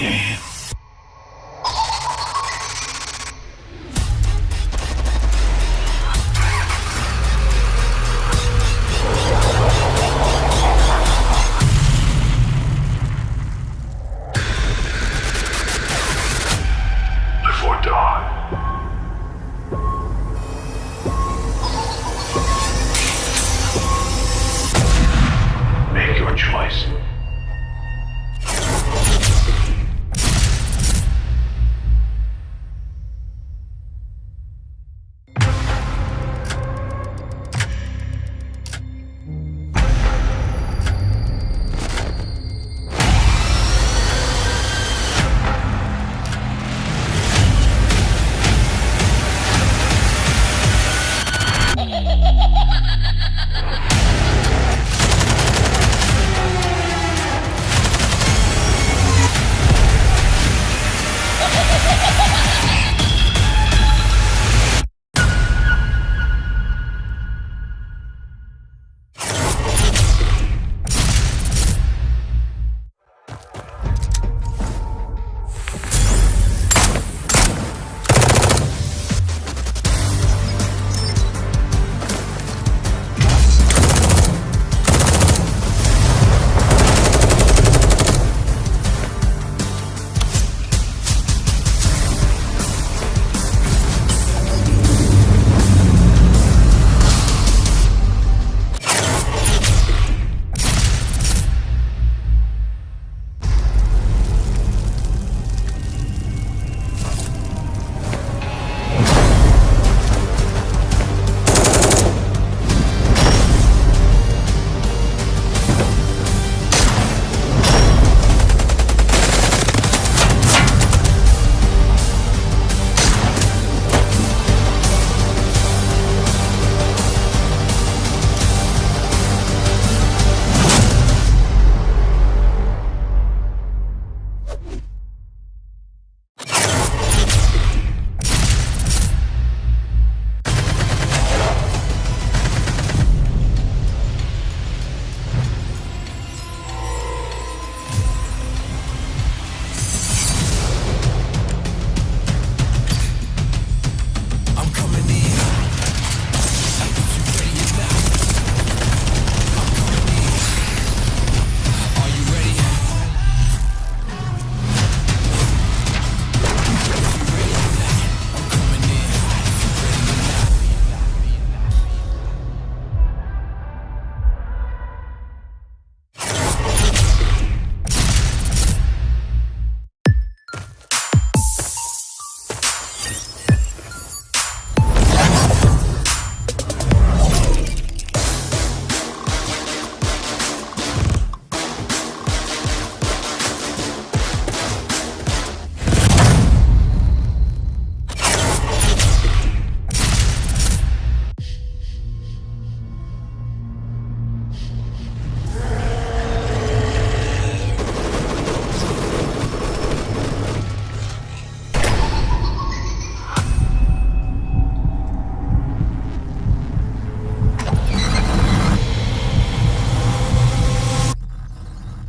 game. Before dawn. Make your choice.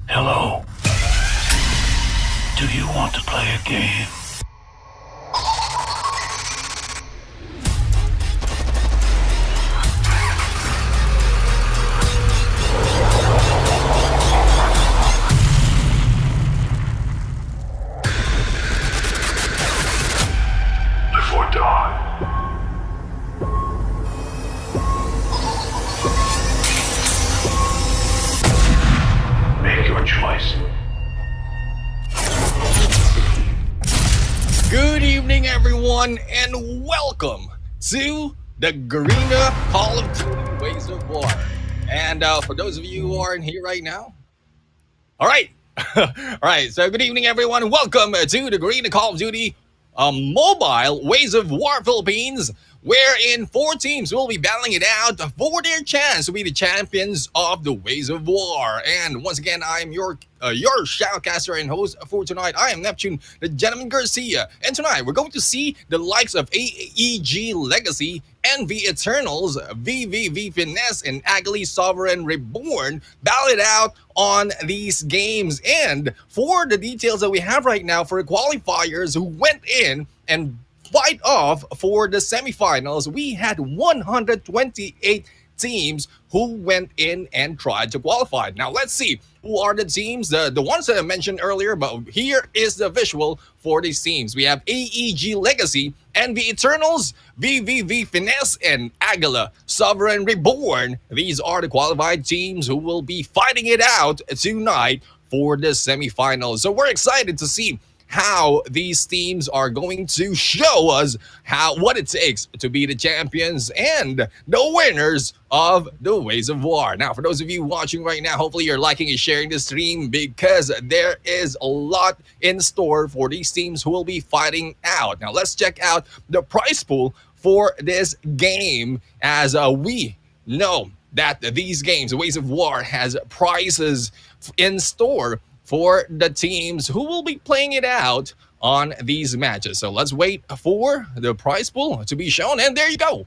Hello. Do you want to play a game? Before dawn. Make your choice. Good evening, everyone, and welcome to the Garena Call of Duty Ways of War. And for those of you who aren't here right now, all right, So good evening, everyone. Welcome to the Garena Call of Duty Mobile Ways of War Philippines, wherein 4 teams will be battling it out for their chance to be the champions of the Ways of War. And once again, I am your shoutcaster and host for tonight. I am Neptune, the Gentleman Garcia. And tonight, we're going to see the likes of AEG Legacy NV Eternals, VVV Finesse, and Aguila Sovereign Reborn battled out on these games. And for the details that we have right now for qualifiers who went in and fight off for the semifinals, we had 128 teams who went in and tried to qualify. Now let's see who are the teams, the ones that I mentioned earlier, but here is the visual for these teams. We have AEG Legacy, NV Eternals, VVV Finesse, and Aguila Sovereign Reborn. These are the qualified teams who will be fighting it out tonight for the semifinals. So we're excited to see how these teams are going to show us what it takes to be the champions and the winners of the Ways of War. Now, for those of you watching right now, hopefully you're liking and sharing the stream because there is a lot in store for these teams who will be fighting out. Now, let's check out the prize pool for this game, as we know that these games, the Ways of War, has prizes in store for the teams who will be playing it out on these matches. So let's wait for the prize pool to be shown, and there you go.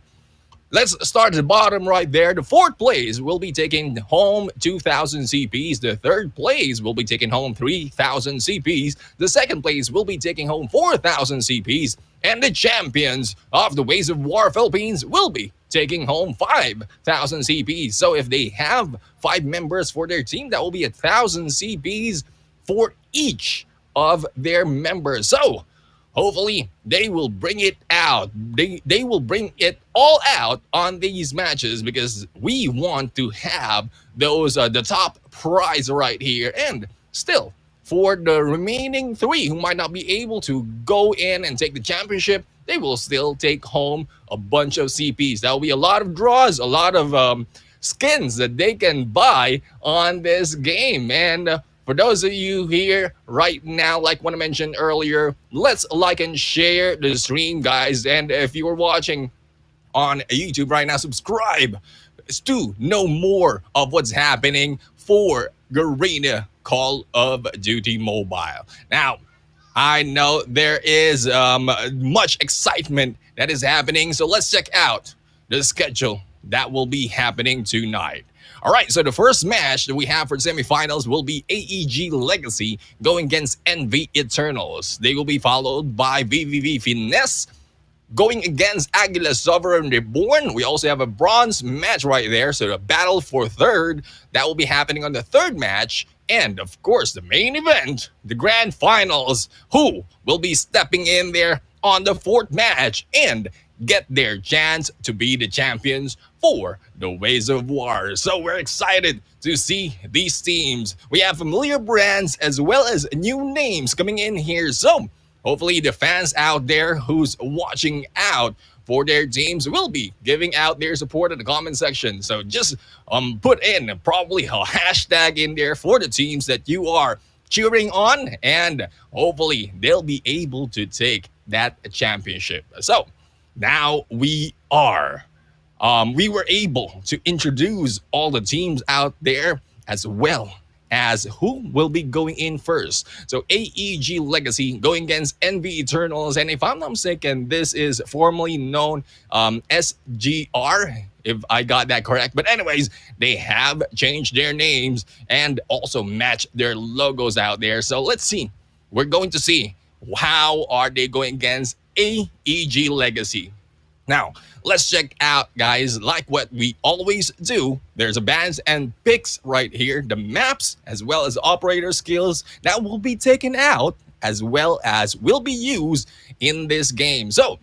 Let's start at the bottom right there. The fourth place will be taking home 2,000 CPs. The third place will be taking home 3,000 CPs. The second place will be taking home 4,000 CPs. And the champions of the Ways of War Philippines will be taking home 5,000 CPs. So if they have 5 members for their team, that will be 1,000 CPs for each of their members. So hopefully they will bring it out. They will bring it all out on these matches, because we want to have those the top prize right here. And still, for the remaining 3 who might not be able to go in and take the championship, they will still take home a bunch of CPs. That will be a lot of draws, a lot of skins that they can buy on this game. And for those of you here right now, like what I mentioned earlier, let's like and share the stream, guys. And if you are watching on YouTube right now, subscribe to know more of what's happening for Garena Call of Duty Mobile. Now, I know there is much excitement that is happening, so let's check out the schedule that will be happening tonight. All right, so the first match that we have for semifinals will be AEG Legacy going against NV Eternals. They will be followed by VVV Finesse going against Aguila Sovereign Reborn. We also have a bronze match right there, so the battle for third, that will be happening on the third match. And of course, the main event, the grand finals, who will be stepping in there on the fourth match and get their chance to be the champions for the Ways of War. So we're excited to see these teams. We have familiar brands as well as new names coming in here. So hopefully the fans out there who's watching out for their teams will be giving out their support in the comment section. So just put in probably a hashtag in there for the teams that you are cheering on, and hopefully they'll be able to take that championship. So now we were able to introduce all the teams out there, as well as who will be going in first. So AEG Legacy going against NV Eternals, and if I'm not mistaken, this is formerly known SGR, if I got that correct. But anyways, they have changed their names and also matched their logos out there. So let's see. We're going to see how are they going against AEG Legacy. Now, let's check out, guys, like what we always do. There's a bans and picks right here, the maps, as well as operator skills that will be taken out, as well as will be used in this game. So,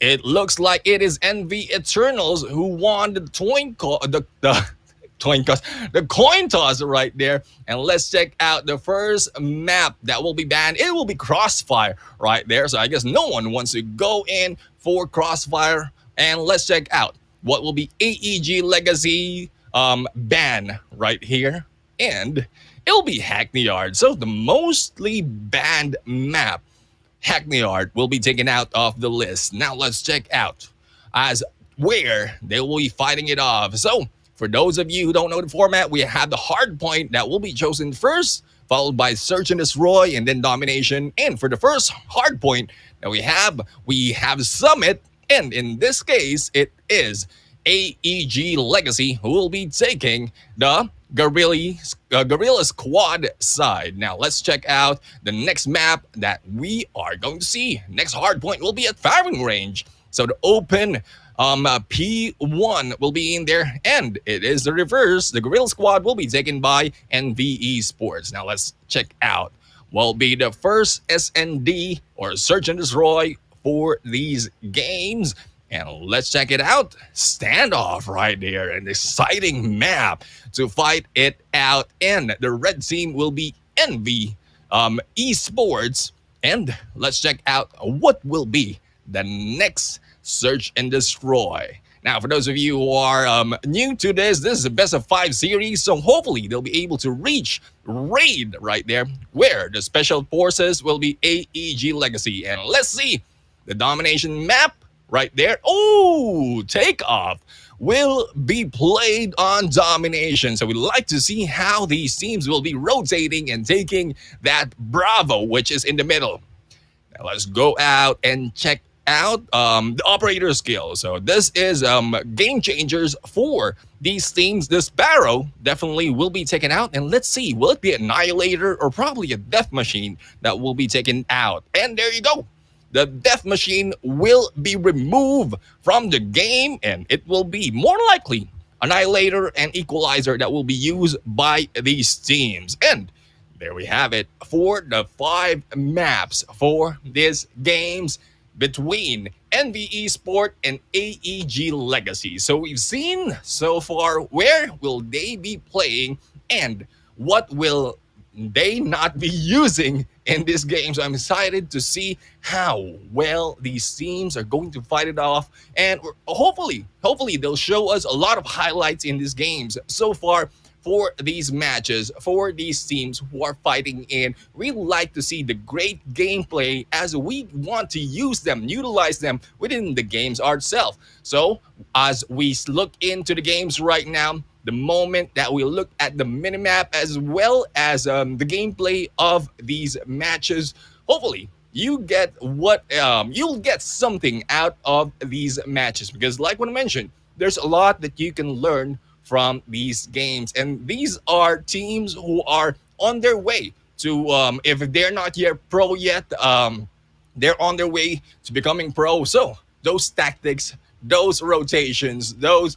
it looks like it is NV Eternals who won the coin toss right there. And let's check out the first map that will be banned. It will be Crossfire right there. So I guess no one wants to go in for Crossfire. And let's check out what will be AEG Legacy ban right here. And it will be Hackney Yard. So the mostly banned map, Hackney Yard, will be taken out of the list. Now let's check out as where they will be fighting it off. So for those of you who don't know the format, we have the Hardpoint that will be chosen first, followed by Search and Destroy, and then Domination. And for the first Hardpoint that we have Summit And in this case, it is AEG Legacy who will be taking the Gorilla Squad side. Now let's check out the next map that we are going to see. Next hardpoint will be at firing range. So the open P1 will be in there, and it is the reverse. The Gorilla Squad will be taken by NVE Sports. Now let's check out will be the first SND or Search and Destroy for these games. And let's check it out. Standoff right there, an exciting map to fight it out. And the red team will be Envy Esports. And let's check out what will be the next Search and Destroy. Now, for those of you who are new to this is the best of 5 series, so hopefully they'll be able to reach raid right there, where the special forces will be AEG Legacy. And let's see the domination map right there. Oh, takeoff will be played on domination. So we'd like to see how these teams will be rotating and taking that Bravo, which is in the middle. Now let's go out and check out the operator skill. So this is game changers for these teams. The Sparrow definitely will be taken out, and let's see, will it be Annihilator or probably a Death Machine that will be taken out? And there you go. The Death Machine will be removed from the game, and it will be more likely Annihilator and Equalizer that will be used by these teams. And there we have it for the 5 maps for these games between NVE Sport and AEG Legacy. So we've seen so far where will they be playing and what will they not be using in this game. So I'm excited to see how well these teams are going to fight it off, and hopefully they'll show us a lot of highlights in these games so far. For these matches, for these teams who are fighting in, we like to see the great gameplay as we want to use them, utilize them within the games ourselves. So as we look into the games right now, the moment that we look at the minimap as well as the gameplay of these matches, hopefully you get what you'll get something out of these matches, because like what I mentioned, there's a lot that you can learn from these games, and these are teams who are on their way to if they're not yet pro yet, they're on their way to becoming pro. So those tactics, those rotations, those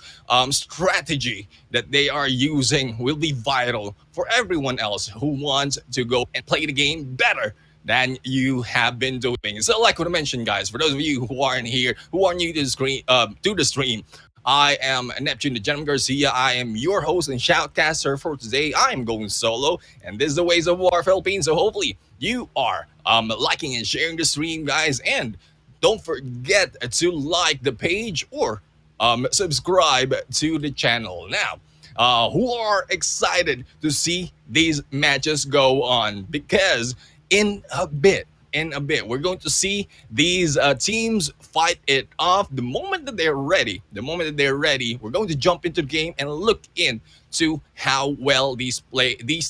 strategy that they are using will be vital for everyone else who wants to go and play the game better than you have been doing. So like what I mentioned, guys, for those of you who aren't here, who are new to the stream, I am Neptune the Gentleman Garcia. I am your host and shoutcaster for today. I am going solo, and this is the Ways of War Philippines. So hopefully you are liking and sharing the stream, guys. And don't forget to like the page or subscribe to the channel. Now, who are excited to see these matches go on, because in a bit, we're going to see these teams fight it off. The moment that they're ready, we're going to jump into the game and look into how well these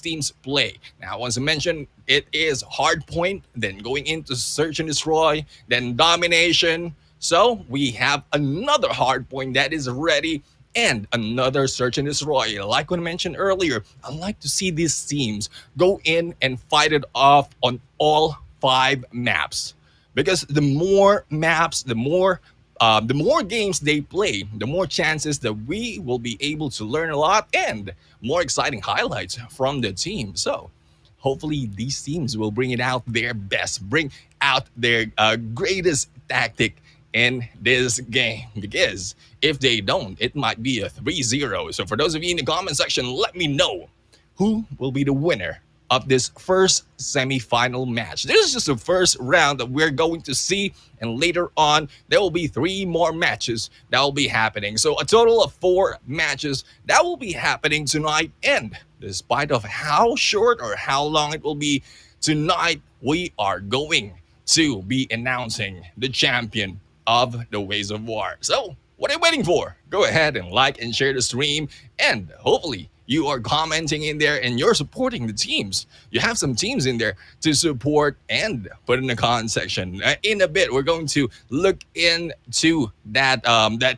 teams play. Now, once I mentioned, it is Hardpoint, then going into Search and Destroy, then Domination. So we have another Hardpoint that is ready, and another Search and Destroy. Like what I mentioned earlier, I like to see these teams go in and fight it off on all 5 maps, because the more maps, the more games they play, the more chances that we will be able to learn a lot and more exciting highlights from the team. So hopefully these teams will bring it out their best, bring out their greatest tactic in this game, because if they don't, it might be a 3-0. So for those of you in the comment section, let me know who will be the winner of this first semi-final match. This is just the first round that we're going to see, and later on there will be 3 more matches that will be happening. So a total of 4 matches that will be happening tonight, and despite of how short or how long it will be tonight, we are going to be announcing the champion of the Ways of War. So what are you waiting for? Go ahead and like and share the stream, and hopefully you are commenting in there and you're supporting the teams. You have some teams in there to support and put in the comment section. In a bit, we're going to look into that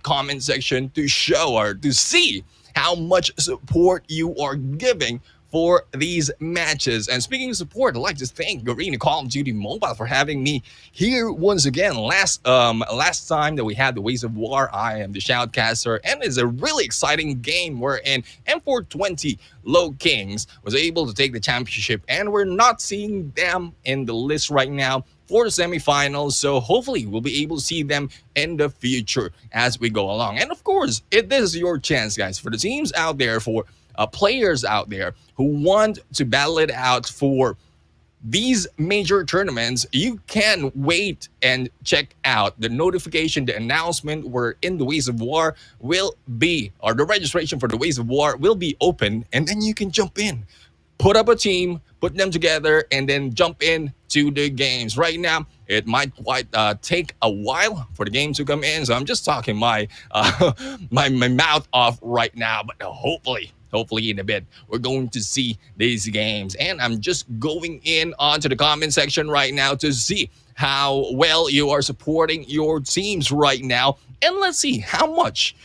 comment section to show or to see how much support you are giving for these matches. And speaking of support, I'd like to thank Garena Call of Duty Mobile for having me here once again. Last time that we had the Ways of War, I am the Shoutcaster, and it's a really exciting game wherein M420 Low Kings was able to take the championship, and we're not seeing them in the list right now for the semifinals, so hopefully we'll be able to see them in the future as we go along. And of course, this is your chance, guys, for the teams out there, for players out there who want to battle it out for these major tournaments. You can wait and check out the notification, the announcement where in the Ways of War will be, or the registration for the Ways of War will be open, and then you can jump in, put up a team, put them together, and then jump in to the games. Right now, it might quite take a while for the game to come in, so I'm just talking my my mouth off right now, but hopefully in a bit we're going to see these games. And I'm just going in onto the comment section right now to see how well you are supporting your teams right now, and let's see how much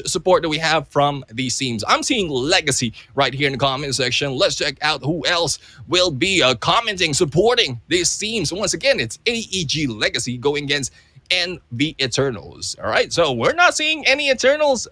support do we have from these teams. I'm seeing Legacy right here in the comment section. Let's check out who else will be commenting, supporting these teams. Once again, it's AEG Legacy going against NV Eternals. All right, so we're not seeing any Eternals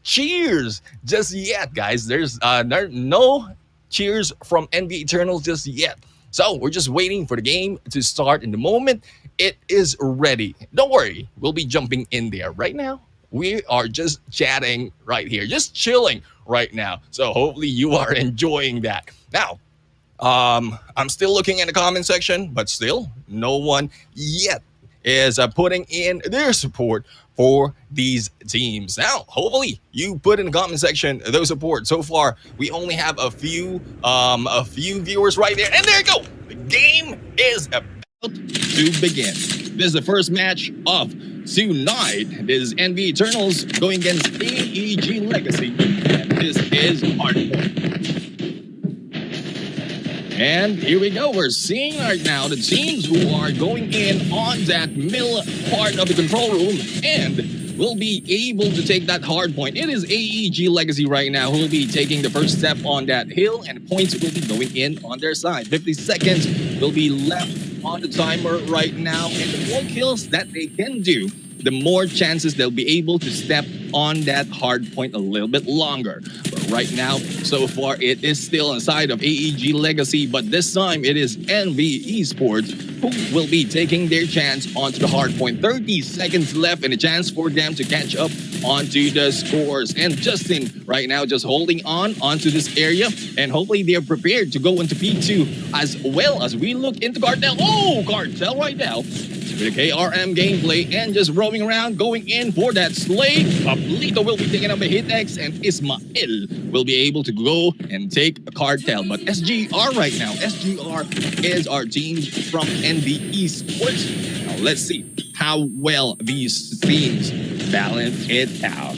cheers just yet, guys. There's no cheers from NV Eternals just yet. So we're just waiting for the game to start. In the moment it is ready, don't worry, we'll be jumping in there. Right now, we are just chatting right here, just chilling right now. So hopefully you are enjoying that. Now, I'm still looking in the comment section, but still no one yet is putting in their support for these teams. Now, hopefully you put in the comment section those support. So far, we only have a few viewers right there, and there you go. The game is about to begin. This is the first match of tonight. This is NV Eternals going against AEG Legacy, and this is Hardpoint. And here we go. We're seeing right now the teams who are going in on that middle part of the control room and will be able to take that hard point. It is AEG Legacy right now who will be taking the first step on that hill, and points will be going in on their side. 50 seconds will be left on the timer right now, and the more kills that they can do, the more chances they'll be able to step on that hard point a little bit longer. But right now, so far, it is still inside of AEG Legacy, but this time it is NV Esports who will be taking their chance onto the hard point. 30 seconds left and a chance for them to catch up onto the scores. And Justin right now just holding on onto this area, and hopefully they're prepared to go into P2 as well as we look into Cartel. Oh, Cartel right now with a KRM gameplay and just roaming around, going in for that slay. Pablito will be taking up a hit X, and Ismael will be able to go and take a Cartel. But SGR right now, SGR is our team from NV Esports. Now let's see how well these teams balance it out.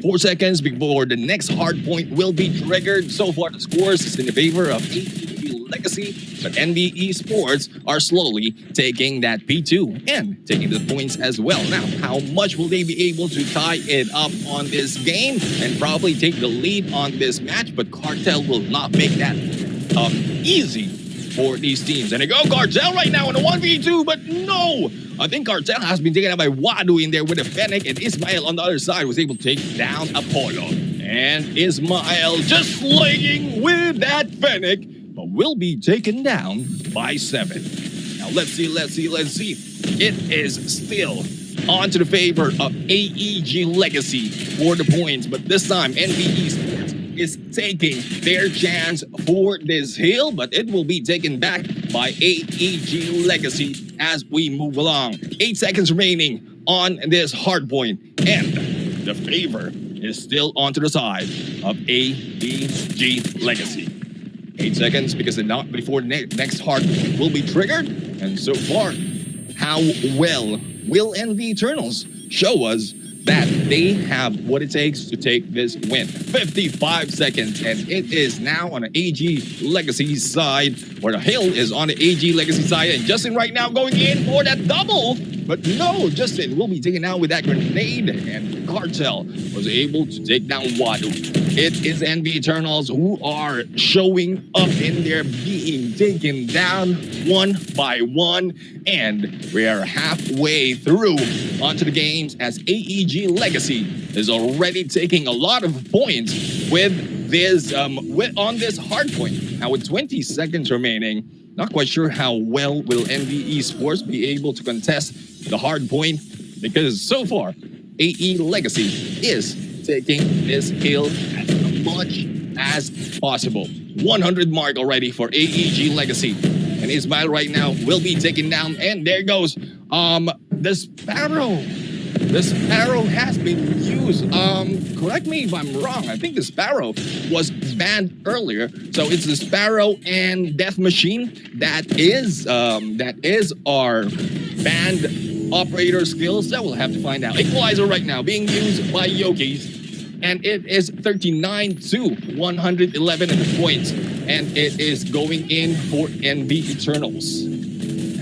4 seconds before the next hard point will be triggered. So far, the scores is in the favor of AEG Legacy, but NV Esports are slowly taking that P2 and taking the points as well. Now, how much will they be able to tie it up on this game and probably take the lead on this match? But Cartel will not make that easy for these teams. And they go Cartel right now in a 1v2, but no! I think Cartel has been taken out by Wadu in there with a Fennec, and Ismael on the other side was able to take down Apollo. And Ismael just slaying with that Fennec, but will be taken down by 7. Now let's see. It is still on to the favor of AEG Legacy for the points, but this time NV Esports is taking their chance for this hill, but it will be taken back by AEG Legacy as we move along. 8 seconds remaining on this hard point, and the favor is still onto the side of AEG Legacy. 8 seconds because not before the next hard point will be triggered. And so far, how well will NV Eternals show us that they have what it takes to take this win. 55 seconds, and it is now on the AEG Legacy side, or the hill is on the AEG Legacy side, and Justin right now going in for that double. But no, Justin will be taken out with that grenade, and Cartel was able to take down Wadu. It is Envy Eternals who are showing up in there, being taken down one by one, and we are halfway through onto the games as AEG Legacy is already taking a lot of points with this on this Hardpoint. Now with 20 seconds remaining, not quite sure how well will Envy Esports be able to contest the Hardpoint, because so far AE Legacy is taking this kill as much as possible. 100 mark already for AEG Legacy. And Ismail right now will be taken down. And there goes the Sparrow. The Sparrow has been used. Correct me if I'm wrong. I think the Sparrow was banned earlier. So it's the Sparrow and Death Machine that is our banned operator skills. That we'll have to find out. Equalizer right now being used by Yokis. And it is 39 to 111 in the points. And it is going in for Envy Eternals.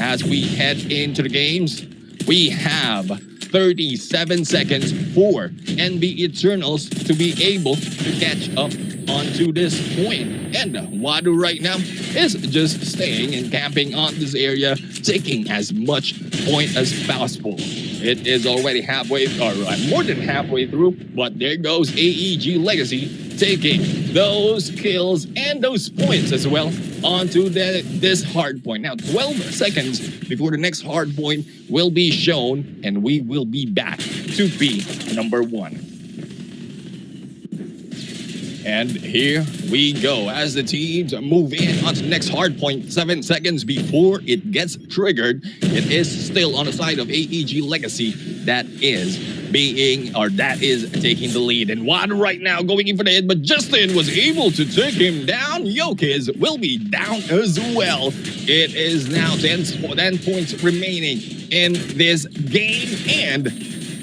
As we head into the games, we have 37 seconds for Envy Eternals to be able to catch up onto this point. And Wadu right now is just staying and camping on this area, taking as much point as possible. It is already halfway, or more than halfway through, but there goes AEG Legacy taking those kills and those points as well onto this hard point. Now, 12 seconds before the next hard point will be shown, and we will be back to be number one. And here we go as the teams move in onto the next hard point. 7 seconds before it gets triggered. It is still on the side of AEG Legacy that is taking the lead. And Wad right now going in for the hit, but Justin was able to take him down. Yokiz will be down as well. It is now 10 points remaining in this game, and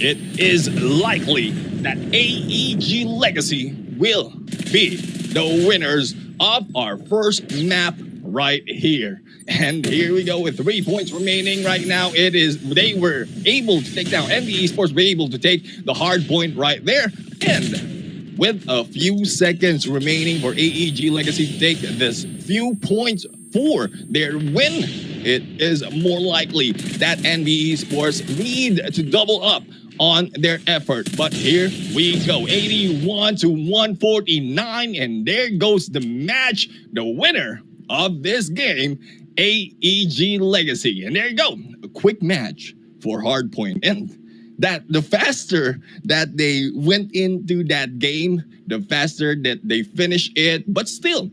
it is likely that AEG Legacy will be the winners of our first map right here. And here we go with 3 points remaining right now. They were able to take down Envy Esports, were able to take the hard point right there. And with a few seconds remaining for AEG Legacy to take this few points for their win, it is more likely that Envy Esports need to double up on their effort. But here we go, 81 to 149, and there goes the match. The winner of this game, AEG Legacy. And there you go, a quick match for Hardpoint. And that the faster that they went into that game, the faster that they finish it. But still,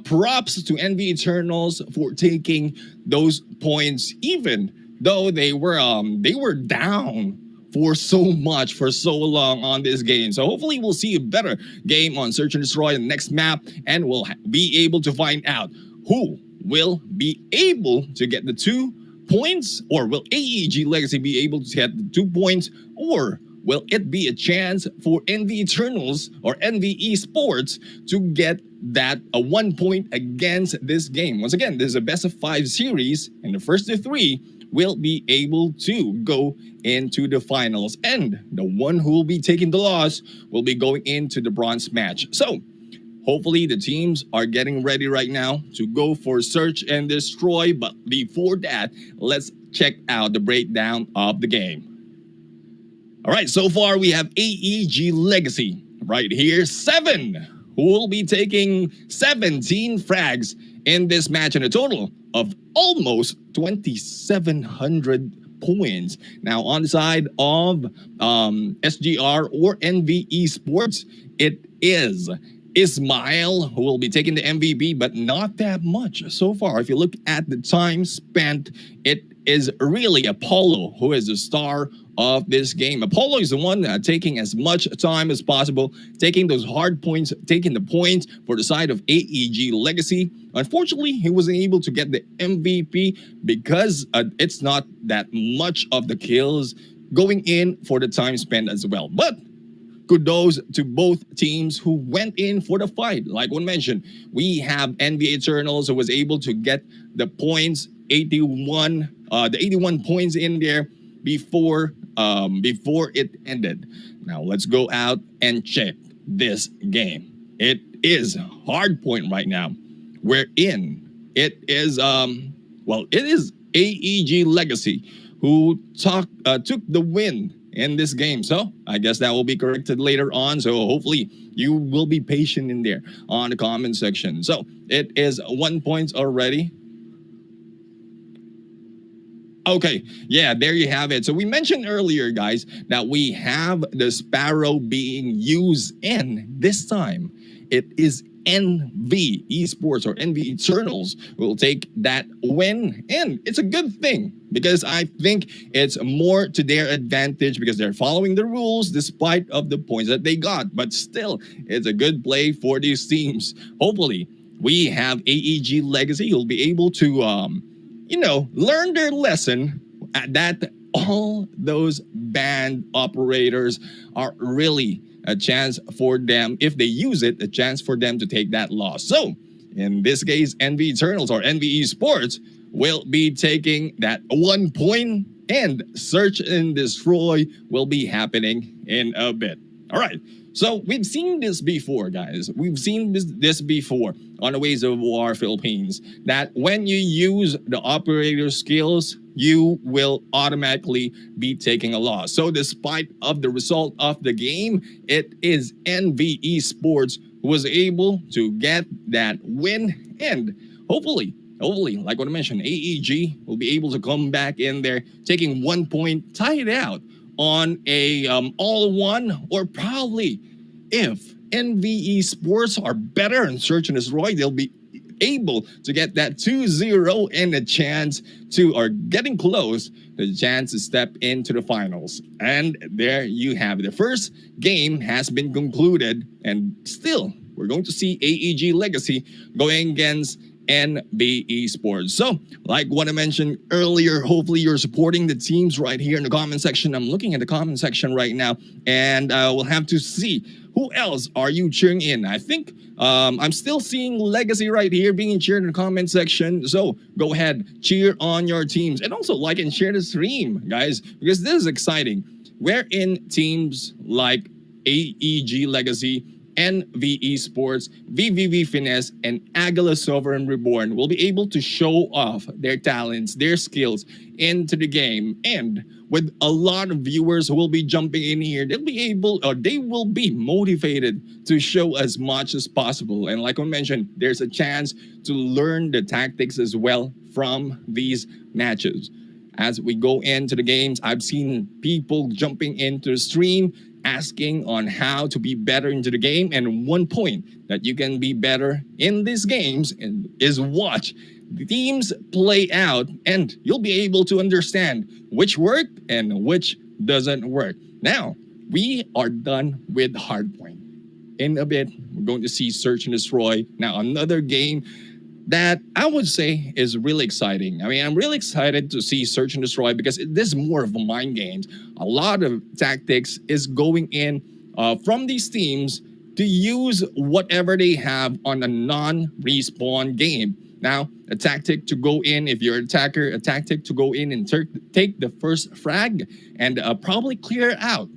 props to Envy Eternals for taking those points, even though they were down for so long on this game. So hopefully we'll see a better game on Search and Destroy in the next map, and we'll be able to find out who will be able to get the 2 points, or will AEG Legacy be able to get the 2 points, or will it be a chance for Envy Eternals or Envy Esports to get that a 1 point against this game? Once again, this is a best of 5 series, and the first of 3 will be able to go into the finals, and the one who will be taking the loss will be going into the bronze match. So hopefully the teams are getting ready right now to go for Search and Destroy. But before that, let's check out the breakdown of the game. All right, so far we have AEG Legacy right here, 7, who will be taking 17 frags in this match, and a total of almost 2,700 points. Now, on the side of SGR or Envy Esports, it is Ismail who will be taking the MVP, but not that much so far. If you look at the time spent, it is really Apollo who is the star of this game. Apollo is the one taking as much time as possible, taking those hard points, taking the points for the side of AEG Legacy. Unfortunately, he wasn't able to get the MVP because it's not that much of the kills going in for the time spent as well. But kudos to both teams who went in for the fight. Like one mentioned, we have NBA Eternals who was able to get the points, 81 points in there before it ended. Now let's go out and check this game. It is Hardpoint right now. We're in. It is it is AEG Legacy who took the win in this game. So I guess that will be corrected later on. So hopefully you will be patient in there on the comment section. So it is 1 point already. Okay, yeah, there you have it. So we mentioned earlier, guys, that we have the Sparrow being used, and this time it is NV Esports or NV Eternals will take that win, and it's a good thing because I think it's more to their advantage because they're following the rules despite of the points that they got. But still, it's a good play for these teams. Hopefully, we have AEG Legacy who'll be able to learn their lesson that all those band operators are really a chance for them, if they use it, a chance for them to take that loss. So, in this case, NV Eternals or NV Esports will be taking that 1 point, and Search and Destroy will be happening in a bit. All right. So we've seen this before, guys. We've seen this before on the Ways of War Philippines, that when you use the operator skills, you will automatically be taking a loss. So despite of the result of the game, it is NV Esports who was able to get that win, and hopefully, like what I mentioned, AEG will be able to come back in there, taking 1 point, tie it out on a all-one, or probably if NV Esports are better in Search and Destroy, they'll be able to get that 2-0 and a chance to, or getting close to the chance to step into the finals. And there you have it. The first game has been concluded, and still we're going to see AEG Legacy going against NV Esports. So, like what I mentioned earlier, hopefully you're supporting the teams right here in the comment section. I'm looking at the comment section right now, and we'll have to see who else are you cheering in. I think I'm still seeing Legacy right here being cheered in the comment section. So go ahead, cheer on your teams, and also like and share the stream, guys, because this is exciting. We're in teams like AEG Legacy, NV Esports, VVV Finesse, and Aguila and Reborn will be able to show off their talents, their skills into the game. And with a lot of viewers who will be jumping in here, they'll be able, or they will be motivated to show as much as possible. And like I mentioned, there's a chance to learn the tactics as well from these matches. As we go into the games, I've seen people jumping into the stream, asking on how to be better into the game. And 1 point that you can be better in these games is watch the teams play out, and you'll be able to understand which worked and which doesn't work. Now, we are done with Hardpoint. In a bit, we're going to see Search and Destroy. Now, another game that I would say is really exciting. I mean, I'm really excited to see Search and Destroy because this is more of a mind game. A lot of tactics is going in from these teams to use whatever they have on a non-respawn game. Now, a tactic to go in, if you're an attacker, a tactic to go in and take the first frag and probably clear out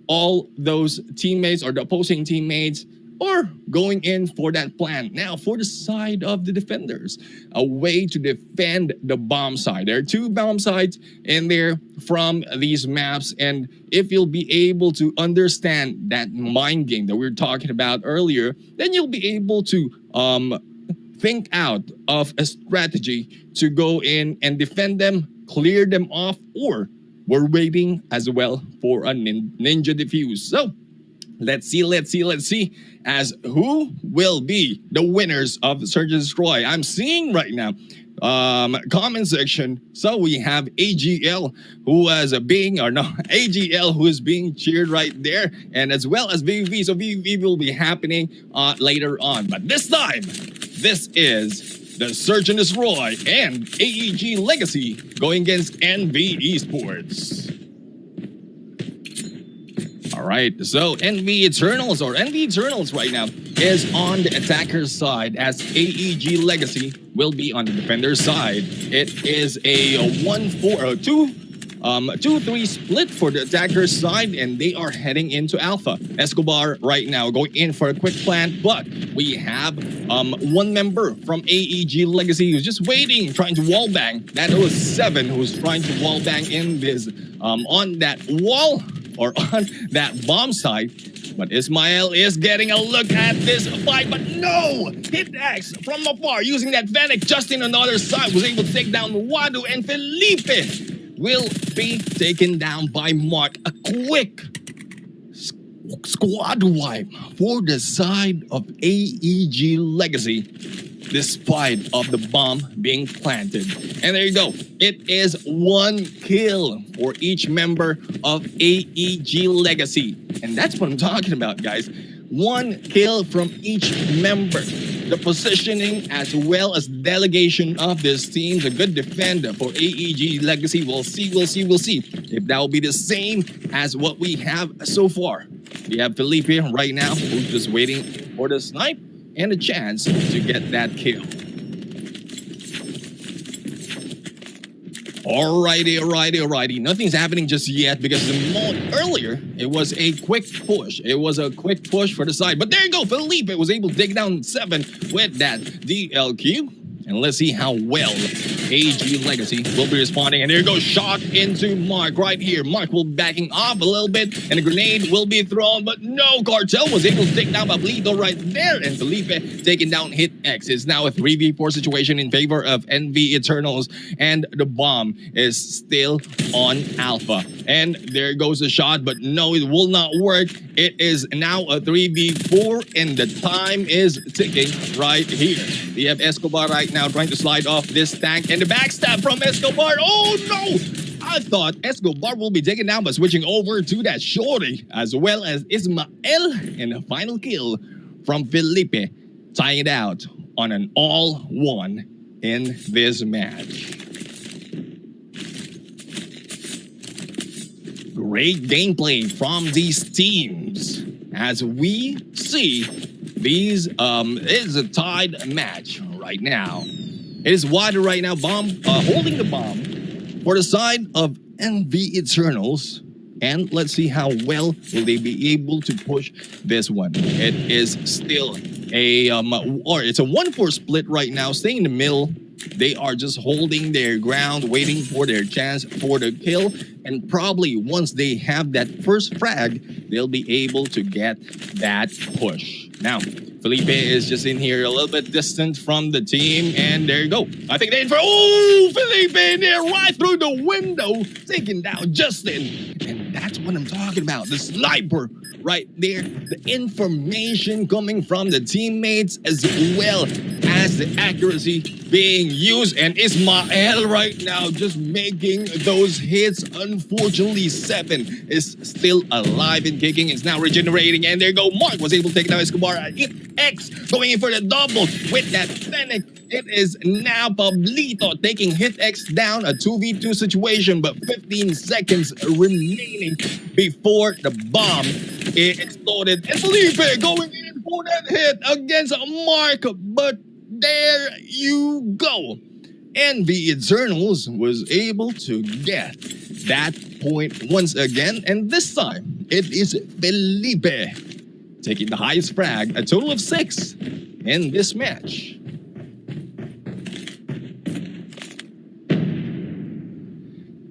all those teammates or the opposing teammates, or going in for that plan. Now, for the side of the defenders, a way to defend the bomb side. There are 2 bomb sides in there from these maps, and if you'll be able to understand that mind game that we were talking about earlier, then you'll be able to think out of a strategy to go in and defend them, clear them off, or we're waiting as well for a ninja defuse. So, let's see as who will be the winners of Search and Destroy. I'm seeing right now comment section. So we have AGL who is being, or no, AGL who is being cheered right there, and as well as VVV. So VVV will be happening later on. But this time, this is the Search and Destroy and AEG Legacy going against NV Esports. All right, so NV Eternals right now is on the attacker's side as AEG Legacy will be on the defender's side. It is a 2-3 split for the attacker's side, and they are heading into Alpha. Escobar right now going in for a quick plant, but we have one member from AEG Legacy who's just waiting, trying to wall bang. That was 7 who's trying to wall bang in this on that wall or on that bomb site. But Ismael is getting a look at this fight, but no! Hit X from afar using that Fennec. Justin on the other side was able to take down Wadu, and Felipe will be taken down by Mark. A quick squad wipe for the side of AEG Legacy, despite of the bomb being planted. And there you go. It is 1 kill for each member of AEG Legacy. And that's what I'm talking about, guys. 1 kill from each member. The positioning as well as delegation of this team. A good defender for AEG Legacy. We'll see if that will be the same as what we have so far. We have Felipe right now who's just waiting for the snipe and a chance to get that kill. Alrighty. Nothing's happening just yet because earlier it was a quick push. It was a quick push for the side. But there you go. Felipe was able to take down 7 with that DLQ. And let's see how well AEG Legacy will be responding. And there goes shot into Mark right here. Mark will be backing off a little bit, and a grenade will be thrown, but no, Cartel was able to take down Pablito right there, and Felipe taking down Hit X. It's now a 3v4 situation in favor of NV Eternals, and the bomb is still on Alpha. And there goes the shot, but no, it will not work. It is now a 3v4, and the time is ticking right here. We have Escobar right now trying to slide off this tank, and the backstab from Escobar. Oh no! I thought Escobar will be taken down by switching over to that shorty, as well as Ismael, and a final kill from Felipe, tying it out on an all-1 in this match. Great gameplay from these teams. As we see, these is a tied match right now. It is Water right now, holding the bomb for the side of NV Eternals. And let's see how well will they be able to push this one. It is still a it's a 1-4 split right now, staying in the middle. They are just holding their ground, waiting for their chance for the kill. And probably once they have that first frag, they'll be able to get that push. Now, Felipe is just in here a little bit distant from the team. And there you go. I think they're in for... Oh, Felipe in there right through the window, taking down Justin. And that's what I'm talking about. The sniper right there. The information coming from the teammates as well as the accuracy being used. And Ismael right now just making those hits. Unfortunately, 7 is still alive and kicking. It's now regenerating. And there you go. Mark was able to take down Escobar. Hit X going in for the double with that Fennec. It is now Pablito taking Hit X down, a 2v2 situation, but 15 seconds remaining before the bomb exploded. And Felipe going in for that hit against Mark, but there you go. NV Eternals was able to get that point once again, and this time it is Felipe taking the highest frag, a total of 6 in this match.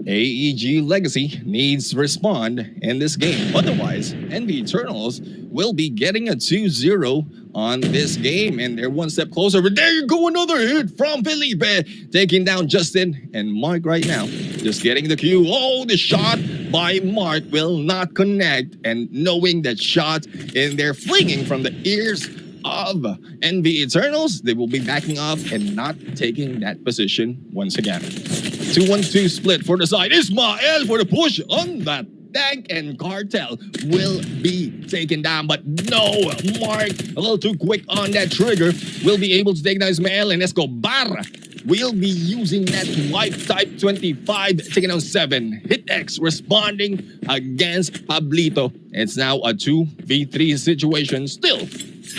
AEG Legacy needs to respond in this game. Otherwise, NV Eternals will be getting a 2-0 on this game, and they're one step closer. But there you go, another hit from Felipe, taking down Justin and Mark right now. Just getting the cue. Oh, the shot by Mark will not connect, and knowing that shot in there flinging from the ears of NV Eternals, they will be backing off and not taking that position once again. 2-1-2 split for the side. Ismael for the push on that tank, and Cartel will be taken down. But no, Mark, a little too quick on that trigger, will be able to take down Ismael, and Escobar will be using that wipe type 25, taking out 7. Hit X responding against Pablito. It's now a 2v3 situation still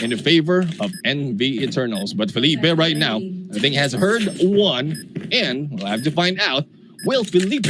in the favor of NV Eternals. But Felipe right now, I think has heard one, and we'll have to find out, will Felipe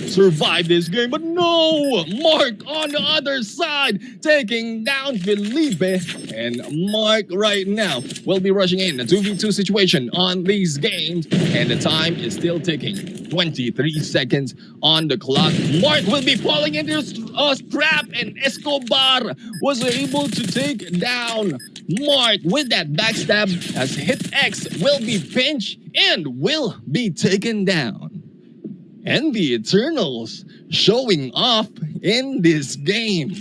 survive this game? But no! Mark on the other side, taking down Felipe. And Mark right now will be rushing in a 2v2 situation on these games. And the time is still ticking. 23 seconds on the clock. Mark will be falling into a trap, and Escobar was able to take down Mark with that backstab as Hit X will be pinched and will be taken down. And the Eternals showing off in this game.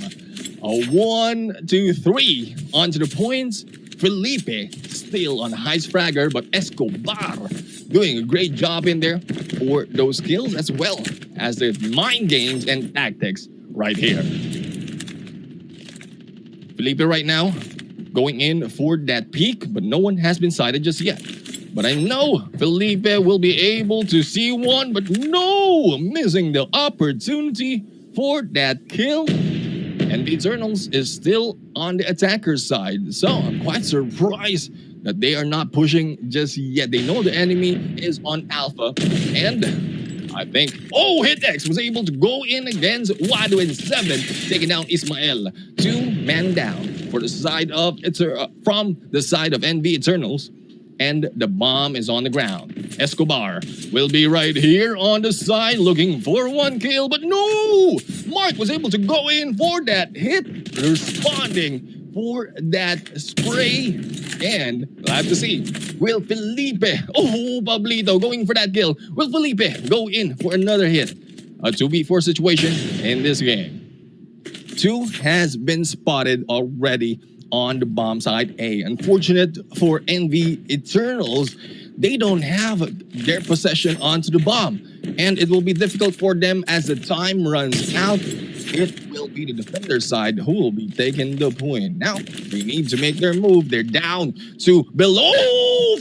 A 1, 2, 3 onto the points. Felipe still on high fragger, but Escobar doing a great job in there for those kills as well as the mind games and tactics right here. Felipe right now going in for that peak, but no one has been sighted just yet. But I know Felipe will be able to see one, but no! Missing the opportunity for that kill. And the Eternals is still on the attacker's side. So I'm quite surprised that they are not pushing just yet. They know the enemy is on Alpha. And I think, oh, Hit X was able to go in against Wado in 7, taking down Ismael. 2 man down for the side of from the side of NV Eternals. And the bomb is on the ground. Escobar will be right here on the side looking for one kill, but no! Mark was able to go in for that hit, responding for that spray. And we'll have to see, will Felipe, oh, Pablito going for that kill. Will Felipe go in for another hit? A 2v4 situation in this game. 2 has been spotted already on the bomb side A. Unfortunate for NV Eternals, they don't have their possession onto the bomb. And it will be difficult for them as the time runs out. It will be the defender side who will be taking the point. Now, they need to make their move. They're down to below.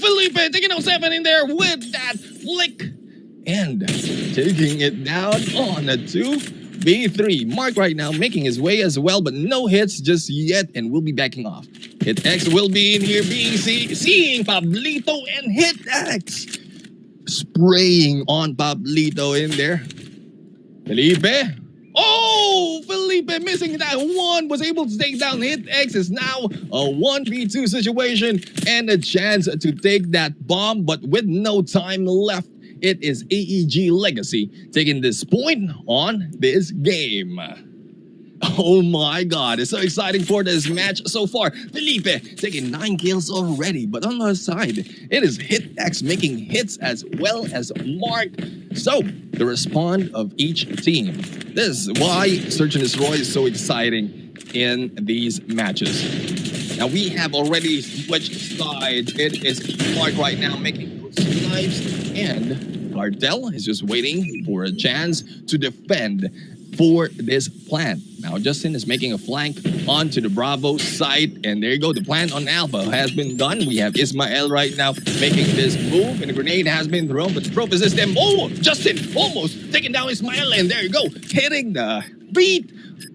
Felipe taking out 7 in there with that flick. And taking it down on a 2v3. Mark right now making his way as well, but no hits just yet, and will be backing off. Hit X will be in here being seeing Pablito, and Hit X spraying on Pablito in there. Felipe. Oh, Felipe missing that one, was able to take down Hit X. Is now a 1v2 situation and a chance to take that bomb, but with no time left. It is AEG Legacy taking this point on this game. Oh my god, it's so exciting for this match so far. Felipe taking 9 kills already, but on the other side, it is Hit X making hits as well as Mark. So, the response of each team. This is why Search and Destroy is so exciting in these matches. Now, we have already switched sides. It is Mark right now making snipes, and Cartel is just waiting for a chance to defend for this plant. Now Justin is making a flank onto the Bravo site, and there you go, the plant on Alpha has been done. We have Ismael right now making this move, and the grenade has been thrown, but the Trophy system, oh, Justin almost taking down Ismael, and there you go, hitting the feet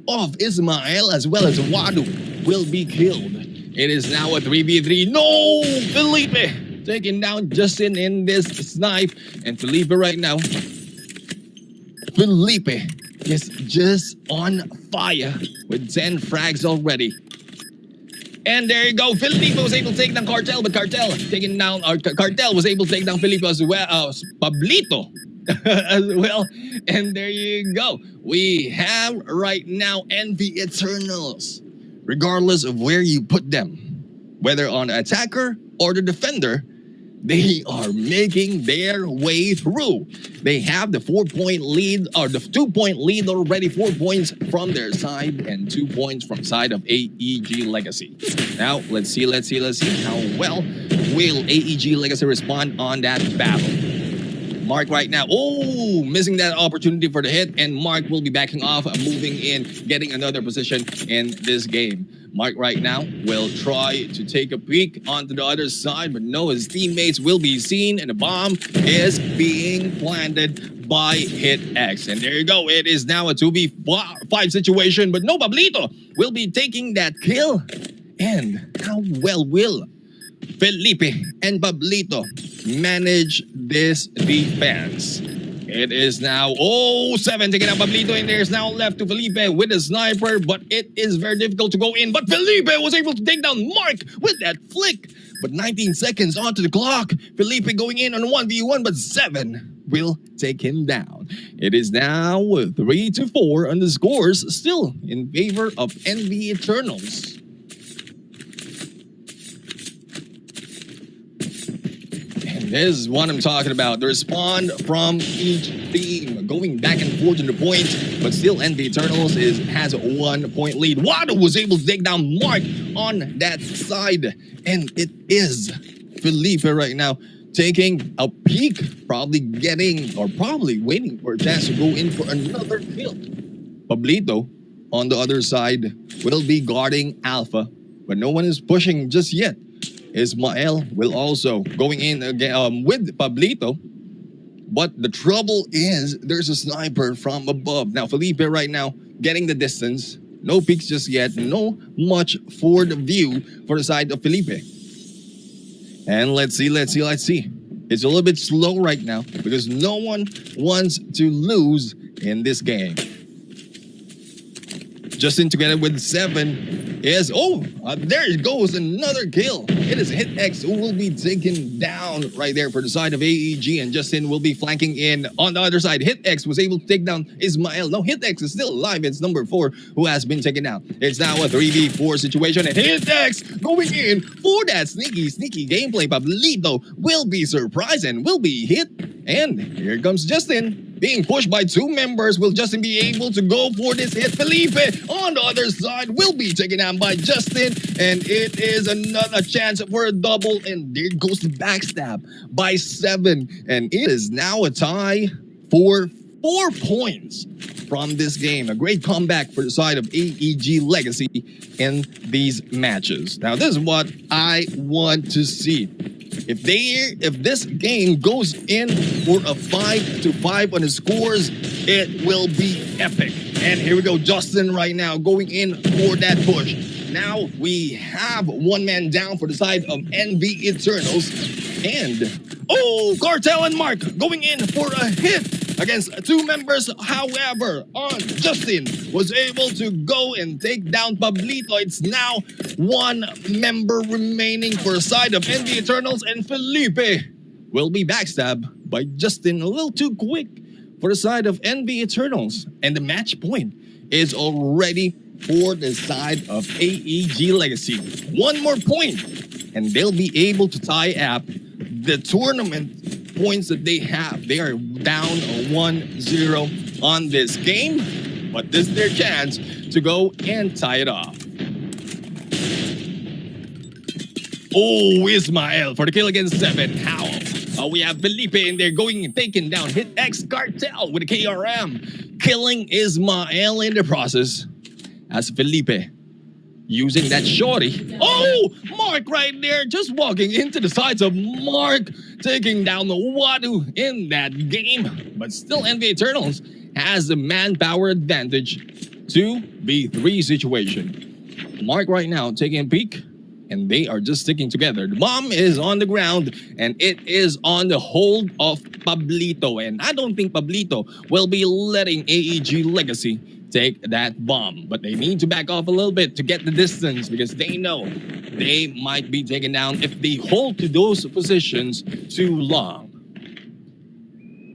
of Ismael as well as Wadu will be killed. It is now a 3v3. No, Felipe taking down Justin in this snipe, and Felipe right now, Felipe is just on fire with 10 frags already. And there you go, Felipe was able to take down Cartel, but Cartel taking down, or Cartel was able to take down Felipe as well, Pablito as well. And there you go, we have right now NV Eternals. Regardless of where you put them, whether on the attacker or the defender, they are making their way through. They have the 4-point lead, or the 2-point lead already, 4 points from their side and 2 points from side of AEG Legacy. Now, let's see how well will AEG Legacy respond on that battle. Mark right now. Oh, missing that opportunity for the hit. And Mark will be backing off, moving in, getting another position in this game. Mark right now will try to take a peek onto the other side, but no, his teammates will be seen, and the bomb is being planted by Hit X. And there you go. It is now a 2v5 situation, but no, Pablito will be taking that kill. And how well will Felipe and Pablito manage this defense? It is now 7 taking out Pablito, and there's now left to Felipe with a sniper, but it is very difficult to go in. But Felipe was able to take down Mark with that flick. But 19 seconds onto the clock. Felipe going in on 1v1, but 7 will take him down. It is now 3-4 on the scores, still in favor of NV Eternals. This is what I'm talking about. The respawn from each team going back and forth to the point, but still NV Eternals has a 1 point lead. Wado was able to take down Mark on that side, and it is Felipe right now taking a peek, probably waiting for a chance to go in for another kill. Pablito on the other side will be guarding Alpha, but no one is pushing just yet. Ismael will also going in again with Pablito. But the trouble is there's a sniper from above. Now Felipe right now getting the distance. No peeks just yet. No much for the view for the side of Felipe. And let's see. It's a little bit slow right now because no one wants to lose in this game. Justin together with 7 is, there it goes, another kill. It is Hit X who will be taken down right there for the side of AEG, and Justin will be flanking in on the other side. Hit X was able to take down Ismael. No, Hit X is still alive. It's number 4 who has been taken down. It's now a 3v4 situation, and Hit X going in for that sneaky gameplay. Pablito will be surprised and will be hit. And here comes Justin. Being pushed by 2 members, will Justin be able to go for this hit? Felipe on the other side will be taken down by Justin, and it is another chance for a double, and there goes the backstab by 7, and it is now a tie for 4 points from this game. A great comeback for the side of AEG Legacy in these matches. Now, this is what I want to see. If this game goes in for a 5-5 on the scores, it will be epic. And here we go, Justin right now going in for that push. Now we have 1 man down for the side of NV Eternals. And Cartel and Mark going in for a hit against 2 members. However, Justin was able to go and take down Pablito. It's now 1 member remaining for the side of NV Eternals, and Felipe will be backstabbed by Justin a little too quick for the side of NV Eternals. And the match point is already for the side of AEG Legacy. 1 more point, and they'll be able to tie up the tournament points that they have. They are down 1-0 on this game, but this is their chance to go and tie it off. Ismael for the kill against 7. How? We have Felipe in there going and taking down Hit X Cartel with a KRM, killing Ismael in the process as Felipe using that shorty. Mark right there, just walking into the sides of Mark, taking down the Wadu in that game. But still, NV Eternals has the manpower advantage 2v3 situation. Mark right now taking a peek, and they are just sticking together. The bomb is on the ground, and it is on the hold of Pablito. And I don't think Pablito will be letting AEG Legacy take that bomb. But they need to back off a little bit to get the distance, because they know they might be taken down if they hold to those positions too long.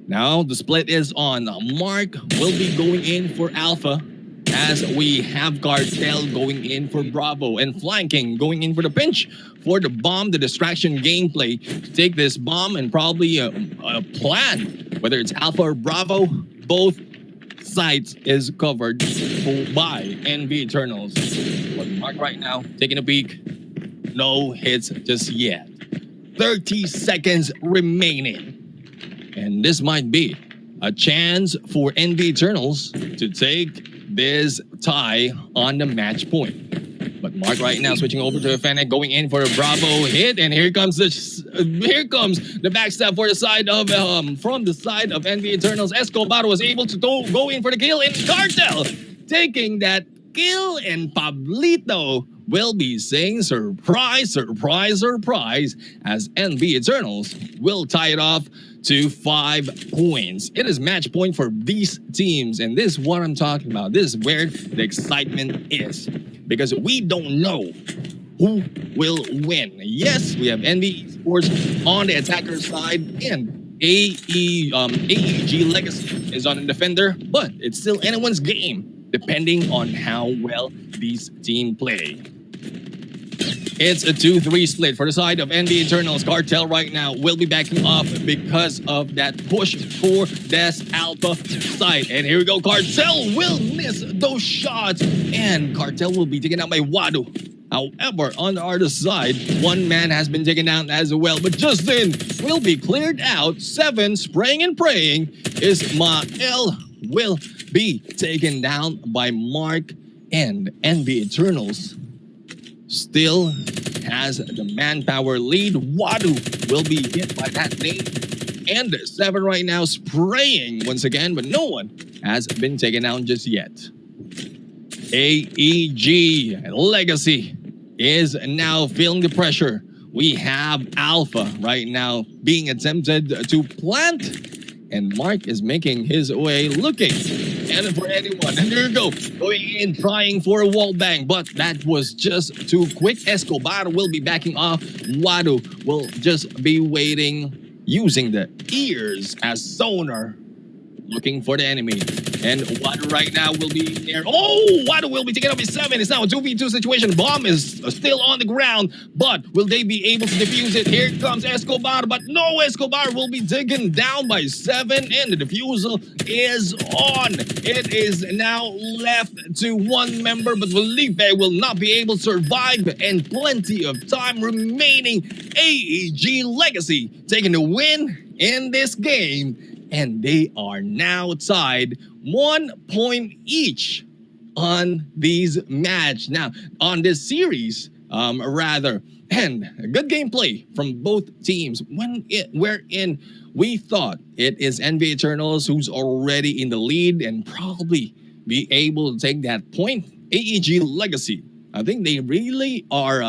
Now the split is on. Mark will be going in for Alpha, as we have Cartel going in for Bravo, and flanking going in for the pinch for the bomb, the distraction gameplay to take this bomb, and probably a plan, whether it's Alpha or Bravo, both sides is covered by NV Eternals. But Mark right now taking a peek, no hits just yet. 30 seconds remaining. And this might be a chance for NB Eternals to take this tie on the match point. But Mark right now switching over to Fennec, going in for a Bravo hit, and here comes the backstab for the side of from the side of NB Eternals. Escobar was able to go in for the kill, and Cartel taking that kill, and Pablito will be saying surprise, surprise, surprise, as NB Eternals will tie it off to 5 points. It is match point for these teams, and this is what I'm talking about. This is where the excitement is, because we don't know who will win. Yes, we have NB Sports on the attacker side, and AEG Legacy is on the defender, but it's still anyone's game, depending on how well these teams play. It's a 2-3 split for the side of NB Eternals. Cartel right now will be backing off because of that push for this Alpha side. And here we go. Cartel will miss those shots, and Cartel will be taken out by Wadu. However, on the other side, one man has been taken down as well, but Justin will be cleared out. 7 spraying and praying. Ismael will be taken down by Mark, and NB Eternals still has the manpower lead. Wadu will be hit by that name, and 7 right now spraying once again, but no one has been taken out just yet. AEG Legacy is now feeling the pressure. We have Alpha right now being attempted to plant, and Mark is making his way, looking and for anyone. And there you go, going in, trying for a wall bang, but that was just too quick. Escobar will be backing off. Wadu will just be waiting, using the ears as sonar, looking for the enemy. And Wadu right now will be there. Oh, Wadu will be taken up by 7. It's now a 2v2 situation. Bomb is still on the ground, but will they be able to defuse it? Here comes Escobar, but no, Escobar will be taken down by 7, and the defusal is on. It is now left to 1 member, but Felipe will not be able to survive, and plenty of time remaining. AEG Legacy taking the win in this game, and they are now tied 1 point each on these match. Now, on this series, rather, and good gameplay from both teams. Wherein we thought it is NB Eternals who's already in the lead and probably be able to take that point. AEG Legacy, I think they really are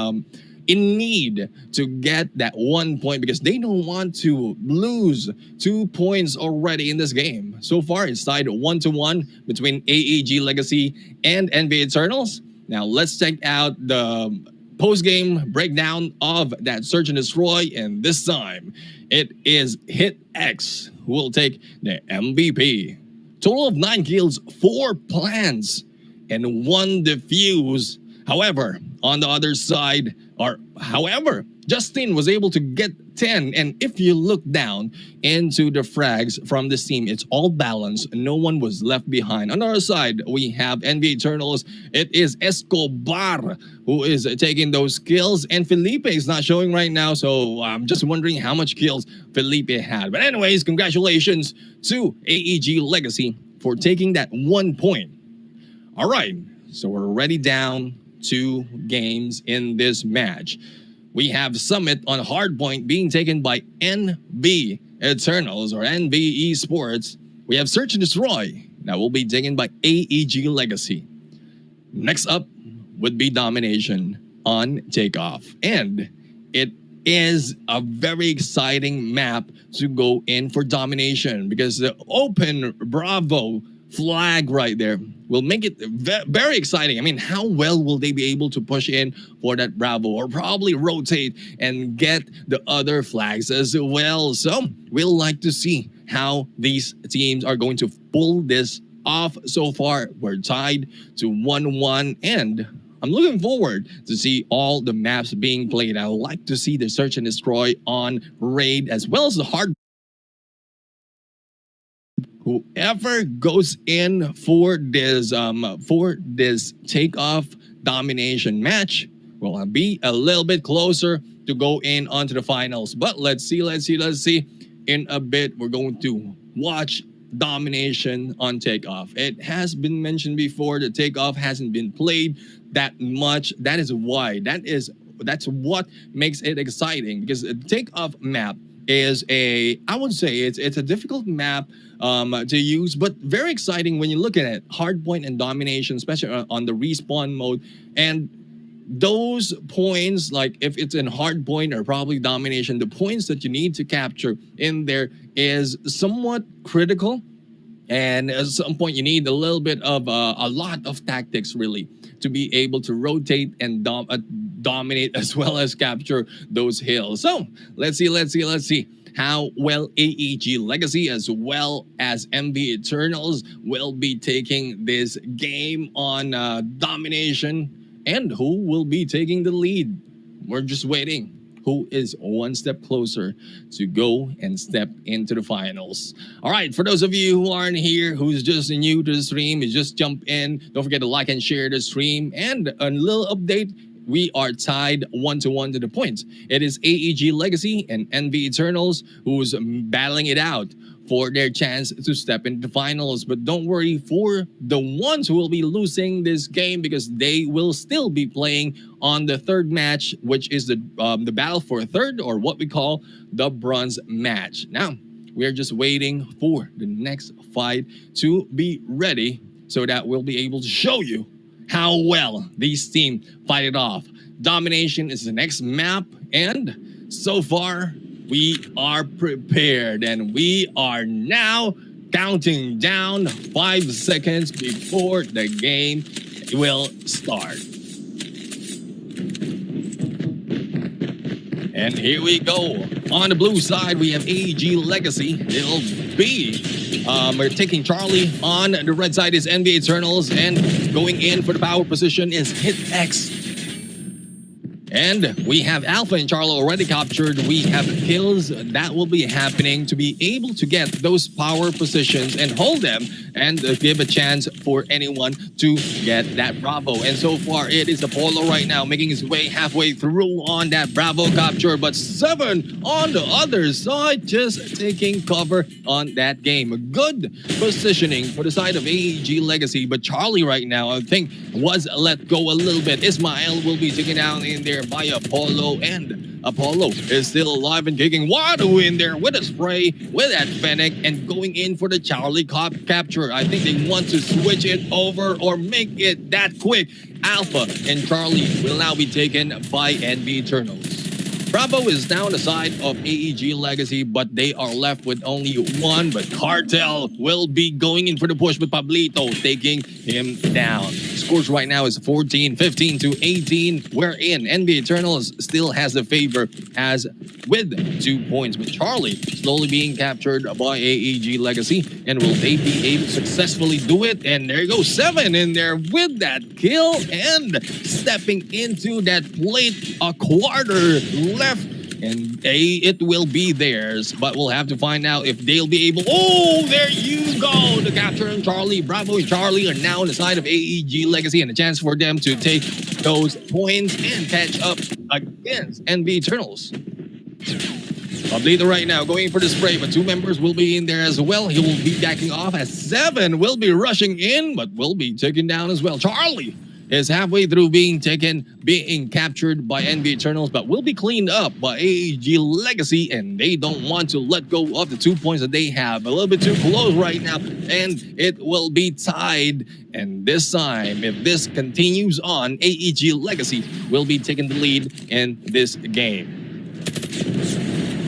in need to get that 1 point, because they don't want to lose 2 points already in this game. So far, it's tied 1-1 between AEG Legacy and NB Eternals. Now, let's check out the post-game breakdown of that Search and Destroy, and this time, it is Hit X who will take the MVP. Total of 9 kills, 4 plants, and 1 defuse. However, on the other side, Justin was able to get 10. And if you look down into the frags from this team, it's all balanced. No one was left behind. On the other side, we have NB Eternals. It is Escobar who is taking those kills. And Felipe is not showing right now, so I'm just wondering how much kills Felipe had. But anyways, congratulations to AEG Legacy for taking that 1 point. All right, so we're already down 2 games in this match. We have Summit on Hardpoint being taken by NB Eternals or NB Esports. We have Search and Destroy that will be taken by AEG Legacy. Next up would be Domination on Takeoff. And it is a very exciting map to go in for Domination, because the open Bravo flag right there will make it very exciting. I mean, how well will they be able to push in for that Bravo, or probably rotate and get the other flags as well? So we'll like to see how these teams are going to pull this off. So far, we're tied to 1-1, and I'm looking forward to see all the maps being played. I would like to see the Search and Destroy on Raid, as well as the Hard. Whoever goes in for this takeoff Domination match will be a little bit closer to go in onto the finals. But let's see. in a bit, we're going to watch Domination on Takeoff. It has been mentioned before that Takeoff hasn't been played that much. That is why. That's what makes it exciting, because the Takeoff map is I would say it's a difficult map to use, but very exciting when you look at it. Hardpoint and Domination, especially on the respawn mode, and those points, like if it's in Hardpoint or probably Domination, the points that you need to capture in there is somewhat critical. And at some point, you need a little bit of a lot of tactics, really, to be able to rotate and dominate as well as capture those hills. So let's see how well AEG Legacy as well as MV Eternals will be taking this game on Domination, and who will be taking the lead. We're just waiting. Who is one step closer to go and step into the finals. All right, for those of you who aren't here, who's just new to the stream, you just jump in. Don't forget to like and share the stream. And a little update, we are tied 1-1 to the points. It is AEG Legacy and NV Eternals who's battling it out for their chance to step into the finals. But don't worry for the ones who will be losing this game, because they will still be playing on the third match, which is the battle for a third, or what we call the bronze match. Now, we are just waiting for the next fight to be ready so that we'll be able to show you how well these teams fight it off. Domination is the next map, and so far, we are prepared, and we are now counting down 5 seconds before the game will start. And here we go. On the blue side, we have AEG Legacy. It'll be, we're taking Charlie. On the red side is NV Eternals, and going in for the power position is Hit X. And we have Alpha and Charlo already captured. We have kills that will be happening to be able to get those power positions and hold them, and give a chance for anyone to get that Bravo. And so far, it is Apollo right now making his way halfway through on that Bravo capture, but 7 on the other side just taking cover on that game. A good positioning for the side of AEG Legacy, but Charlie right now, I think, was let go a little bit. Ismail will be taken down in there by Apollo, and Apollo is still alive and kicking. Wadu in there with a spray with that Fennec, and going in for the Charlie capture. I think they want to switch it over or make it that quick. Alpha and Charlie will now be taken by NV Eternals. Bravo is now on the side of AEG Legacy, but they are left with only one. But Cartel will be going in for the push with Pablito taking him down. Scores right now is 14-15 to 18. Wherein NV Eternals still has the favor as with 2 points. But Charlie slowly being captured by AEG Legacy. And will they be able to successfully do it? And there you go, 7 in there with that kill. And stepping into that plate, a quarter left, and it will be theirs, but we'll have to find out if they'll be able. Oh, there you go, the capture and Charlie. Bravo and Charlie are now on the side of AEG Legacy, and a chance for them to take those points and catch up against NV Eternals. Pablito right now going for the spray, but 2 members will be in there as well. He will be backing off as 7 will be rushing in, but will be taken down as well. Charlie is halfway through being captured by NV Eternals, but will be cleaned up by AEG Legacy, and they don't want to let go of the 2 points that they have. A little bit too close right now, and it will be tied. And this time, if this continues on, AEG Legacy will be taking the lead in this game.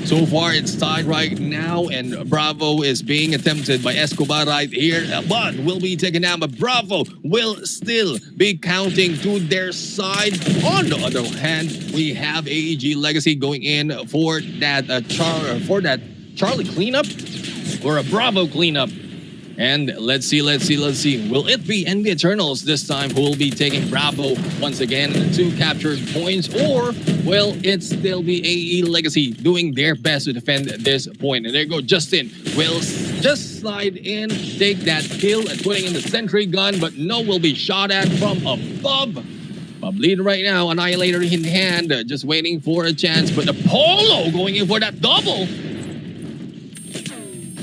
So far, it's tied right now, and Bravo is being attempted by Escobar right here, but will be taken down. But Bravo will still be counting to their side. On the other hand, we have AEG Legacy going in for that Charlie cleanup or a Bravo cleanup. And let's see. Will it be NV Eternals this time who will be taking Bravo once again, 2 captured points, or will it still be AE Legacy doing their best to defend this point? And there you go, Justin will just slide in, take that kill, and putting in the sentry gun, but no, will be shot at from above. Pablito right now, Annihilator in hand, just waiting for a chance, but Apollo going in for that double.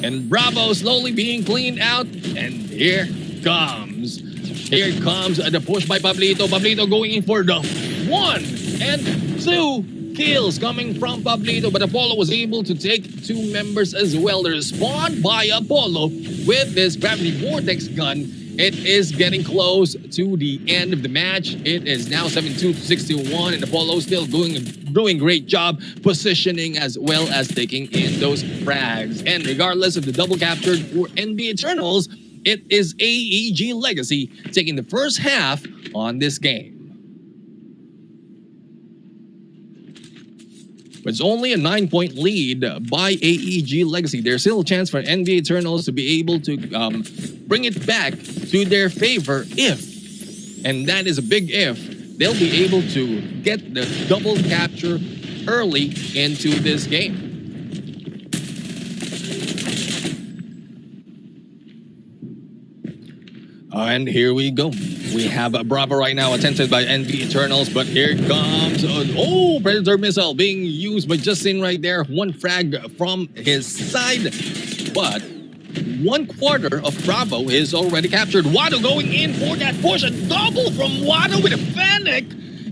And Bravo slowly being cleaned out. And here comes the push by Pablito. Pablito going in for the 1 and 2 kills coming from Pablito. But Apollo was able to take 2 members as well. They're spawned by Apollo with this gravity vortex gun. It is getting close to the end of the match. It is now 72-61, and Apollo still doing great job positioning as well as taking in those frags. And regardless of the double captured for NB Eternals, it is AEG Legacy taking the first half on this game. But it's only a 9-point lead by AEG Legacy. There's still a chance for NB Eternals to be able to bring it back to their favor if, and that is a big if, they'll be able to get the double capture early into this game. And here we go. We have Bravo right now attempted by NB Eternals, but here comes Predator missile being used by Justin right there. 1 frag from his side, but 1/4 of Bravo is already captured. Wado going in for that push, a double from Wado with a Fennec.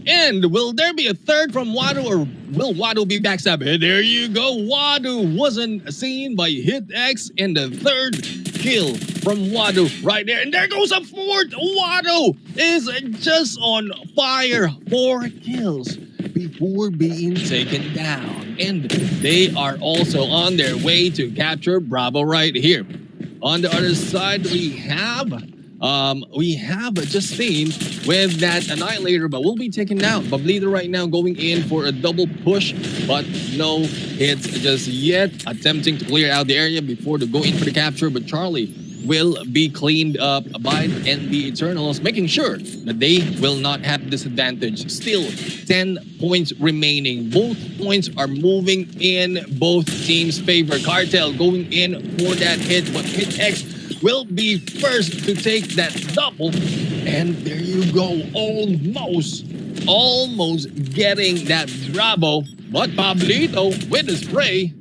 And will there be a third from Wado, or will Wado be backstabbed? There you go. Wado wasn't seen by Hit X, and the third kill from Wado right there. And there goes a 4th. Wado is just on fire. 4 kills before being taken down. And they are also on their way to capture Bravo right here. On the other side, we have Justine with that Annihilator, but will be taken down. Pablito right now going in for a double push, but no hits just yet. Attempting to clear out the area before to go in for the capture, but Charlie will be cleaned up by NB Eternals, making sure that they will not have disadvantage. Still 10 points remaining. Both points are moving in both teams' favor. Cartel going in for that hit, but Hit X will be first to take that double. And there you go, almost getting that Bravo, but Pablito with the spray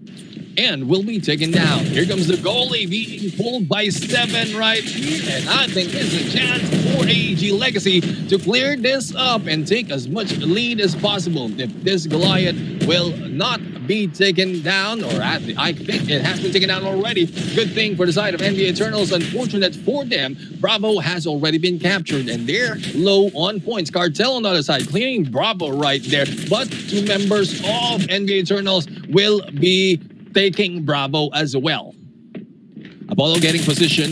and will be taken down. Here comes the goalie being pulled by 7 right here, and I think there's a chance for AEG Legacy to clear this up and take as much lead as possible. If this Goliath will not be taken down, or I think it has been taken down already. Good thing for the side of NBA Eternals. Unfortunate for them, Bravo has already been captured and they're low on points. Cartel on the other side, clearing Bravo right there. But 2 members of NBA Eternals will be taking Bravo as well. Apollo getting position.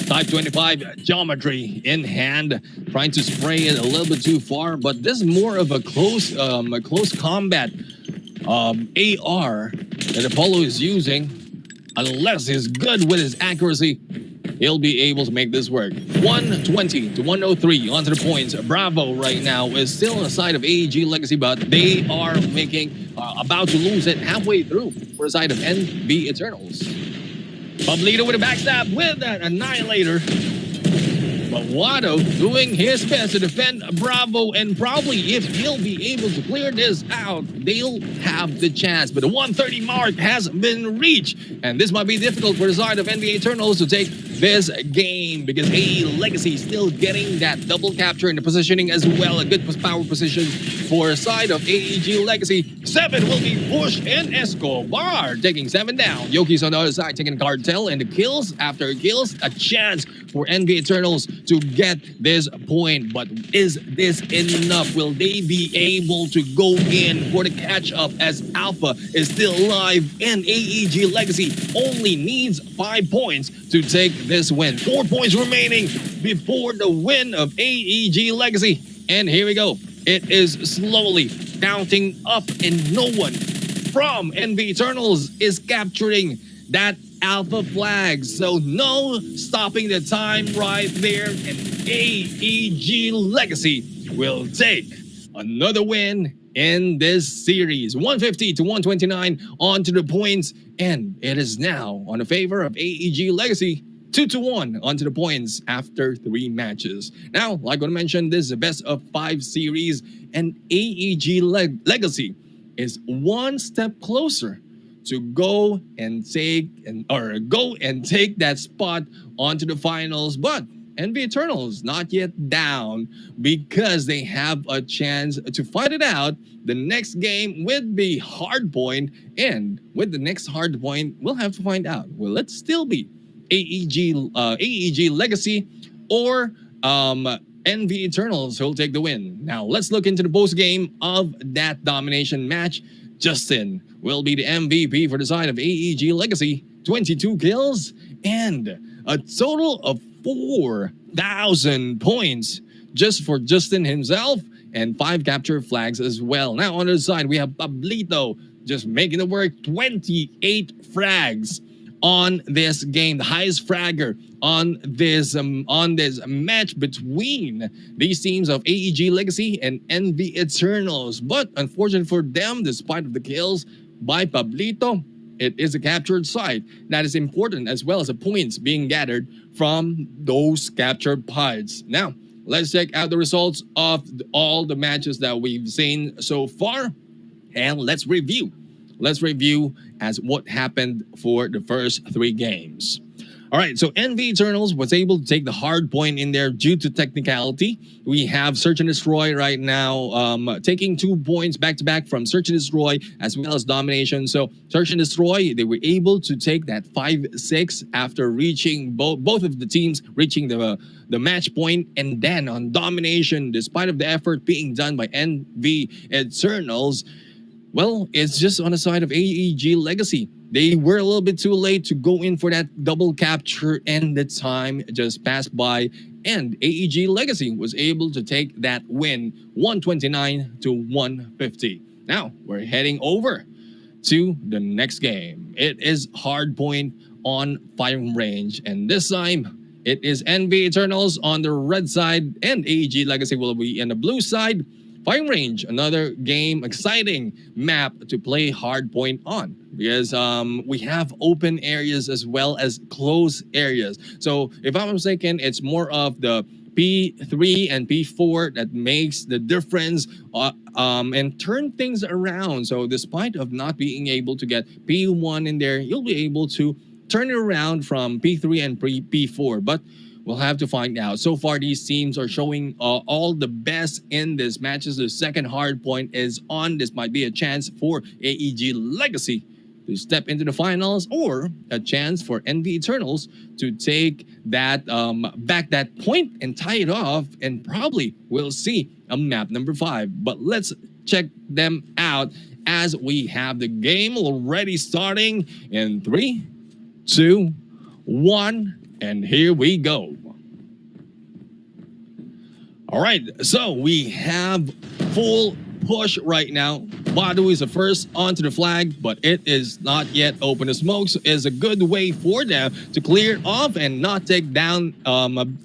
Type 25 geometry in hand, trying to spray it a little bit too far, but this is more of a close combat AR that Apollo is using. Unless he's good with his accuracy, he'll be able to make this work. 120 to 103 onto the points. Bravo right now is still on the side of AEG Legacy, but they are about to lose it halfway through for the side of NB Eternals. Pablito with a backstab with that Annihilator. But Wado doing his best to defend Bravo, and probably if he'll be able to clear this out, they'll have the chance. But the 130 mark has been reached, and this might be difficult for the side of NBA Eternals to take this game because AE Legacy still getting that double capture in the positioning as well. A good power position for the side of AEG Legacy. 7 will be pushed, and Escobar taking 7 down. Yoki's on the other side taking Cartel, and the kills after kills, a chance for NBA Eternals to get this point. But is this enough? Will they be able to go in for the catch-up as Alpha is still alive, and AEG Legacy only needs 5 points to take this win. 4 points remaining before the win of AEG Legacy. And here we go. It is slowly counting up, and no one from NB Eternals is capturing that Alpha flag. So no stopping the time right there, and AEG Legacy will take another win in this series. 150 to 129 onto the points, and it is now on the favor of AEG Legacy. 2-1 onto the points after 3 matches. Now, like I mentioned, this is a best of 5 series, and AEG Legacy is 1 step closer to go and take that spot onto the finals, but NV Eternals not yet down because they have a chance to fight it out. The next game would be Hardpoint, and with the next Hardpoint, we'll have to find out. Will it still be AEG Legacy or NV Eternals who'll take the win? Now let's look into the post game of that domination match. Justin will be the MVP for the side of AEG Legacy, 22 kills and a total of 4,000 points just for Justin himself, and 5 capture flags as well. Now on the other side, we have Pablito just making it work, 28 frags on this game, the highest fragger on this match between these teams of AEG Legacy and NV Eternals. But unfortunately for them, despite of the kills by Pablito, it is a captured site that is important, as well as the points being gathered from those captured pods. Now, let's check out the results of all the matches that we've seen so far, and let's review. Let's review as what happened for the first 3 games. All right, so NV Eternals was able to take the hard point in there due to technicality. We have Search and Destroy right now taking 2 points back-to-back from Search and Destroy as well as Domination. So Search and Destroy, they were able to take that 5-6 after reaching both of the teams reaching the match point. And then on Domination, despite of the effort being done by NV Eternals, well, it's just on the side of AEG Legacy. They were a little bit too late to go in for that double capture, and the time just passed by, and AEG Legacy was able to take that win, 129 to 150. Now, we're heading over to the next game. It is Hardpoint on firing range, and this time, it is NV Eternals on the red side, and AEG Legacy will be in the blue side. Firing range, another game, exciting map to play Hardpoint on, because we have open areas as well as closed areas. So if I'm mistaken, it's more of the P3 and P4 that makes the difference and turn things around. So despite of not being able to get P1 in there, you'll be able to turn it around from P3 and P4. But we'll have to find out. So far, these teams are showing all the best in this matches. The second hard point is on. This might be a chance for AEG Legacy to step into the finals, or a chance for NV Eternals to take that back that point and tie it off, and probably we'll see a map number 5. But let's check them out as we have the game already starting in 3, 2, 1. And here we go. All right, so we have full push right now. Badu is the first onto the flag, but it is not yet open. The smoke is a good way for them to clear off and not take down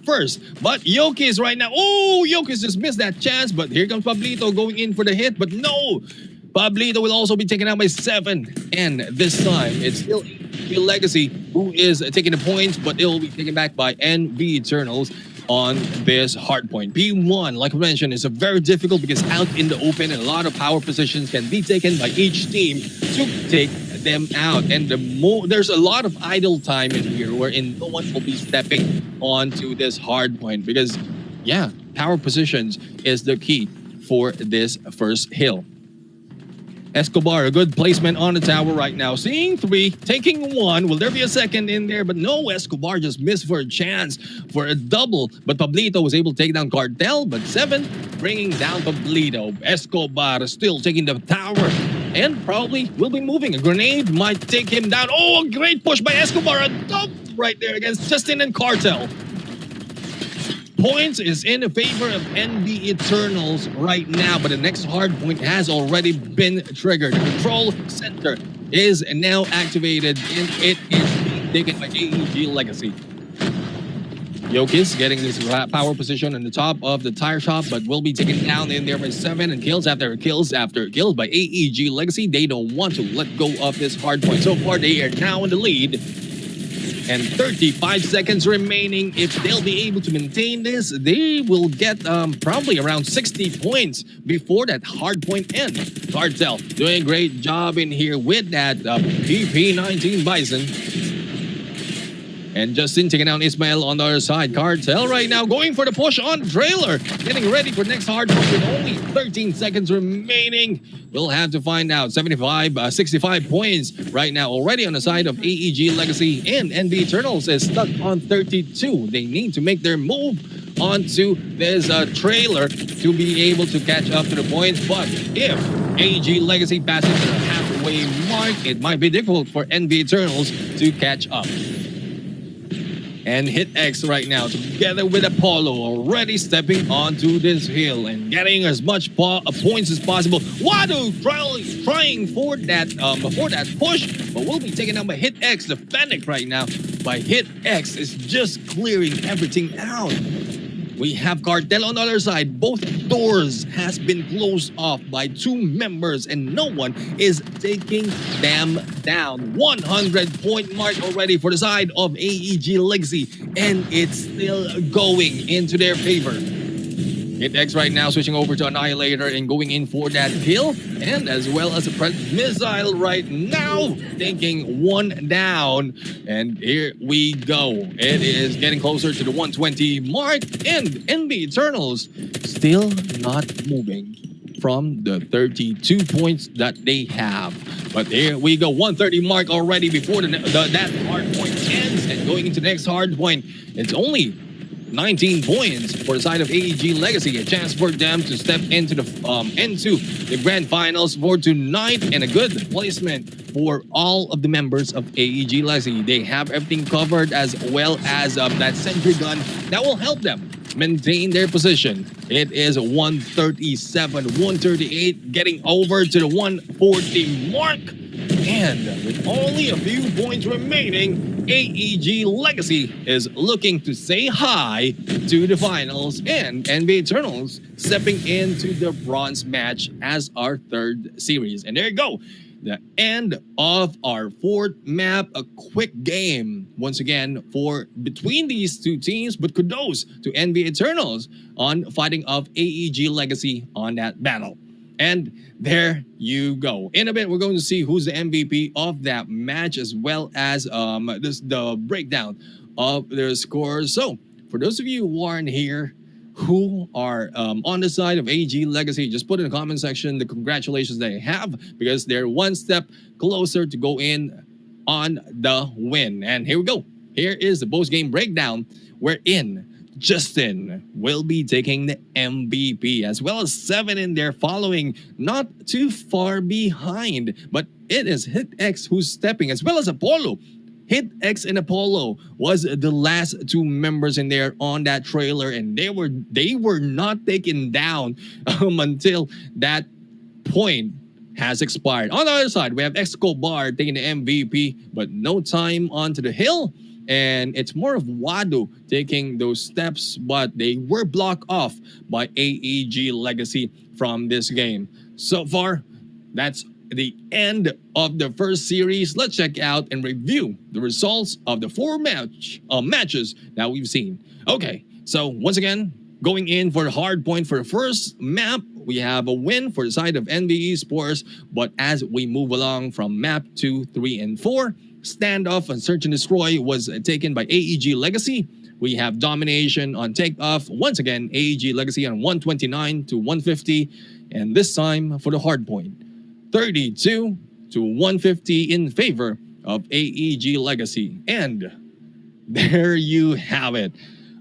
first. But Yokis right now, oh, Yokis just missed that chance, but here comes Pablito going in for the hit, but no! Pablito will also be taken out by 7, and this time it's still Legacy who is taking the points, but it will be taken back by NV Eternals on this hard point. P1, like I mentioned, is a very difficult because out in the open, and a lot of power positions can be taken by each team to take them out. And there's a lot of idle time in here wherein no one will be stepping onto this hard point, because yeah, power positions is the key for this first hill. Escobar, a good placement on the tower right now. Seeing 3, taking 1. Will there be a second in there? But no, Escobar just missed for a chance for a double. But Pablito was able to take down Cartel, but 7 bringing down Pablito. Escobar still taking the tower and probably will be moving. A grenade might take him down. Oh, a great push by Escobar. A double right there against Justin and Cartel. Points is in favor of NV Eternals right now, but the next hard point has already been triggered. The control center is now activated, and it is being taken by AEG Legacy. Yokis getting this power position on the top of the tire shop, but will be taken down in there by 7, and kills after kills by AEG Legacy. They don't want to let go of this hard point. So far, they are now in the lead. and 35 seconds remaining. If they'll be able to maintain this, they will get probably around 60 points before that hardpoint end. Cartel doing a great job in here with that PP19 Bison. And Justin taking out Ismail on the other side. Cartel right now going for the push on Trailer. Getting ready for next hardpoint with only 13 seconds remaining. We'll have to find out. 65 points right now already on the side of AEG Legacy, and NB Eternals is stuck on 32. They need to make their move onto this Trailer to be able to catch up to the points. But if AEG Legacy passes the halfway mark, it might be difficult for NB Eternals to catch up. And Hit X right now, together with Apollo, already stepping onto this hill and getting as much points as possible. Wado trying for that push, but will be taken out by Hit X. The Fennec right now by Hit X is just clearing everything out. We have Cartel on the other side. Both doors has been closed off by two members and no one is taking them down. 100-point mark already for the side of AEG Legacy, and it's still going into their favor. Hit X right now switching over to Annihilator and going in for that kill, and as well as a missile right now, taking one down. And here we go. It is getting closer to the 120 mark, and NB Eternals still not moving from the 32 points that they have. But here we go, 130 mark already before that hard point ends, and going into the next hard point, it's only 19 points for the side of AEG Legacy. A chance for them to step into the grand finals for tonight, and a good placement for all of the members of AEG Legacy. They have everything covered, as well as that sentry gun that will help them maintain their position. It is 137, 138, getting over to the 140 mark. And with only a few points remaining, AEG Legacy is looking to say hi to the finals, and NB Eternals stepping into the bronze match as our third series. And there you go, the end of our fourth map. A quick game once again for between these two teams, but kudos to NB Eternals on fighting off AEG Legacy on that battle. And there you go. In a bit, we're going to see who's the MVP of that match, as well as the breakdown of their scores. So, for those of you who aren't here, who are on the side of AEG Legacy, just put in the comment section the congratulations they have, because they're one step closer to go in on the win. And here we go. Here is the post-game breakdown. We're in. Justin will be taking the MVP, as well as 7 in there following, not too far behind. But it is Hit X who's stepping, as well as Apollo. Hit X and Apollo was the last two members in there on that trailer, and they were not taken down until that point has expired. On the other side, we have Escobar taking the MVP, but no time onto the hill. And it's more of Wado taking those steps, but they were blocked off by AEG Legacy from this game. So far, that's the end of the first series. Let's check out and review the results of the 4 matches that we've seen. Okay, so once again, going in for the hard point for the first map, we have a win for the side of NBE Sports. But as we move along from map 2, 3, and 4, standoff and search and destroy was taken by AEG Legacy. We have domination on takeoff. Once again, AEG Legacy on 129 to 150. And this time for the hard point, 32 to 150 in favor of AEG Legacy. And there you have it.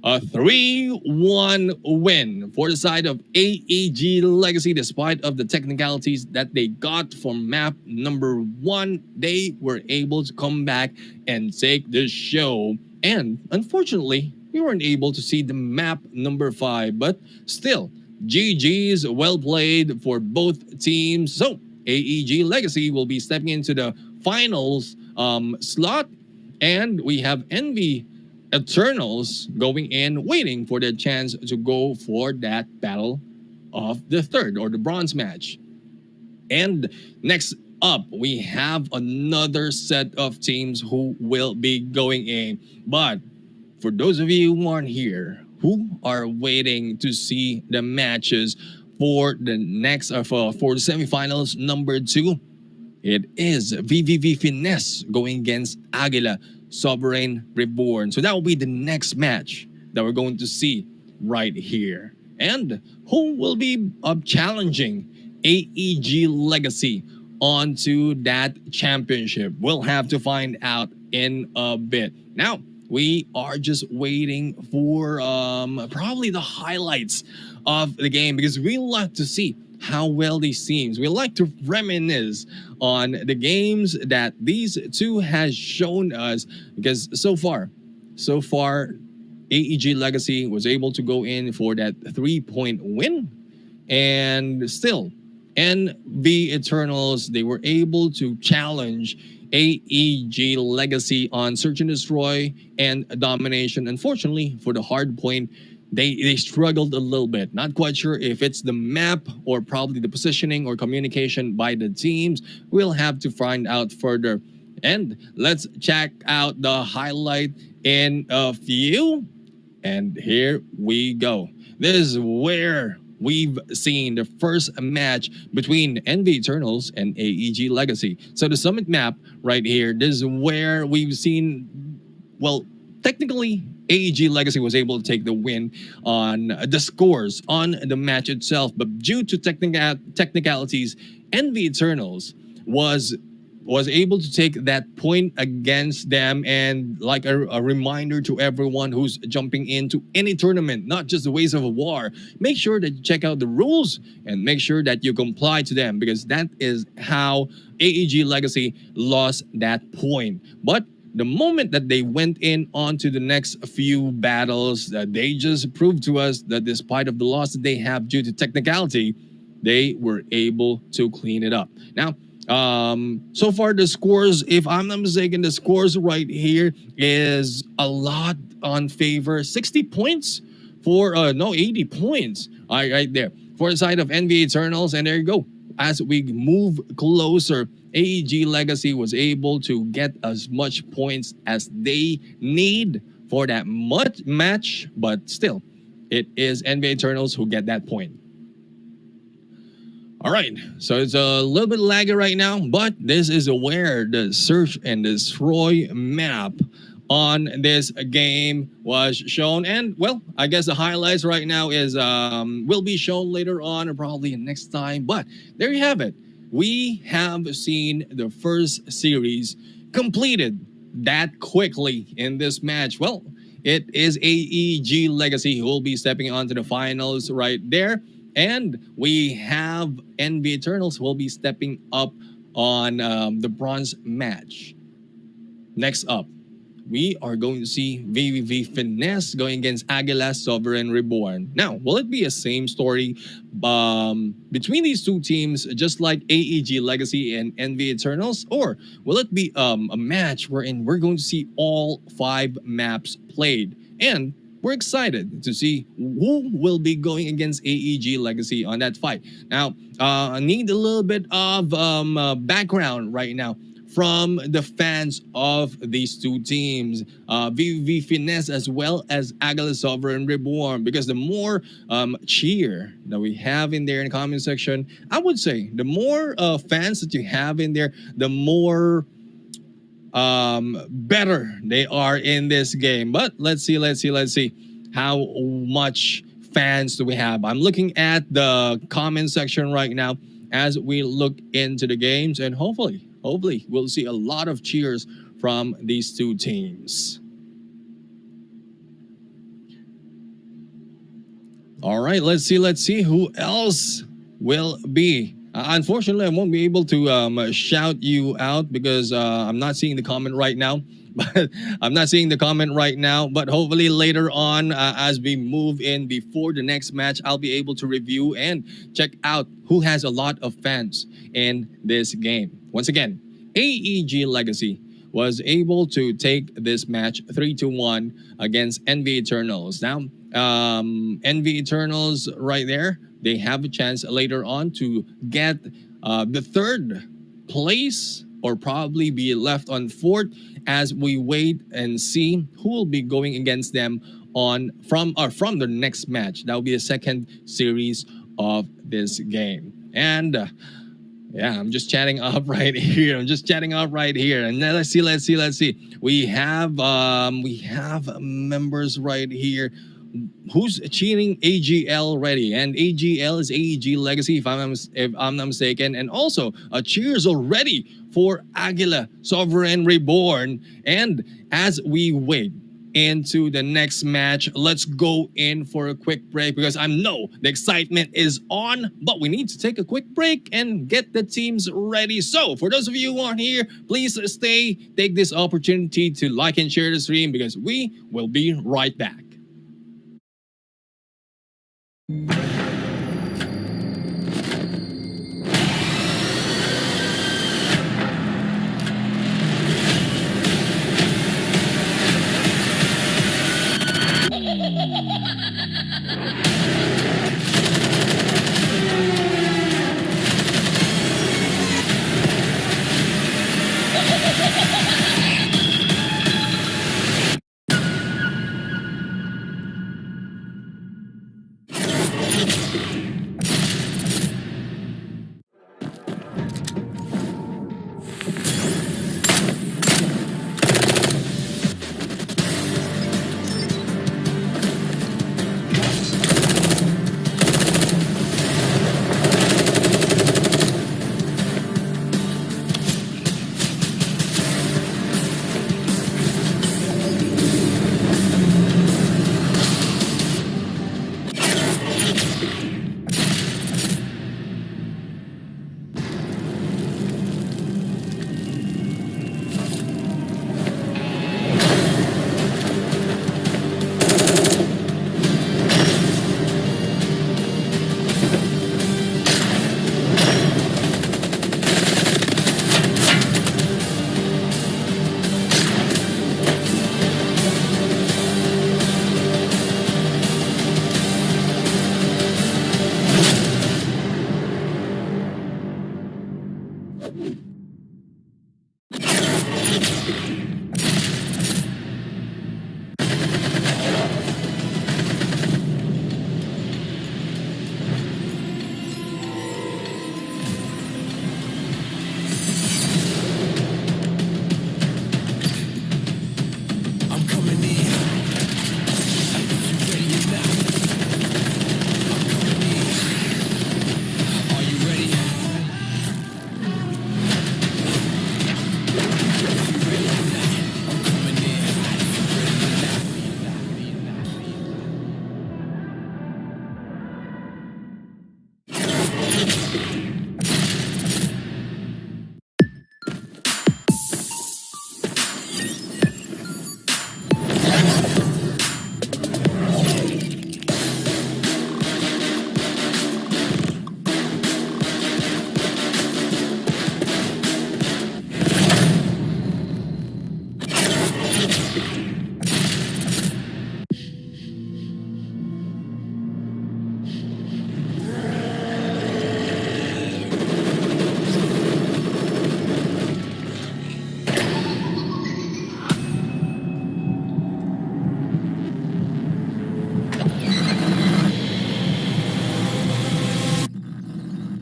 A 3-1 win for the side of AEG Legacy. Despite of the technicalities that they got from map number 1, they were able to come back and take the show. And unfortunately, we weren't able to see the map number 5, but still, GG's, well played for both teams. So AEG Legacy will be stepping into the finals slot, and we have NV Eternals going in, waiting for their chance to go for that battle of the third or the bronze match. And next up, we have another set of teams who will be going in. But for those of you who aren't here, who are waiting to see the matches for the next for the semifinals number 2, it is VVV Finesse going against Aguila Sovereign Reborn. So that will be the next match that we're going to see right here. And who will be challenging AEG Legacy onto that championship? We'll have to find out in a bit. Now, we are just waiting for probably the highlights of the game because we like to see how well these teams. We like to reminisce on the games that these two has shown us because so far, AEG Legacy was able to go in for that 3-point win, and still, NV Eternals, they were able to challenge AEG Legacy on Search and Destroy and Domination. Unfortunately, for the Hardpoint, they struggled a little bit. Not quite sure if it's the map or probably the positioning or communication by the teams. We'll have to find out further. And let's check out the highlight in a few. And here we go. This is where we've seen the first match between NV Eternals and AEG Legacy. So the summit map right here, this is where we've seen, well, technically, AEG Legacy was able to take the win on the scores on the match itself, but due to technicalities, NV Eternals was able to take that point against them. And like a reminder to everyone who's jumping into any tournament, not just the Ways of War, make sure that you check out the rules and make sure that you comply to them, because that is how AEG Legacy lost that point. But the moment that they went in onto the next few battles, they just proved to us that despite of the loss that they have due to technicality, they were able to clean it up. Now, so far the scores, if I'm not mistaken, the scores right here is a lot on favor. 60 points for, 80 points. All right there. For the side of NV Eternals, and there you go. As we move closer, AEG Legacy was able to get as much points as they need for that match, but still, it is NV Eternals who get that point. All right, so it's a little bit laggy right now, but this is where the Search and Destroy map on this game was shown. And, well, I guess the highlights right now is will be shown later on or probably next time. But there you have it. We have seen the first series completed that quickly in this match. Well, it is AEG Legacy who will be stepping onto the finals right there. And we have NV Eternals who will be stepping up on the bronze match. Next up, we are going to see VVV Finesse going against Aguila Sovereign Reborn. Now, will it be a same story between these two teams, just like AEG Legacy and NV Eternals? Or will it be a match wherein we're going to see all 5 maps played? And we're excited to see who will be going against AEG Legacy on that fight. Now, I need a little bit of background right now from the fans of these two teams, VVV Finesse as well as Aguila Sovereign Reborn, because the more cheer that we have in there in the comment section, I would say the more fans that you have in there, the more better they are in this game. But let's see how much fans do we have. I'm looking at the comment section right now as we look into the games, and hopefully we'll see a lot of cheers from these two teams. All right, let's see who else will be. Unfortunately, I won't be able to shout you out because I'm not seeing the comment right now. But But hopefully later on, as we move in before the next match, I'll be able to review and check out who has a lot of fans in this game. Once again, AEG Legacy was able to take this match 3-1 against NV Eternals. Now, NV Eternals right there, they have a chance later on to get the third place or probably be left on fourth as we wait and see who will be going against them on from the next match. That will be the second series of this game. And yeah, I'm just chatting up right here. And then let's see. We have members right here. Who's cheating AGL ready? And AGL is AEG Legacy, if I'm not mistaken. And also, cheers already for Aguila, Sovereign Reborn. And as we wait into the next match, let's go in for a quick break because I know the excitement is on, but we need to take a quick break and get the teams ready. So for those of you who aren't here, please take this opportunity to like and share the stream because we will be right back.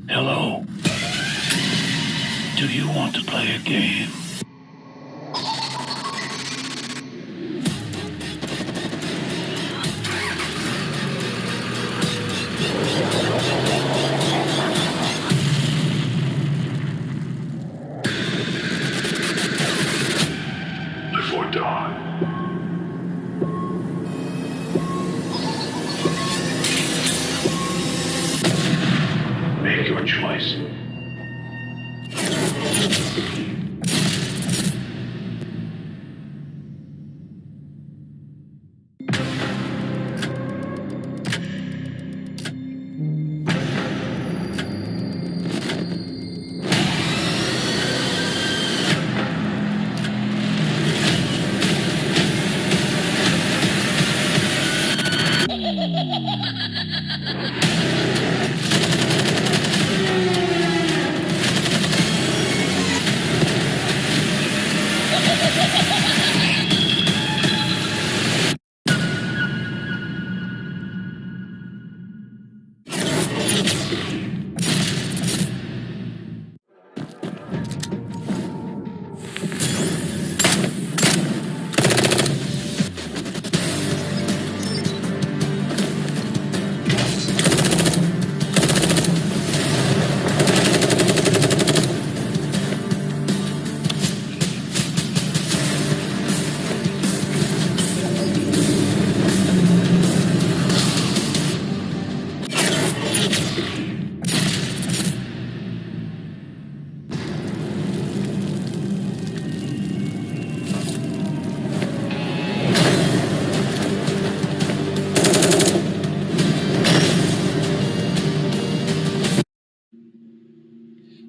Hello. Do you want to play a game? Before dawn. Make your choice.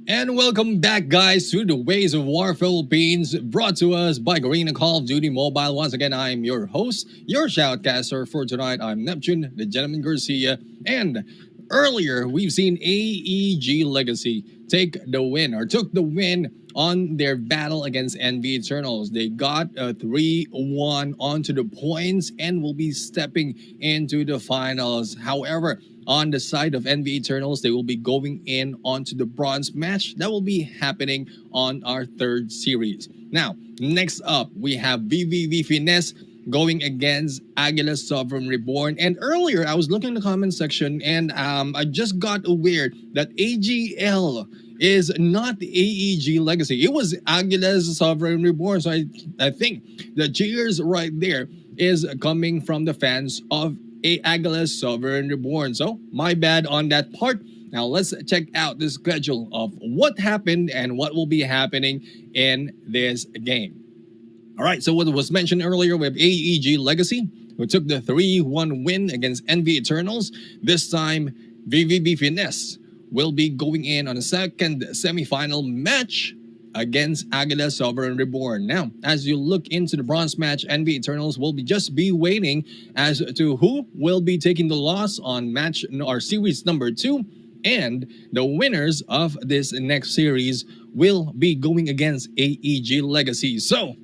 And welcome back, guys, to the Ways of War Philippines, brought to us by Garena Call of Duty Mobile. Once again, I'm your host, your shoutcaster for tonight. I'm Neptune, the Gentleman Garcia, and earlier we've seen AEG Legacy take the win, or took the win on their battle against NV Eternals. They got a 3-1 onto the points and will be stepping into the finals. However, on the side of NV Eternals, they will be going in onto the bronze match that will be happening on our third series. Now, next up, we have VVV Finesse going against Aguila Sovereign Reborn. And earlier, I was looking in the comment section and I just got aware that AGL is not the AEG Legacy. It was Aguila's Sovereign Reborn. So I think the cheers right there is coming from the fans of Aguila's Sovereign Reborn. So my bad on that part. Now let's check out the schedule of what happened and what will be happening in this game. All right, so what was mentioned earlier with AEG Legacy, who took the 3-1 win against NV Eternals. This time, VVB Finesse will be going in on a second semifinal match against Aguila Sovereign Reborn. Now, as you look into the bronze match, NV Eternals will just be waiting as to who will be taking the loss on match or series number 2, and the winners of this next series will be going against AEG Legacy. So,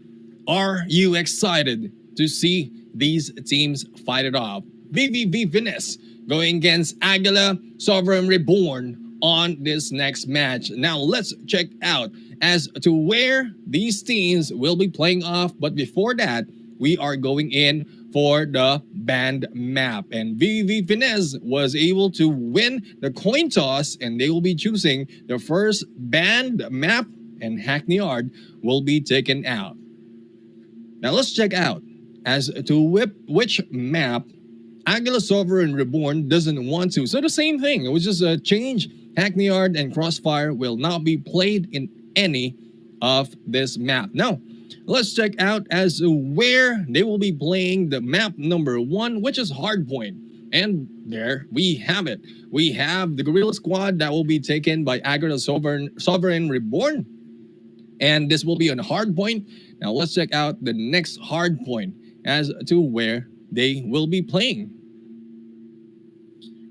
are you excited to see these teams fight it off? VVV Finesse going against Aguila Sovereign Reborn on this next match. Now let's check out as to where these teams will be playing off. But before that, we are going in for the band map. And VVV Finesse was able to win the coin toss, and they will be choosing the first band map, and Hackney Yard will be taken out. Now let's check out as to which map Aguila Sovereign Reborn doesn't want to. So the same thing, it was just a change. Hackney Yard and Crossfire will not be played in any of this map. Now, let's check out as to where they will be playing the map number 1, which is Hardpoint. And there we have it. We have the Guerrilla Squad that will be taken by Aguila Sovereign Reborn. And this will be on Hardpoint. Now let's check out the next Hardpoint as to where they will be playing.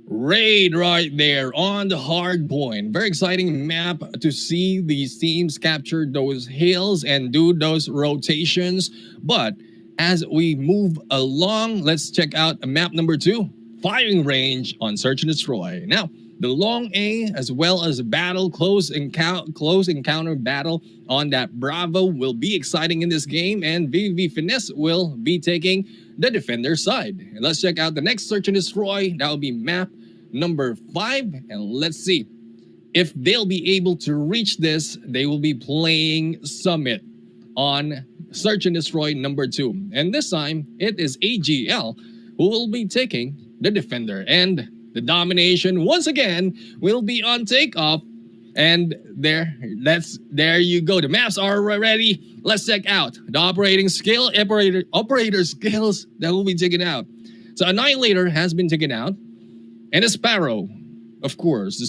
Raid right there on the Hardpoint. Very exciting map to see these teams capture those hills and do those rotations. But as we move along, let's check out map number 2, firing range on Search and Destroy. Now, the long A as well as battle, close encounter battle on that Bravo will be exciting in this game, and VV Finesse will be taking the defender side. And let's check out the next Search and Destroy. That will be map number 5, and let's see if they'll be able to reach this. They will be playing Summit on Search and Destroy number 2, and this time it is AGL who will be taking the defender, and the Domination once again will be on takeoff. And there you go. The maps are ready. Let's check out the operator skills that will be taken out. So Annihilator has been taken out, and a Sparrow, of course, the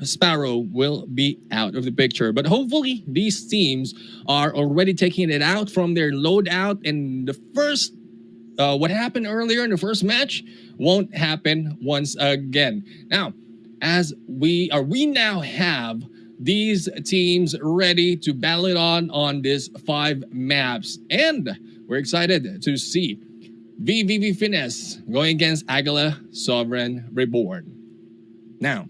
Sparrow will be out of the picture. But hopefully these teams are already taking it out from their loadout, and the first what happened earlier in the first match won't happen once again. Now, as we now have these teams ready to battle it on these 5 maps, and we're excited to see VVV Finesse going against Aguila Sovereign Reborn. Now,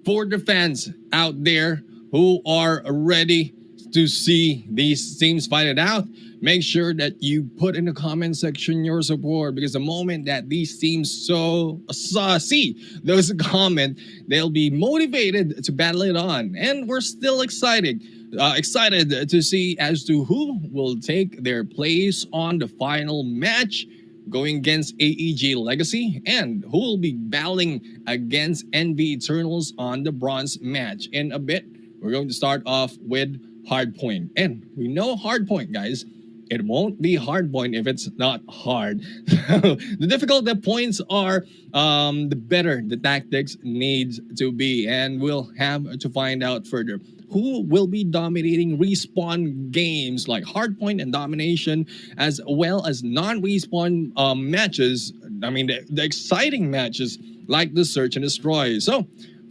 for the fans out there who are ready to see these teams fight it out, make sure that you put in the comment section your support, because the moment that these teams see those comment, they'll be motivated to battle it on. And we're still excited to see as to who will take their place on the final match going against AEG Legacy, and who will be battling against NV Eternals on the bronze match. In a bit, we're going to start off with Hardpoint. And we know Hardpoint, guys. It won't be Hardpoint if it's not hard. The difficult the points are, the better the tactics needs to be. And we'll have to find out further who will be dominating respawn games like Hardpoint and Domination, as well as non-respawn matches. I mean, the exciting matches like the Search and Destroy. So,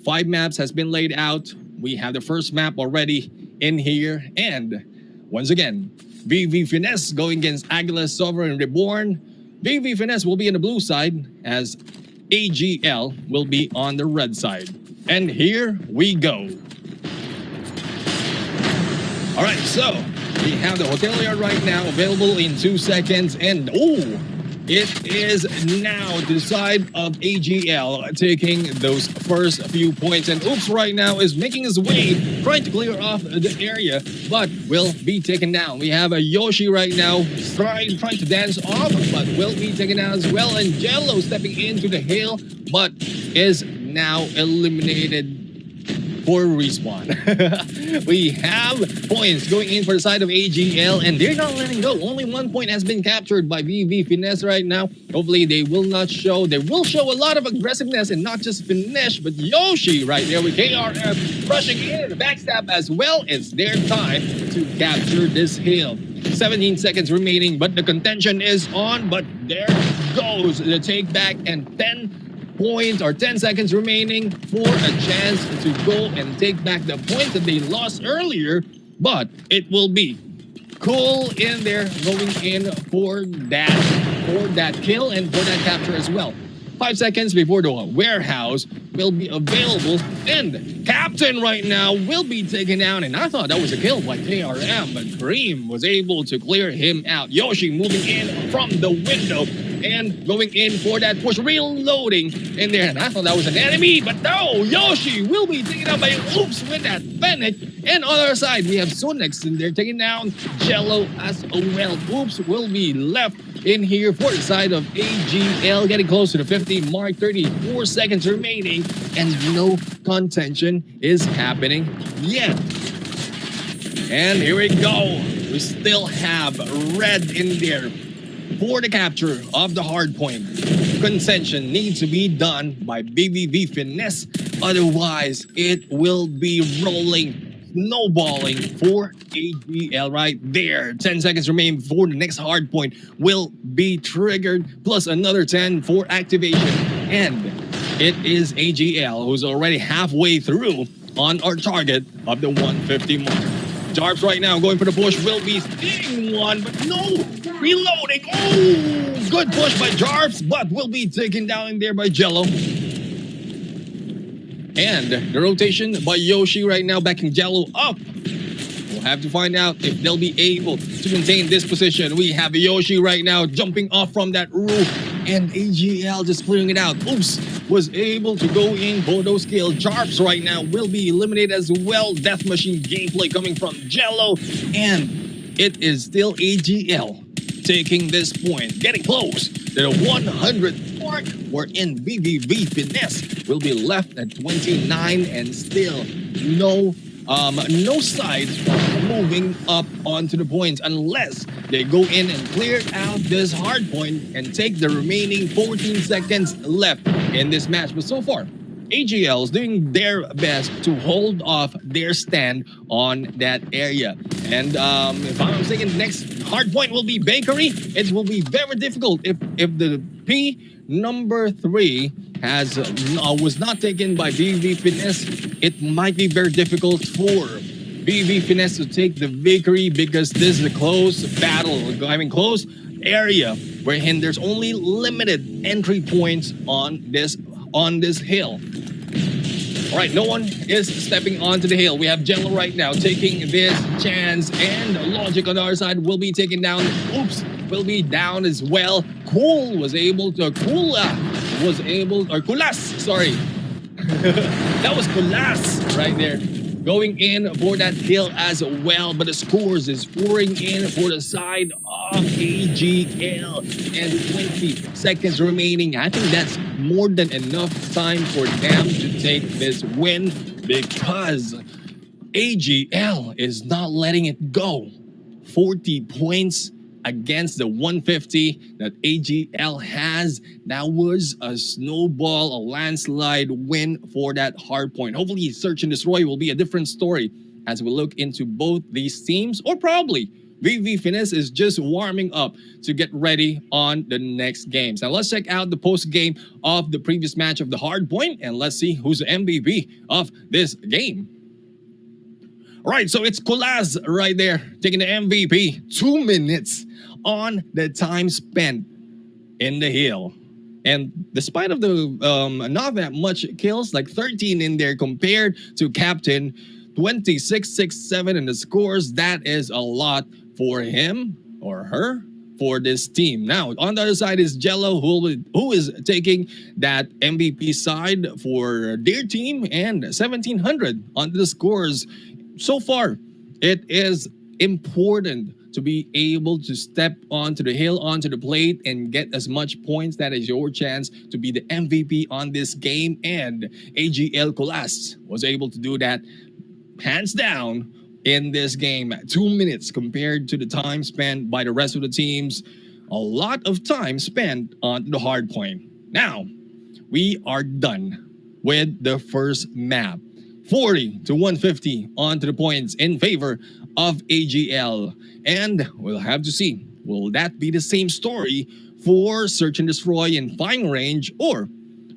5 maps has been laid out. We have the first map already in here. And once again, VV Finesse going against Aguila, Sovereign, Reborn. VV Finesse will be on the blue side, as AGL will be on the red side. And here we go. Alright, so we have the hotelier right now available in 2 seconds. And it is now to the side of AGL taking those first few points. And Oops right now is making his way, trying to clear off the area, but will be taken down. We have a Yoshi right now trying to dance off, but will be taken down as well. And Jello stepping into the hill, but is now eliminated for respawn. We have points going in for the side of AGL, and they're not letting go. Only 1 point has been captured by VV Finesse right now. Hopefully they will not show. They will show a lot of aggressiveness, and not just Finesse, but Yoshi right there with KRF rushing in the backstab as well. It's their time to capture this hill. 17 seconds remaining, but the contention is on. But there goes the take back, and 10 points or 10 seconds remaining for a chance to go and take back the points that they lost earlier. But it will be cool in there, going in for that kill and for that capture as well. 5 seconds before the warehouse will be available, and Captain right now will be taken out. And I thought that was a kill by KRM, but Dream was able to clear him out. Yoshi moving in from the window and going in for that push, reloading in there. And I thought that was an enemy, but no, Yoshi will be taken out by Oops with that Fennec. And on our side, we have Sonex in there taking down Jello as well. Oops will be left in here for the side of AGL, getting close to the 50 mark, 34 seconds remaining, and no contention is happening yet. And here we go. We still have red in there for the capture of the Hardpoint. Contention needs to be done by BVV Finesse, otherwise it will be snowballing for AGL right there. 10 seconds remain before the next Hardpoint will be triggered, plus another 10 for activation. And it is AGL who's already halfway through on our target of the 150 mark. Jarps right now going for the push, will be seeing one, but no, reloading. Oh, good push by Jarps, but will be taken down in there by Jello. And the rotation by Yoshi right now backing Jello up. We'll have to find out if they'll be able to maintain this position. We have Yoshi right now jumping off from that roof, and AGL just clearing it out. Oops was able to go in for those kills. Jarps right now will be eliminated as well. Death Machine gameplay coming from Jello, and it is still AGL taking this point, getting close to the 100 mark, wherein BVV Finesse will be left at 29, and still no sides moving up onto the points unless they go in and clear out this Hardpoint and take the remaining 14 seconds left in this match. But so far, AGL is doing their best to hold off their stand on that area. And if I'm mistaken, next Hardpoint will be Bakery. It will be very difficult if the P number 3 was not taken by BV Finesse. It might be very difficult for BV Finesse to take the victory, because this is a close battle. I mean, close area wherein there's only limited entry points on this hill. All right, no one is stepping onto the hill. We have Jello right now taking this chance, and Logic on our side will be taken down. Oops, will be down as well. Kula was able, or Kulas, sorry. That was Kulas right there. Going in for that kill as well, but the scores is pouring in for the side of AGL, and 20 seconds remaining. I think that's more than enough time for them to take this win, because AGL is not letting it go. 40 points against the 150 that AGL has. That was a snowball, a landslide win for that Hardpoint. Hopefully Search and Destroy will be a different story as we look into both these teams, or probably VV Finesse is just warming up to get ready on the next games. Now let's check out the post game of the previous match of the Hardpoint, and let's see who's the MVP of this game. All right, so it's Kulas right there taking the MVP. 2 minutes on the time spent in the hill. And despite of the not that much kills, like 13 in there compared to Captain, 26-6-7 in the scores, that is a lot for him or her for this team. Now, on the other side is Jello, who is taking that MVP side for their team, and 1700 on the scores. So far, it is important to be able to step onto the hill, onto the plate, and get as much points. That is your chance to be the MVP on this game. And AGL Kulas was able to do that hands down in this game. 2 minutes compared to the time spent by the rest of the teams. A lot of time spent on the Hardpoint. Now, we are done with the first map. 40-150 onto the points in favor of AGL. And we'll have to see, will that be the same story for Search and Destroy in firing range, or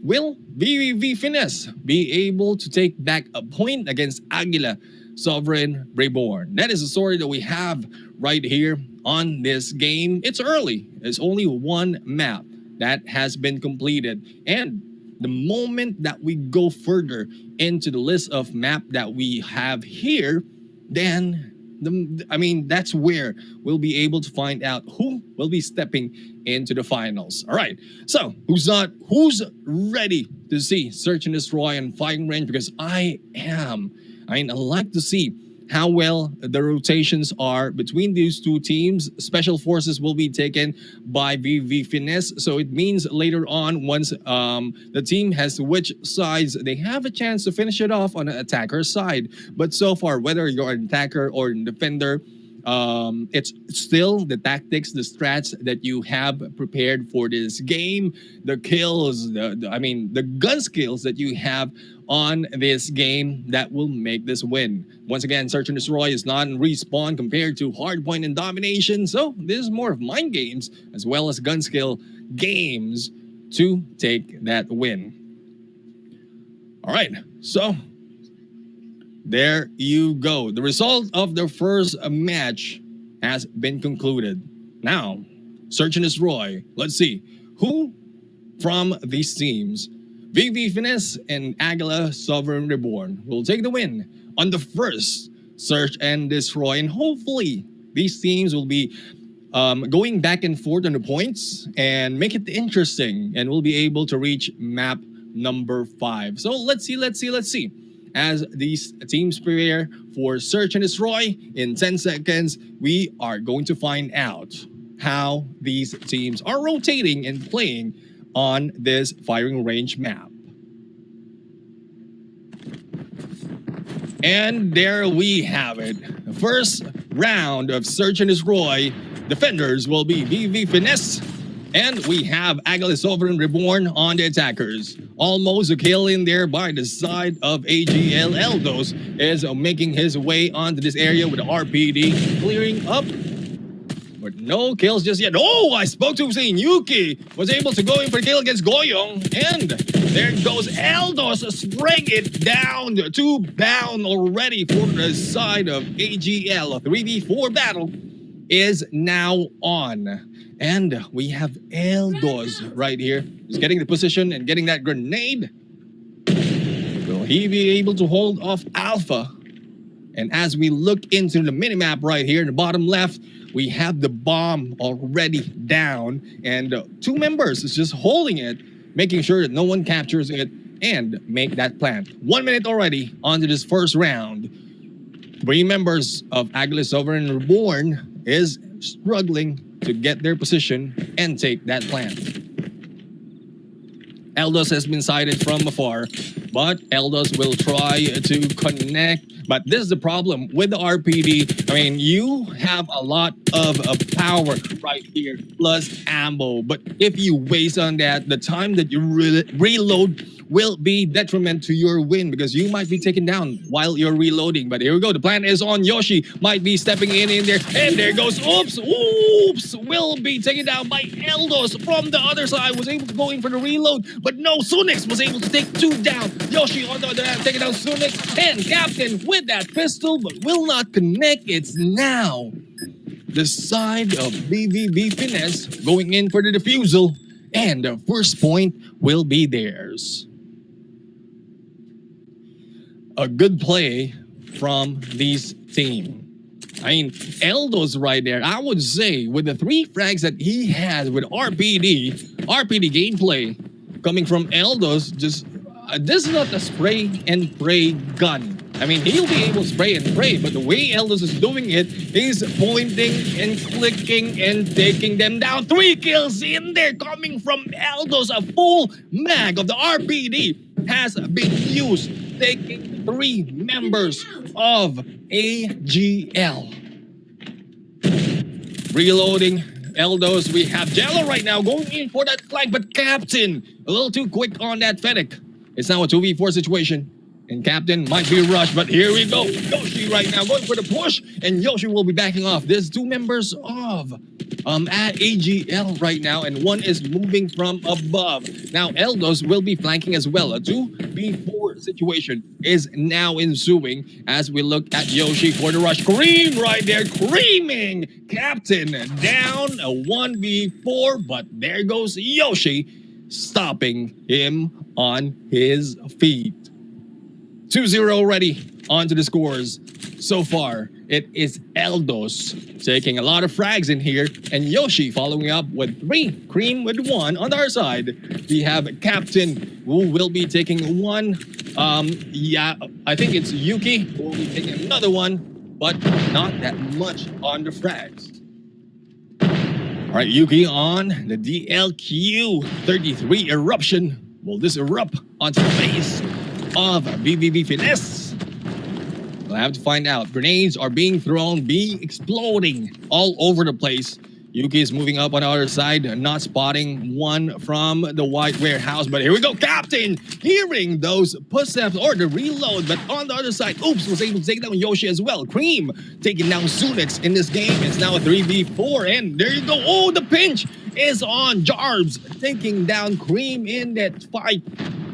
will VV Finesse be able to take back a point against Aguila, Sovereign, Reborn? That is the story that we have right here on this game. It's early. It's only one map that has been completed, and the moment that we go further into the list of map that we have here, then that's where we'll be able to find out who will be stepping into the finals. All right, so who's ready to see Search and Destroy and firing range? Because I like to see how well the rotations are between these two teams. Special forces will be taken by VV Finesse, so it means later on, once the team has switched sides, they have a chance to finish it off on the attacker side. But so far, whether you're an attacker or a defender, it's still the tactics, the strats that you have prepared for this game, the kills, the gun skills that you have on this game that will make this win. Once again, Search and Destroy is not in respawn compared to Hardpoint and Domination, so this is more of mind games as well as gun skill games to take that win. All right, so there you go. The result of the first match has been concluded. Now, Search and Destroy. Let's see who from these teams, VV Finesse and Aguila, Sovereign, Reborn, will take the win on the first Search and Destroy. And hopefully, these teams will be going back and forth on the points and make it interesting, and we'll be able to reach map number 5. So let's see. As these teams prepare for Search and Destroy, in 10 seconds, we are going to find out how these teams are rotating and playing on this firing range map. And there we have it. The first round of Search and Destroy. Defenders will be VV Finesse, and we have Aguila, Sovereign, Reborn on the attackers. Almost a kill in there by the side of AGL. Eldos is making his way onto this area with the RPD, clearing up, but no kills just yet. Oh, I spoke to Hussein. Yuki was able to go in for a kill against Goyong, and there goes Eldos spraying it down. 2 down already for the side of AGL. A 3v4 battle is now on. And we have Eldos right here. He's getting the position and getting that grenade. Will he be able to hold off Alpha? And as we look into the minimap right here in the bottom left, we have the bomb already down, and 2 members is just holding it, making sure that no one captures it and make that plant. 1 minute already onto this first round. 3 members of Aguila Sovereign Reborn is struggling to get their position and take that plant. Eldos has been sighted from afar, but Eldos will try to connect. But this is the problem with the RPD. I mean, you have a lot of power right here, plus ammo. But if you waste on that, the time that you reload will be detriment to your win, because you might be taken down while you're reloading. But here we go. The plan is on. Yoshi might be stepping in there. And there goes. Oops. Oops. Will be taken down by Eldos from the other side. Was able to go in for the reload. But no, Sunix was able to take 2 down. Yoshi on the other hand taking down Sunix. And Captain with that pistol, but will not connect. It's now the side of BVB Finesse going in for the defusal. And the first point will be theirs. A good play from this team. I mean, Eldo's right there. I would say with the 3 frags that he has with RPD gameplay coming from Eldo's, just this is not a spray and pray gun. I mean, he'll be able to spray and pray, but the way Eldos is doing it is pointing and clicking and taking them down. 3 kills in there coming from Eldos. A full mag of the RPD has been used, taking 3 members of AGL. Reloading Eldos. We have Jello right now going in for that flank, but Captain a little too quick on that Fennec. It's now a 2v4 situation. And Captain might be rushed, but here we go. Yoshi right now going for the push, and Yoshi will be backing off. There's 2 members of at AGL right now, and 1 is moving from above. Now Eldos will be flanking as well. A 2v4 situation is now ensuing as we look at Yoshi for the rush. Cream right there, creaming Captain down. A 1v4, but there goes Yoshi, stopping him on his feet. 2-0 already onto the scores. So far, it is Eldos taking a lot of frags in here, and Yoshi following up with 3, Cream with 1 on our side. We have Captain who will be taking 1. Yeah, I think it's Yuki who will be taking another 1, but not that much on the frags. All right, Yuki on the DLQ-33 eruption. Will this erupt onto the face of BVB Finesse? We'll have to find out. Grenades are being thrown, exploding all over the place. Yuki is moving up on the other side, not spotting 1 from the white warehouse. But here we go, Captain! Hearing those push-ups or the reload, but on the other side, Oops was able to take down Yoshi as well. Cream taking down Sunix in this game. It's now a 3v4, and there you go. Oh, the pinch is on Jarbs, taking down Cream in that fight.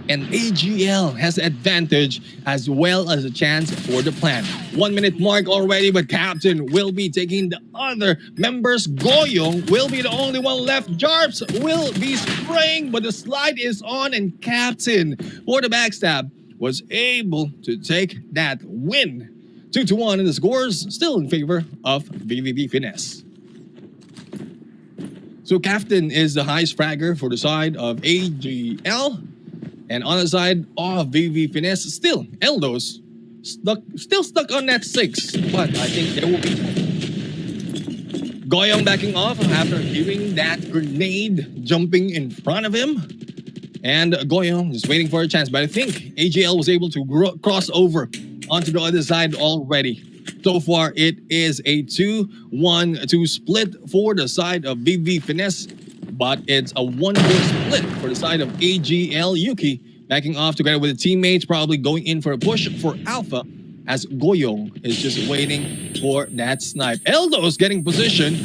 And AGL has advantage as well as a chance for the plan. 1 minute mark already, but Captain will be taking the other members. Goyong will be the only one left. Jarbs will be spraying, but the slide is on, and Captain for the backstab was able to take that win. 2-1, and the scores still in favor of VVV Finesse. So Captain is the highest fragger for the side of AGL. And on the side of VV Finesse, still Eldos still stuck on that 6, but I think there will be Goyong backing off after hearing that grenade jumping in front of him. And Goyong just waiting for a chance, but I think AGL was able to cross over onto the other side already. So far, it is a 2-1-2 split for the side of VV Finesse, but it's a 1-4 split for the side of AGL. Yuki backing off together with the teammates, probably going in for a push for Alpha, as Goyong is just waiting for that snipe. Eldos getting position.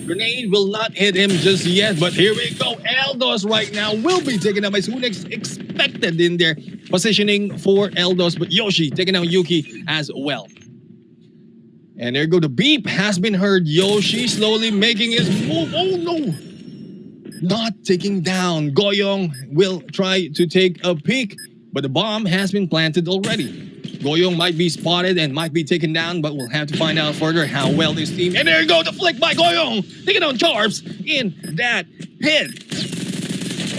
Grenade will not hit him just yet, but here we go. Eldos right now will be taken out by Sunix, expected in there. Positioning for Eldos, but Yoshi taking out Yuki as well. And there go, the beep has been heard. Yoshi slowly making his move. Oh no! Not taking down. Goyong will try to take a peek. but the bomb has been planted already. Goyong might be spotted and might be taken down, but we'll have to find out further how well this team. And there you go, the flick by Goyong, taking down Charps in that hit.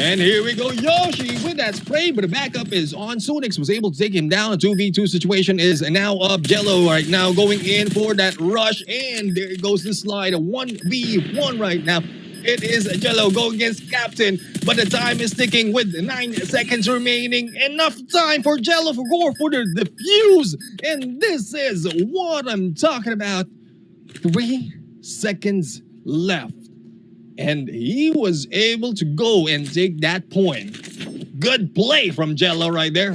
And here we go, Yoshi with that spray, but the backup is on. Sunix was able to take him down. A 2v2 situation is now up. Jello right now going in for that rush, and there goes the slide. A 1v1 right now. It is Jello going against Captain, but the time is ticking with 9 seconds remaining. Enough time for Jello for the defuse. And this is what I'm talking about. 3 seconds left. And he was able to go and take that point. Good play from Jello right there.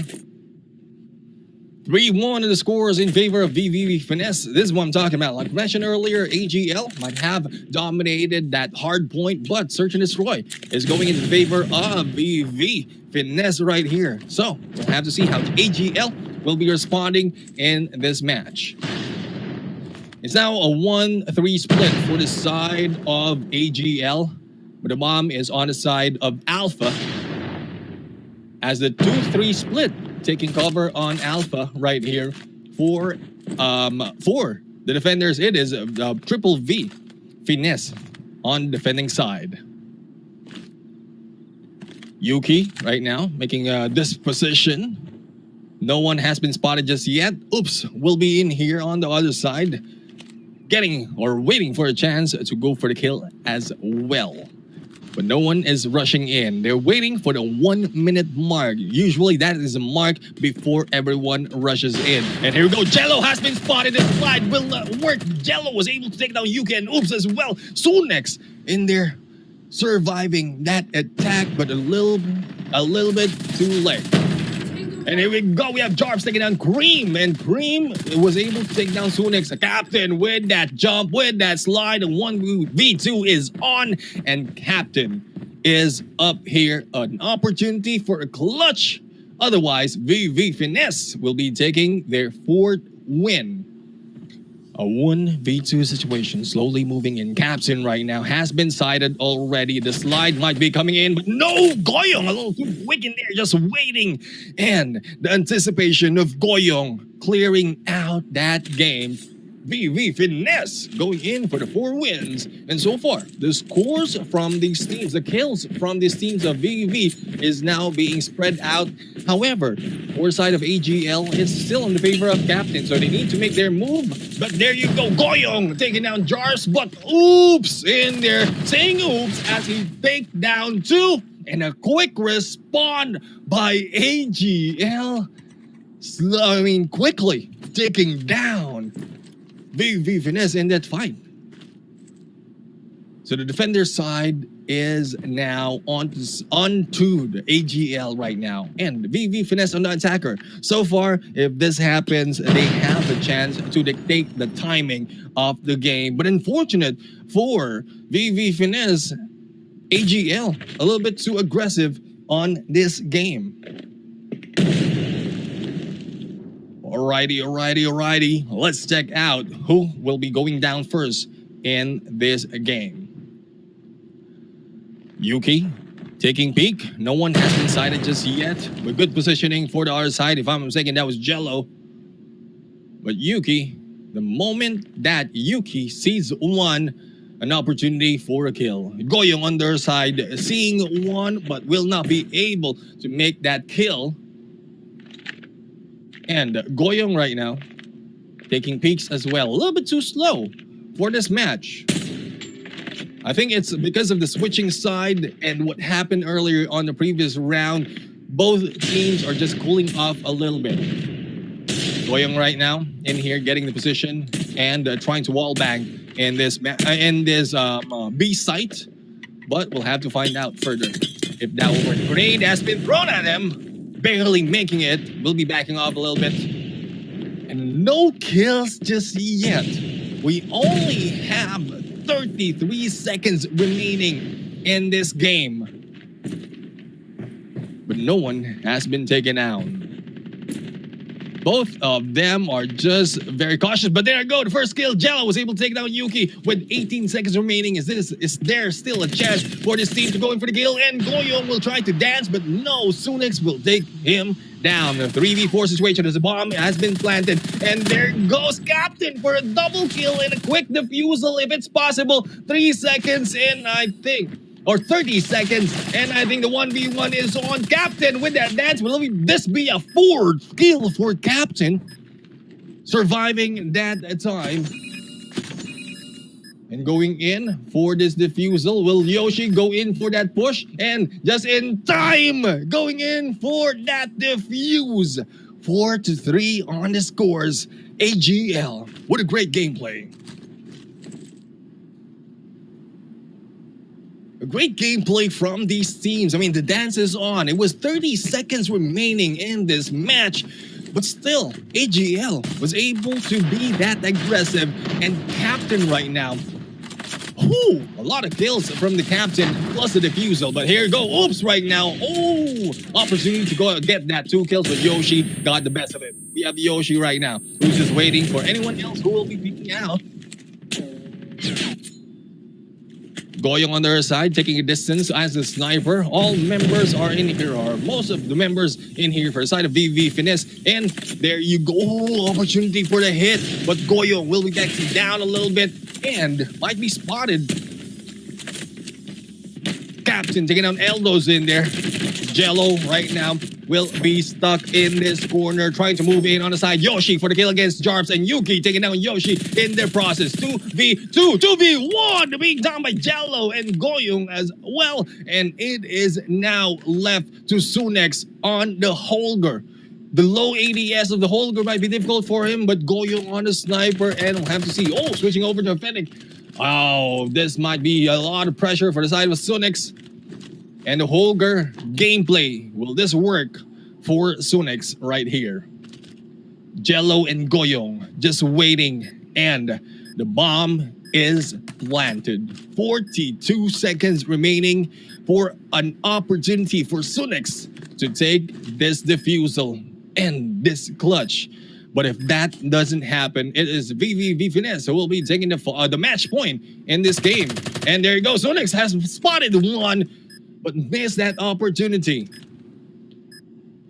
3-1 of the scores in favor of VV Finesse. This is what I'm talking about. Like mentioned earlier, AGL might have dominated that hard point, but Search and Destroy is going in favor of VV Finesse right here. So we'll have to see how AGL will be responding in this match. It's now a 1-3 split for the side of AGL, but the bomb is on the side of Alpha as the 2-3 split. Taking cover on Alpha right here for the defenders. It is triple V Finesse on defending side. Yuki right now making this position. No one has been spotted just yet. Oops, will be in here on the other side, getting or waiting for a chance to go for the kill as well. But no one is rushing in. They're waiting for the 1 minute mark. Usually that is a mark before everyone rushes in. And here we go. Jello has been spotted. The slide will not work. Jello was able to take down Yuki and Oops as well. Sunex in there surviving that attack, but a little bit too late. And here we go. We have Jarps taking down Cream. And Cream was able to take down Sunex. A Captain with that jump, with that slide. And 1v2 is on. And Captain is up here. An opportunity for a clutch. Otherwise, VV Finesse will be taking their 4th win. A 1v2 situation slowly moving in. Captain right now has been sighted already. The slide might be coming in, but no! Goyong a little too quick in there, just waiting. And the anticipation of Goyong clearing out that game. VV Finesse going in for the 4 wins. And so far, the scores from these teams, the kills from these teams of VV is now being spread out. However, for side of AGL is still in the favor of Captain, so they need to make their move. But there you go, Goyong taking down Jars, but Oops in there, saying oops as he faked down 2. And a quick respawn by AGL. Quickly taking down VV Finesse in that fight. So the defender side is now onto the AGL right now. And VV Finesse on the attacker. So far, if this happens, they have a chance to dictate the timing of the game. But unfortunate for VV Finesse, AGL a little bit too aggressive on this game. Alrighty. Let's check out who will be going down first in this game. Yuki taking peek. No one has been sighted just yet. But good positioning for the other side. If I'm mistaken, that was Jello. But Yuki, the moment that Yuki sees an opportunity for a kill. Goyong on their side, seeing one, but will not be able to make that kill. And Goyong right now, taking peeks as well. A little bit too slow for this match. I think it's because of the switching side and what happened earlier on the previous round. Both teams are just cooling off a little bit. Goyong right now in here getting the position and trying to wall bang in this B site. But we'll have to find out further if that will work. Grenade has been thrown at him. Barely making it. We'll be backing off a little bit. And no kills just yet. We only have 33 seconds remaining in this game. But no one has been taken out. Both of them are just very cautious. But there you go. The first kill. Jello was able to take down Yuki with 18 seconds remaining. Is there still a chance for this team to go in for the kill? And Goyong will try to dance, but no. Sunix will take him down. The 3v4 situation as a bomb has been planted. And there goes Captain for a double kill and a quick defusal if it's possible. 3 seconds in, I think. Or 30 seconds. And I think the 1v1 is on Captain with that dance. Will this be a 4 kill for Captain? Surviving that time. And going in for this defusal, will Yoshi go in for that push? And just in time, going in for that defuse. 4-3 on the scores. AGL. What a great gameplay. A great gameplay from these teams. I mean, the dance is on. It was 30 seconds remaining in this match. But still, AGL was able to be that aggressive. And Captain right now, whoo, a lot of kills from the Captain plus the defusal. But here you go. Oops, right now. Oh, opportunity to go get that 2 kills. But Yoshi got the best of it. We have Yoshi right now, who's just waiting for anyone else who will be peeking out. Goyong on their side, taking a distance as a sniper. All members are in here, or most of the members in here for the side of VV Finesse. And there you go. Oh, opportunity for the hit. But Goyong will be backing down a little bit and might be spotted. Captain taking down Eldos in there. Jello right now will be stuck in this corner, trying to move in on the side. Yoshi for the kill against Jarps, and Yuki taking down Yoshi in their process. 2v2, 2v1 being down by Jello and Goyong as well. And it is now left to Sunex on the Holger. The low ADS of the Holger might be difficult for him, but Goyong on the sniper, and we'll have to see. Oh, switching over to Fennec. Oh, this might be a lot of pressure for the side of Sunex. And the Holger gameplay, will this work for Sunex right here? Jello and Goyong just waiting, and the bomb is planted. 42 seconds remaining for an opportunity for Sunex to take this defusal and this clutch. But if that doesn't happen, it is VV Finesse who will be taking the match point in this game. And there you go. Sunex has spotted one, but missed that opportunity.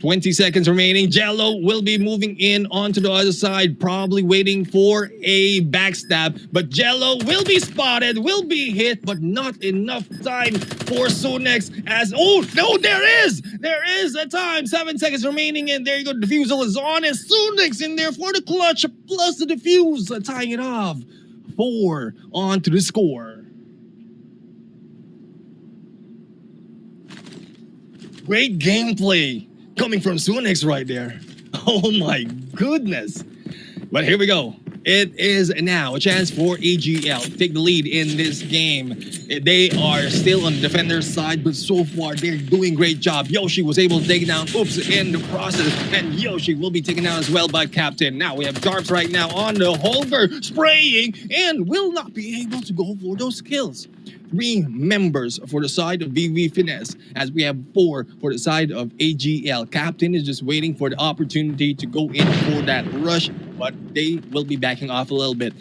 20 seconds remaining. Jello will be moving in onto the other side, probably waiting for a backstab. But Jello will be spotted, will be hit, but not enough time for Sunex as... Oh, no, there is a time. 7 seconds remaining, and there you go. The defusal is on, and Sunex in there for the clutch, plus the defuse, tying it off. 4 on to the score. Great gameplay coming from Sunex right there. Oh my goodness. But here we go. It is now a chance for AGL to take the lead in this game. They are still on the defender's side, but so far they're doing a great job. Yoshi was able to take down Oops in the process, and Yoshi will be taken down as well by Captain. Now we have Jarps right now on the Holger spraying and will not be able to go for those kills. 3 members for the side of VV Finesse, as we have 4 for the side of AGL. Captain is just waiting for the opportunity to go in for that rush, but they will be backing off a little bit,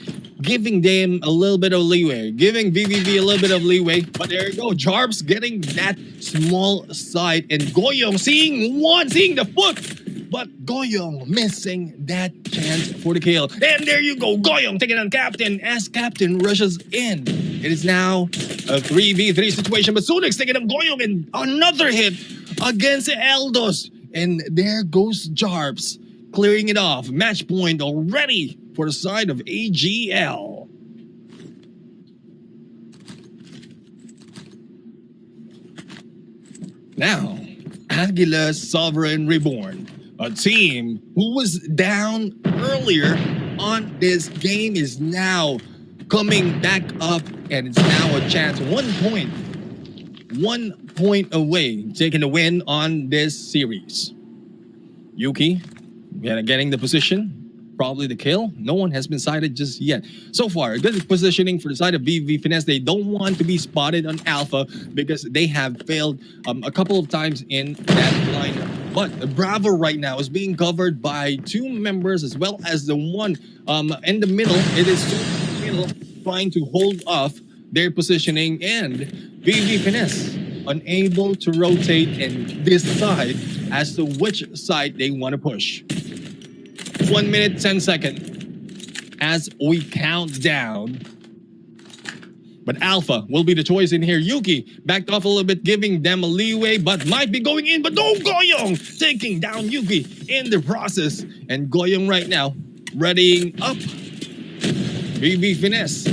giving them a little bit of leeway, giving VVV a little bit of leeway. But there you go, Jarps getting that small side, and Goyong seeing the foot, but Goyong missing that chance for the kill. And there you go, Goyong taking on Captain as Captain rushes in. It is now a 3v3 situation, but Sunex taking on Goyong, and another hit against Eldos. And there goes Jarps, clearing it off. Match point already for the side of AGL. Now, Aguila Sovereign Reborn, a team who was down earlier on this game, is now coming back up, and it's now a chance. 1 point away, taking the win on this series. Yuki getting the position, probably the kill. No one has been sighted just yet. So far, good positioning for the side of VV Finesse. They don't want to be spotted on Alpha because they have failed a couple of times in that lineup. But Bravo right now is being covered by 2 members, as well as the one in the middle. It is 2 in the middle trying to hold off their positioning, and VV Finesse unable to rotate and this side as to which side they want to push. 1 minute, 10 seconds as we count down. But Alpha will be the choice in here. Yuki backed off a little bit, giving them a leeway, but might be going in. But no, Goyong taking down Yuki in the process. And Goyong right now readying up. VV Finesse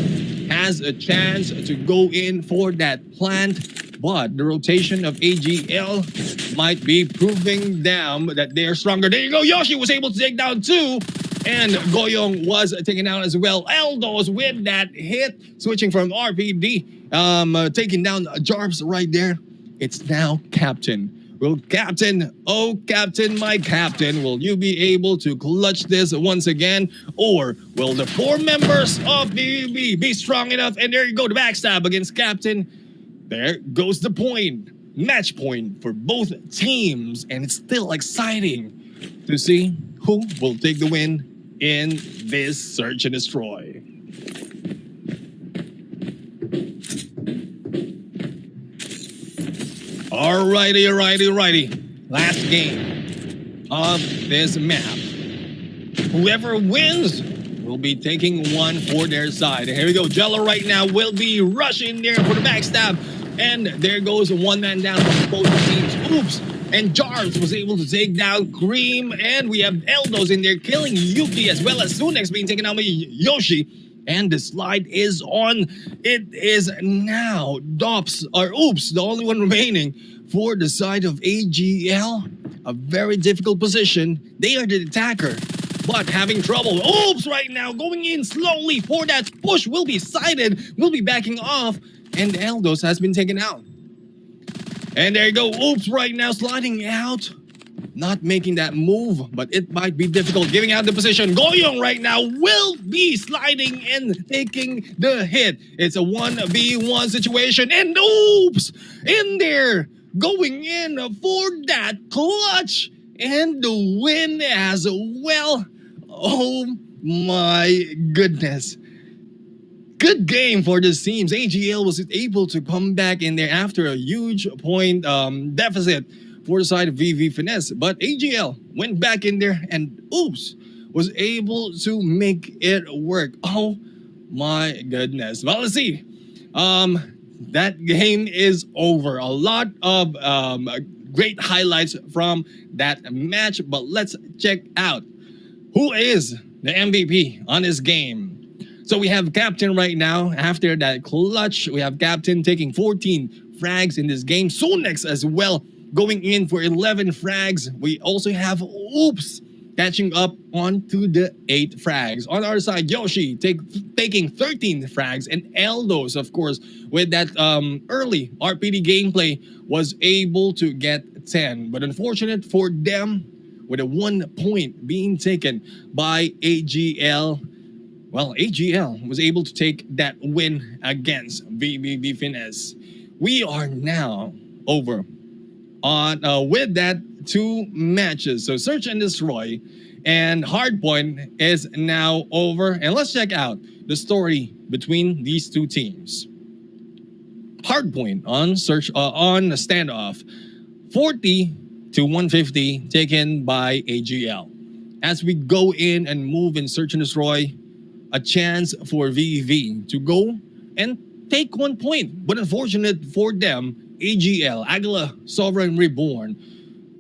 has a chance to go in for that plant, but the rotation of AGL might be proving them that they are stronger. There you go. Yoshi was able to take down 2. And Goyong was taken out as well. Eldos with that hit, switching from RPD, taking down Jarps right there. It's now Captain. Will Captain, oh Captain, my Captain, will you be able to clutch this once again? Or will the 4 members of VVB be strong enough? And there you go, the backstab against Captain. There goes the point. Match point for both teams. And it's still exciting to see who will take the win in this search and destroy. Alrighty. Last game of this map. Whoever wins will be taking one for their side. And here we go. Jello right now will be rushing there for the backstab. And there goes one man down from both teams. Oops. And Jars was able to take down Cream. And we have Eldos in there killing Yuki, as well as Sunex being taken out by Yoshi. And the slide is on. It is now Dops, or Oops, the only one remaining for the side of AGL. A very difficult position. They are the attacker, but having trouble. Oops right now going in slowly for that push. Will be sighted, will be backing off. And Eldos has been taken out. And there you go. Oops right now sliding out. Not making that move, but it might be difficult. Giving out the position. Goyong right now will be sliding and taking the hit. It's a 1v1 situation. And Oops in there. Going in for that clutch. And the win as well. Oh my goodness. Good game for this teams. AGL was able to come back in there after a huge point deficit for the side of VV Finesse. But AGL went back in there and Oops was able to make it work. Oh my goodness. Well, let's see. That game is over. A lot of great highlights from that match. But let's check out who is the MVP on this game. So we have Captain right now. After that clutch, we have Captain taking 14 frags in this game. Sunex as well, going in for 11 frags. We also have Oops catching up onto the 8 frags. On our side, Yoshi taking 13 frags. And Eldos, of course, with that early RPD gameplay, was able to get 10. But unfortunate for them, with a 1 point being taken by AGL. Well, AGL was able to take that win against VVV Finesse. We are now over on with that 2 matches. So Search and Destroy and Hardpoint is now over. And let's check out the story between these 2 teams. Hardpoint on Search on a standoff, 40 to 150 taken by AGL. As we go in and move in Search and Destroy, a chance for VV to go and take 1 point. But unfortunate for them, AGL, Aguila, Sovereign, Reborn,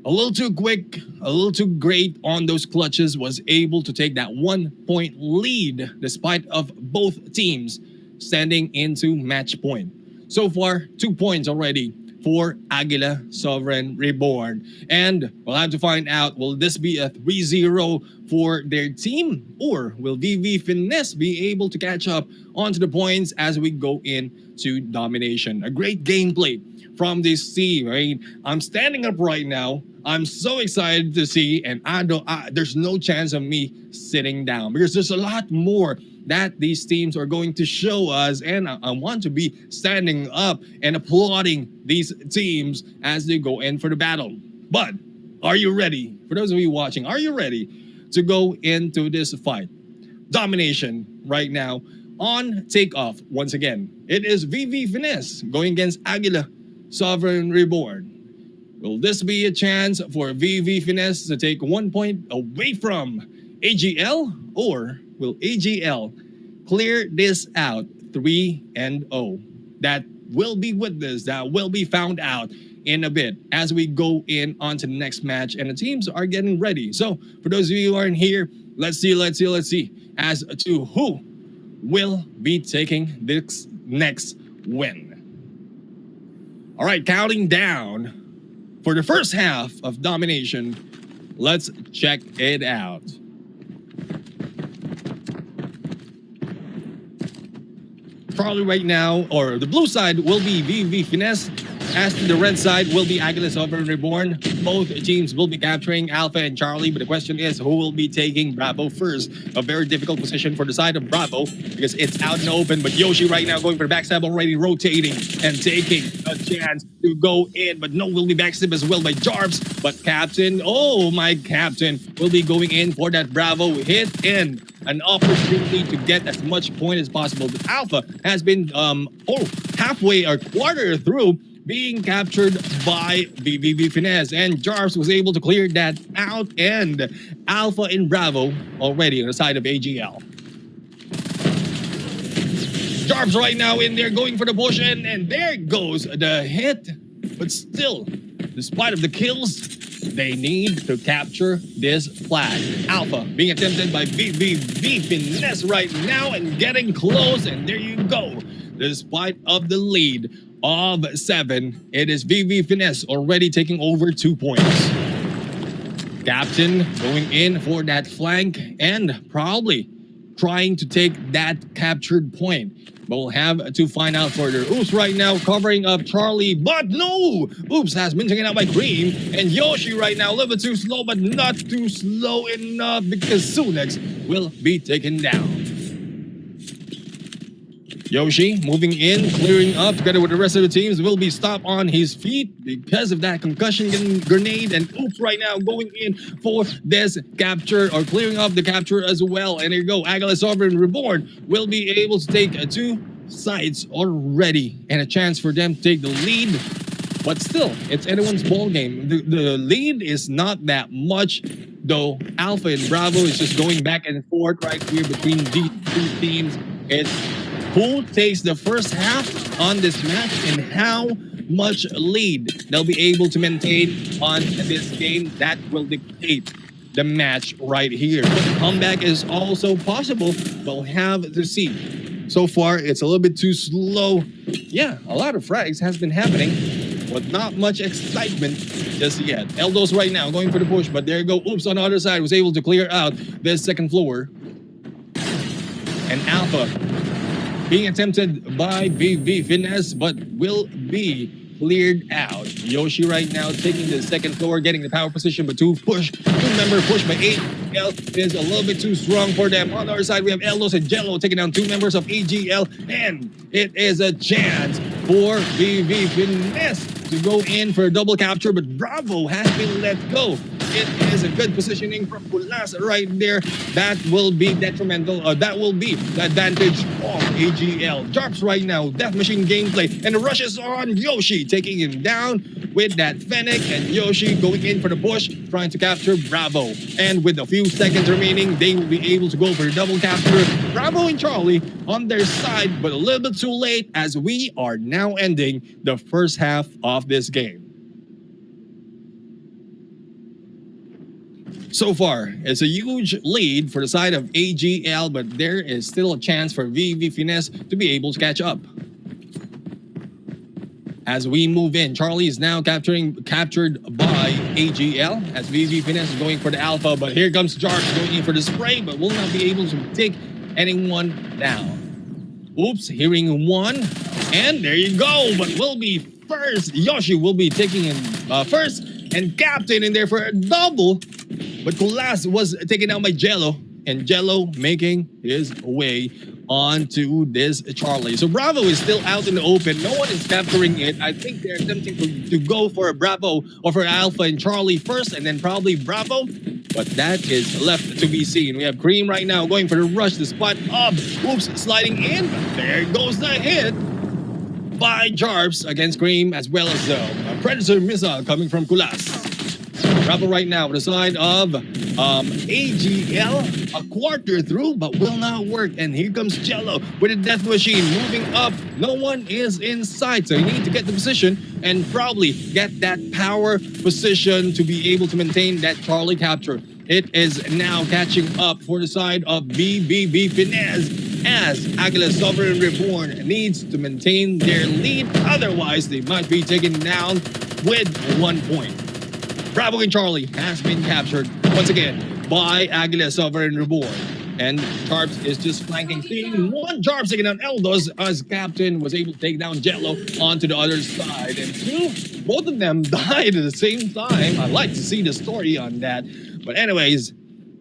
a little too quick, a little too great on those clutches, was able to take that 1 point lead despite of both teams standing into match point. So far, 2 points already for Aguila, Sovereign, Reborn. And we'll have to find out, will this be a 3-0 for their team? Or will VV Finesse be able to catch up onto the points as we go into Domination? A great gameplay from this team, right? I'm standing up right now. I'm so excited to see, and there's no chance of me sitting down because there's a lot more that these teams are going to show us, and I want to be standing up and applauding these teams as they go in for the battle. But are you ready? For those of you watching, are you ready to go into this fight? Domination right now on takeoff once again. It is VV Finesse going against Aguila, Sovereign, Reborn. Will this be a chance for VV Finesse to take 1 point away from AGL? Or will AGL clear this out 3-0? That will be witnessed, that will be found out in a bit as we go in on to the next match, and the teams are getting ready. So for those of you who aren't here, let's see as to who will be taking this next win. All right, counting down for the first half of Domination. Let's check it out. Probably right now, or the blue side will be VV Finesse. As to the red side will be Aguila and Reborn. Both teams will be capturing Alpha and Charlie, but the question is who will be taking Bravo first? A very difficult position for the side of Bravo because it's out in the open, but Yoshi right now going for the backstab, already rotating and taking a chance to go in, but no, will be backstab as well by Jarbs, but Captain, oh my Captain, will be going in for that Bravo hit in. An opportunity to get as much point as possible. But Alpha has been halfway or quarter through being captured by VV Finesse, and Jarbs was able to clear that out, and Alpha and Bravo already on the side of AGL. Jarbs right now in there going for the push, and there goes the hit, but still, despite of the kills, they need to capture this flag. Alpha being attempted by VV Finesse right now and getting close, and there you go. Despite of the lead of 7, it is VV Finesse already taking over 2 points. Captain going in for that flank and probably trying to take that captured point. But we'll have to find out further. Oops right now covering up Charlie, but no! Oops has been taken out by Cream, and Yoshi right now a little bit too slow, but not too slow enough because Sunex will be taken down. Yoshi moving in, clearing up together with the rest of the teams, will be stopped on his feet because of that concussion grenade, and Oops right now going in for this capture or clearing up the capture as well. And here you go, Aguila and Reborn will be able to take 2 sides already and a chance for them to take the lead. But still, it's anyone's ball game. The lead is not that much, though Alpha and Bravo is just going back and forth right here between these 2 teams. It's who takes the first half on this match and how much lead they'll be able to maintain on this game. That will dictate the match right here. But comeback is also possible. We'll have to see. So far, it's a little bit too slow. Yeah, a lot of frags has been happening, but not much excitement just yet. Eldos right now going for the push, but there you go. Oops on the other side was able to clear out this second floor. And Alpha being attempted by VV Finesse, but will be cleared out. Yoshi right now taking the second floor, getting the power position, but 2-member push by 8. Is a little bit too strong for them. On the other side, we have Eldos and Jello taking down 2 members of AGL, and it is a chance for VV Finesse to go in for a double capture, but Bravo has been let go. It is a good positioning from Pulas right there. That will be detrimental. That will be the advantage of AGL. Jarbs right now, Death Machine gameplay, and the rushes on Yoshi, taking him down with that Fennec, and Yoshi going in for the push, trying to capture Bravo. And with a few seconds remaining, they will be able to go for the double capture. Bravo and Charlie on their side, but a little bit too late as we are now ending the first half of this game. So far, it's a huge lead for the side of AGL, but there is still a chance for VV Finesse to be able to catch up. As we move in, Charlie is now captured by AGL as VV Finesse is going for the Alpha, but here comes Jarbs going in for the spray, but will not be able to take anyone down. Oops, hearing one, and there you go, but will be first. Yoshi will be taking him first, and Captain in there for a double. But Kulas was taken down by Jello, and Jello making his way onto this Charlie. So Bravo is still out in the open. No one is capturing it. I think they're attempting to go for a Bravo or for Alpha and Charlie first, and then probably Bravo. But that is left to be seen. We have Cream right now going for the rush, the spot up. Oops, sliding in. There goes the hit. by Jarps against Cream, as well as a Predator missile coming from Kulas. Rebel right now with the side of AGL, a quarter through, but will not work. And here comes Jello with a death machine moving up. No one is inside, so you need to get the position and probably get that power position to be able to maintain that Charlie capture. It is now catching up for the side of BBB Finesse as Aguila Sovereign Reborn needs to maintain their lead. Otherwise, they might be taken down with 1 point. Bravo and Charlie has been captured once again by Aguila Sovereign Reborn. And Jarps is just flanking, seeing one Jarps taking down Eldos as Captain was able to take down Jello onto the other side. And both of them died at the same time. I like to see the story on that. But anyways,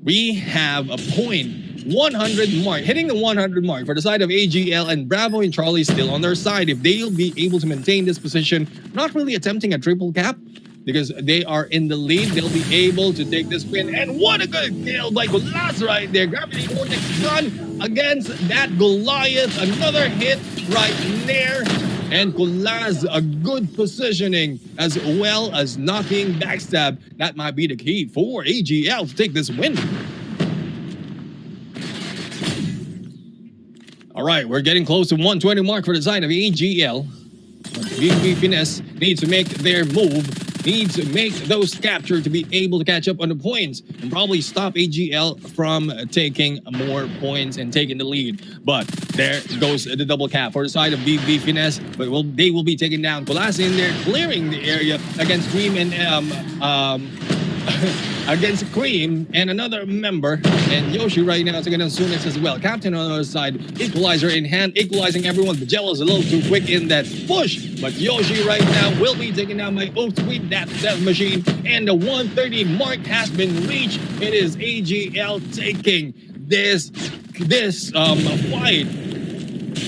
we have a point 100 mark, hitting the 100 mark for the side of AGL, and Bravo and Charlie still on their side. If they'll be able to maintain this position, not really attempting a triple cap, because they are in the lead, they'll be able to take this win. And what a good kill by Kulas right there. Gravity Vortex gun against that Goliath. Another hit right there. And Kulas, a good positioning as well as not being backstabbed. That might be the key for AGL to take this win. All right, we're getting close to 120 mark for the side of AGL. BB Finesse needs to make their move, needs to make those capture to be able to catch up on the points and probably stop AGL from taking more points and taking the lead. But there goes the double cap for the side of BB Finesse, but they will be taking down Kulas in there, clearing the area against Cream and against Cream and another member, and Yoshi right now taking down Sunix as well. Captain on the other side, equalizer in hand, equalizing everyone, but Jello's a little too quick in that push, but Yoshi right now will be taking down my Oaks with that death machine, and the 130 mark has been reached. It is AGL taking this fight.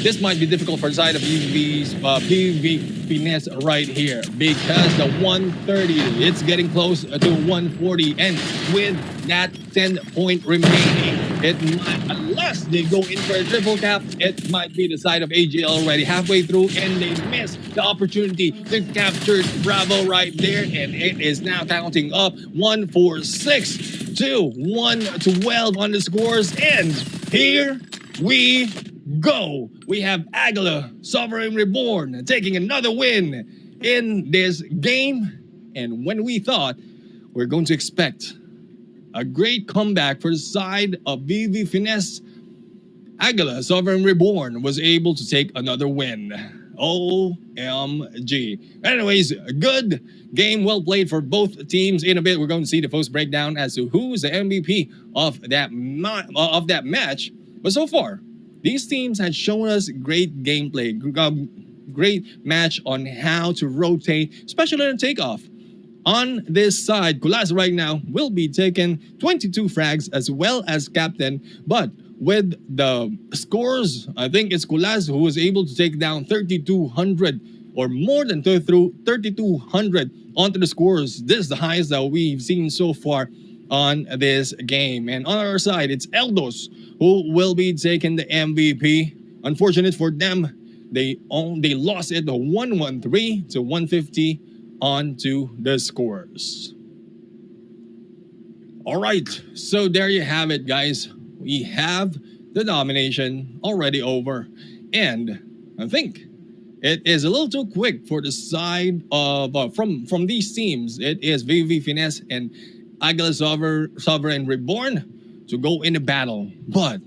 This might be difficult for the side of PV Finesse right here, because the 130, it's getting close to 140, and with that 10-point remaining, it might, unless they go in for a triple cap, it might be the side of AGL already halfway through, and they miss the opportunity to capture Bravo right there, and it is now counting up 146 to 112 on the scores, and here we go. We have Aguila Sovereign Reborn taking another win in this game. And when we thought we're going to expect a great comeback for the side of BV Finesse, Aguila Sovereign Reborn was able to take another win. OMG. Anyways, a good game, well played for both teams. In a bit, we're going to see the post breakdown as to who's the MVP of that match. But so far, these teams had shown us great gameplay, great match on how to rotate, especially in takeoff. On this side, Kulas right now will be taking 22 frags as well as Captain, but with the scores, I think it's Kulas who was able to take down 3,200 or more than 3,200 onto the scores. This is the highest that we've seen so far on this game. And on our side, it's Eldos who will be taking the MVP. Unfortunate for them, they lost it to 113 to 150 onto the scores. All right, so there you have it, guys. We have the domination already over, and I think it is a little too quick for the side of from these teams. It is VV Finesse and Aguila Sovereign Reborn to go in a battle. But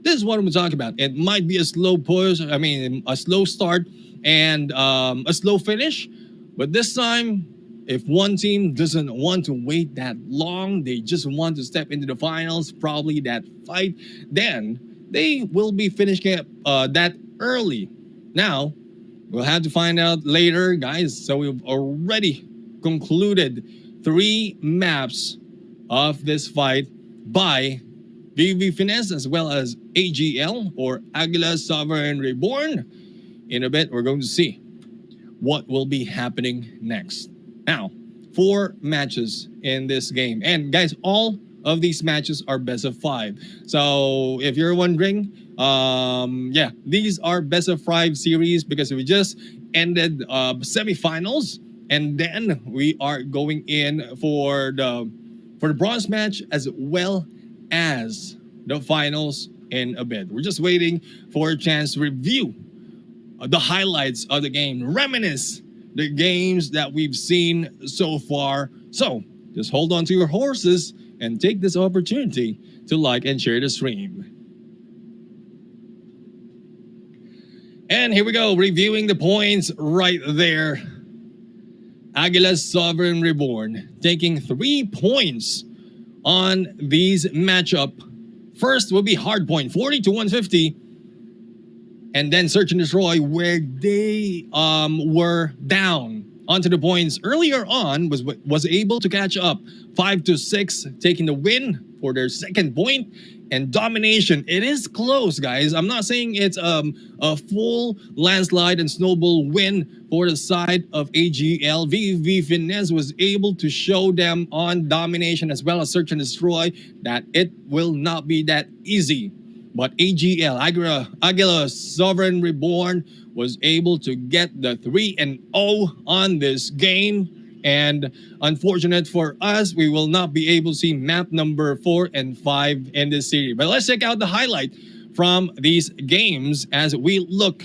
this is what I'm talking about. It might be a slow push, a slow start and a slow finish. But this time, if one team doesn't want to wait that long, they just want to step into the finals, probably that fight, then they will be finishing that early. Now, we'll have to find out later, guys. So we've already concluded 3 maps of this fight by VV Finesse as well as AGL or Aguila Sovereign Reborn. In a bit, we're going to see what will be happening next. Now, 4 matches in this game. And guys, all of these matches are best of 5. So if you're wondering, yeah, these are best of 5 series because we just ended semifinals, and then we are going in for the bronze match as well as the finals in a bit. We're just waiting for a chance to review the highlights of the game, reminisce the games that we've seen so far. So just hold on to your horses and take this opportunity to like and share the stream. And here we go, reviewing the points right there. Aguila's Sovereign Reborn taking 3 points on these matchup. First will be Hardpoint, 40 to 150. And then Search and Destroy, where they were down onto the points earlier on, was able to catch up 5 to 6, taking the win for their second point. And Domination, it is close, guys. I'm not saying it's a full landslide and snowball win for the side of AGL. VV Finesse was able to show them on Domination as well as Search and Destroy that it will not be that easy. But AGL, Aguila Sovereign Reborn, was able to get the 3-0 on this game. And unfortunate for us, we will not be able to see map number 4 and 5 in this series. But let's check out the highlight from these games as we look.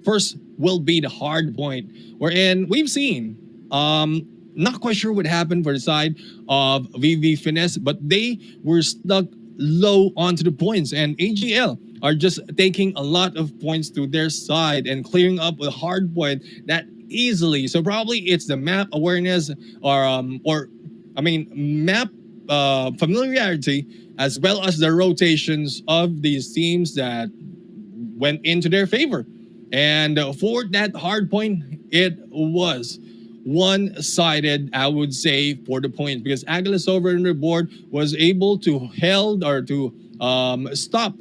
First will be the Hardpoint, wherein we've seen, not quite sure what happened for the side of VV Finesse, but they were stuck low onto the points, and AGL are just taking a lot of points to their side and clearing up with Hardpoint that easily. So probably it's the map awareness or map familiarity as well as the rotations of these teams that went into their favor. And for that Hardpoint, it was one-sided, I would say, for the points, because Aguila Sovereign Reborn was able to held or to stop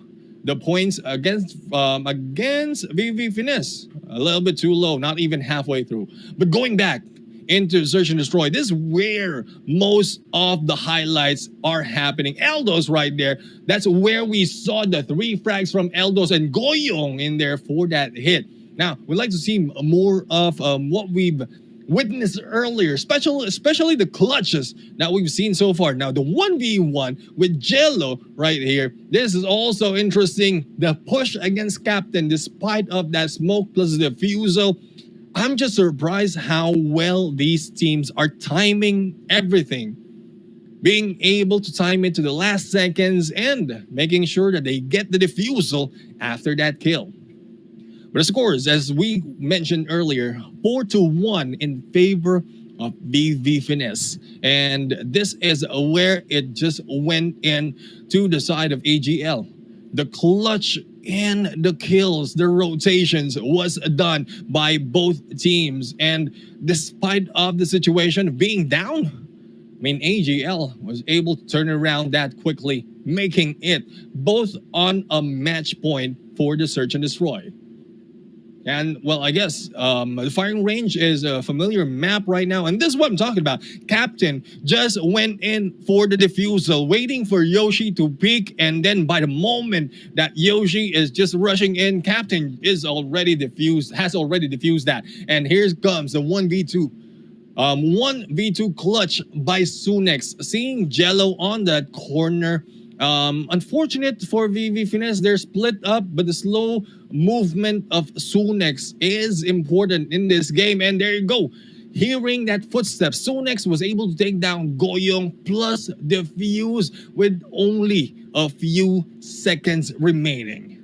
the points against VV Finesse. A little bit too low, not even halfway through. But going back into Search and Destroy, this is where most of the highlights are happening. Eldos right there, that's where we saw the 3 frags from Eldos and Goyong in there for that hit. Now, we'd like to see more of what we've witnessed earlier, especially the clutches that we've seen so far. Now, the 1v1 with Jello right here, this is also interesting. The push against Captain, despite of that smoke plus the defusal, I'm just surprised how well these teams are timing everything. Being able to time it to the last seconds and making sure that they get the defusal after that kill. But the scores, as we mentioned earlier, 4-1 in favor of VV Finesse. And this is where it just went in to the side of AGL. The clutch and the kills, the rotations was done by both teams. And despite of the situation being down, AGL was able to turn around that quickly, making it both on a match point for the Search and Destroy. And, well, I guess the firing range is a familiar map right now. And this is what I'm talking about. Captain just went in for the defusal, waiting for Yoshi to peek. And then by the moment that Yoshi is just rushing in, Captain is already defused, has already defused that. And here comes the 1v2. 1v2 clutch by Sunex. Seeing Jello on that corner. Unfortunate for VV Finesse, they're split up, but the slow movement of Sunex is important in this game. And there you go. Hearing that footsteps, Sunex was able to take down Goyong plus defuse with only a few seconds remaining.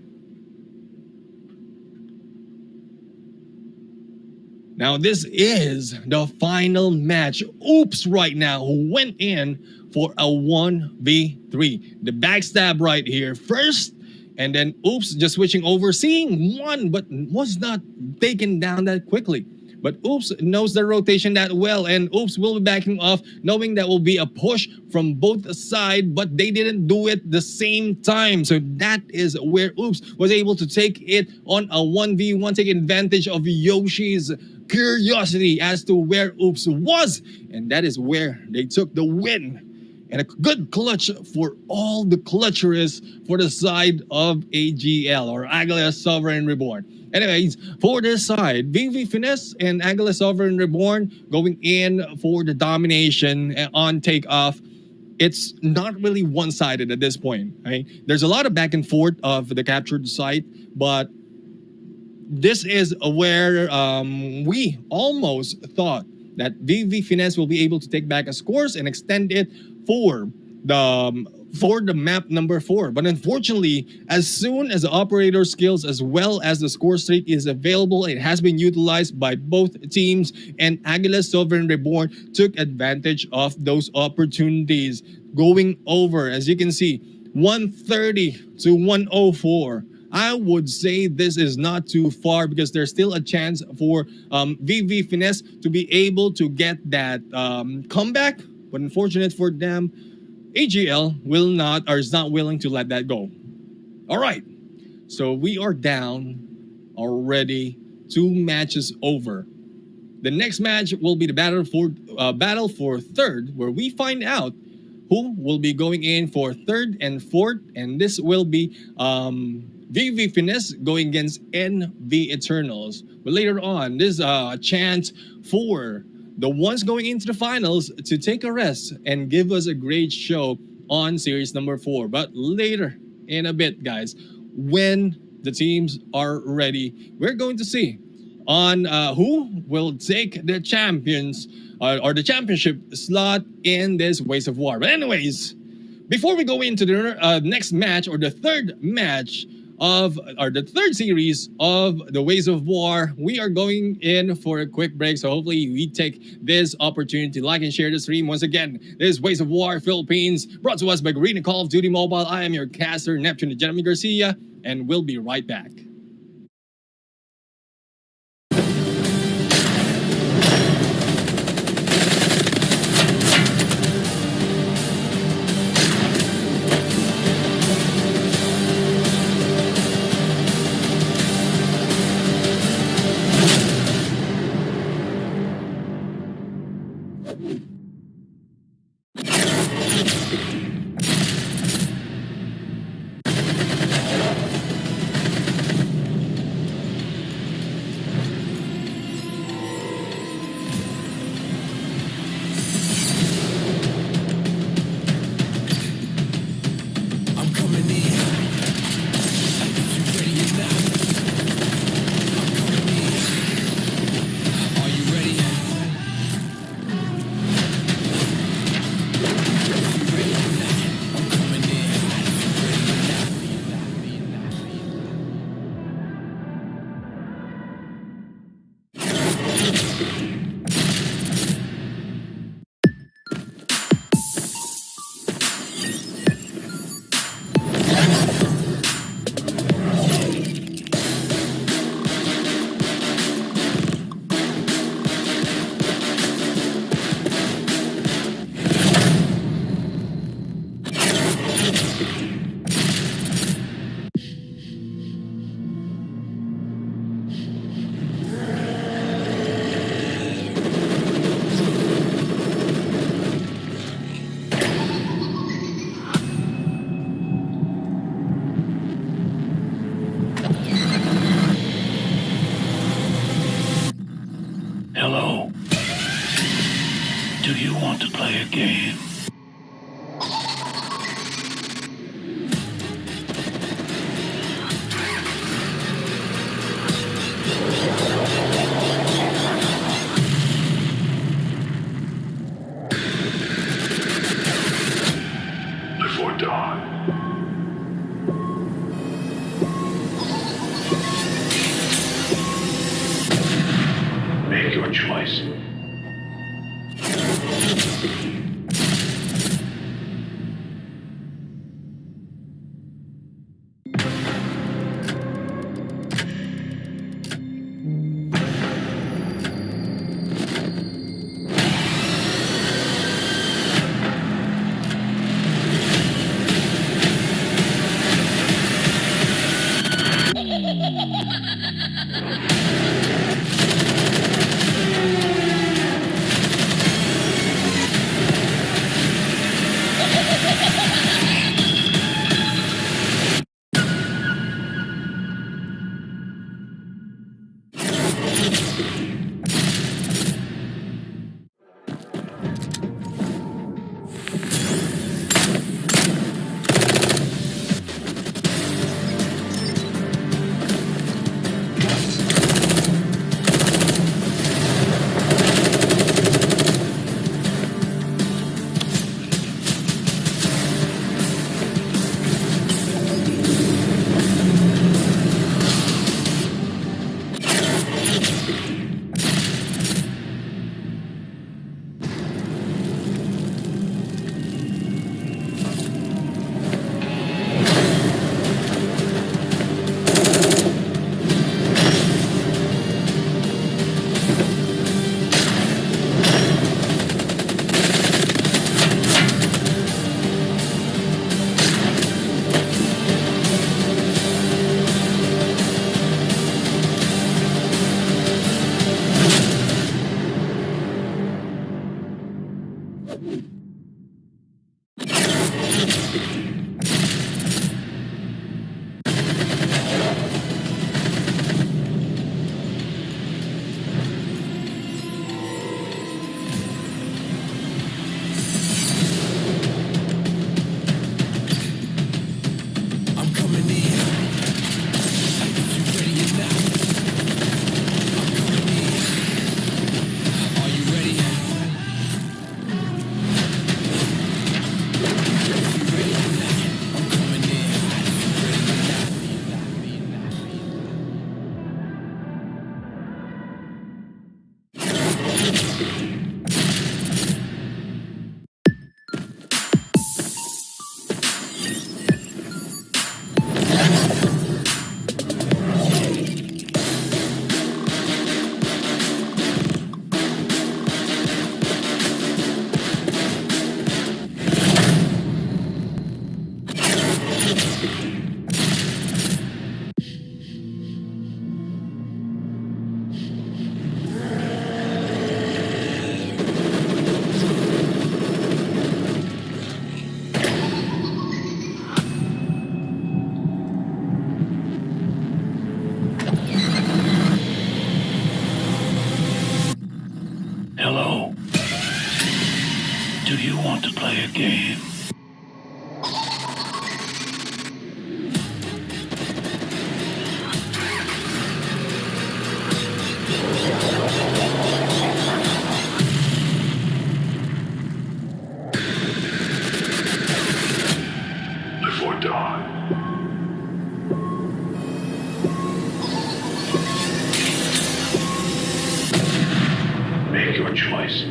Now this is the final match. Oops right now went in for a 1v3. The backstab right here first, and then Oops just switching over, seeing one, but was not taken down that quickly. But Oops knows the rotation that well, and Oops will be backing off, knowing that will be a push from both sides, but they didn't do it the same time. So that is where Oops was able to take it on a 1v1, take advantage of Yoshi's curiosity as to where Oops was, and that is where they took the win. and a good clutch for all the clutcherists for the side of AGL or Aguila Sovereign Reborn. Anyways, for this side, VV Finesse and Aguila Sovereign Reborn going in for the domination on takeoff. It's not really one-sided at this point. Right? There's a lot of back and forth of the captured site, but this is where we almost thought that VV Finesse will be able to take back a scores and extend it for the map number 4. But unfortunately, as soon as the operator skills as well as the score streak is available, it has been utilized by both teams, and Aguila Sovereign Reborn took advantage of those opportunities, going over, as you can see, 130 to 104. I would say this is not too far because there's still a chance for VV Finesse to be able to get that comeback. But unfortunate for them, AGL is not willing to let that go. All right, so we are down already. 2 matches over. The next match will be the battle for third, where we find out who will be going in for third and fourth, and this will be VV Finesse going against NV Eternals. But later on, there's a chance for the ones going into the finals to take a rest and give us a great show on series number 4. But later in a bit, guys, when the teams are ready, we're going to see on who will take the champions or the championship slot in this Ways of War. But anyways, before we go into the next match or the third match or the third series of the Ways of War, we are going in for a quick break. So hopefully we take this opportunity to like and share the stream. Once again, this is Ways of War Philippines, brought to us by Garena Call of Duty Mobile. I am your caster, Neptune Jeremy Garcia, and we'll be right back. Hello. Do you want to play a game? Before dawn. Make your choice. play a game? Live or die. Make your choice.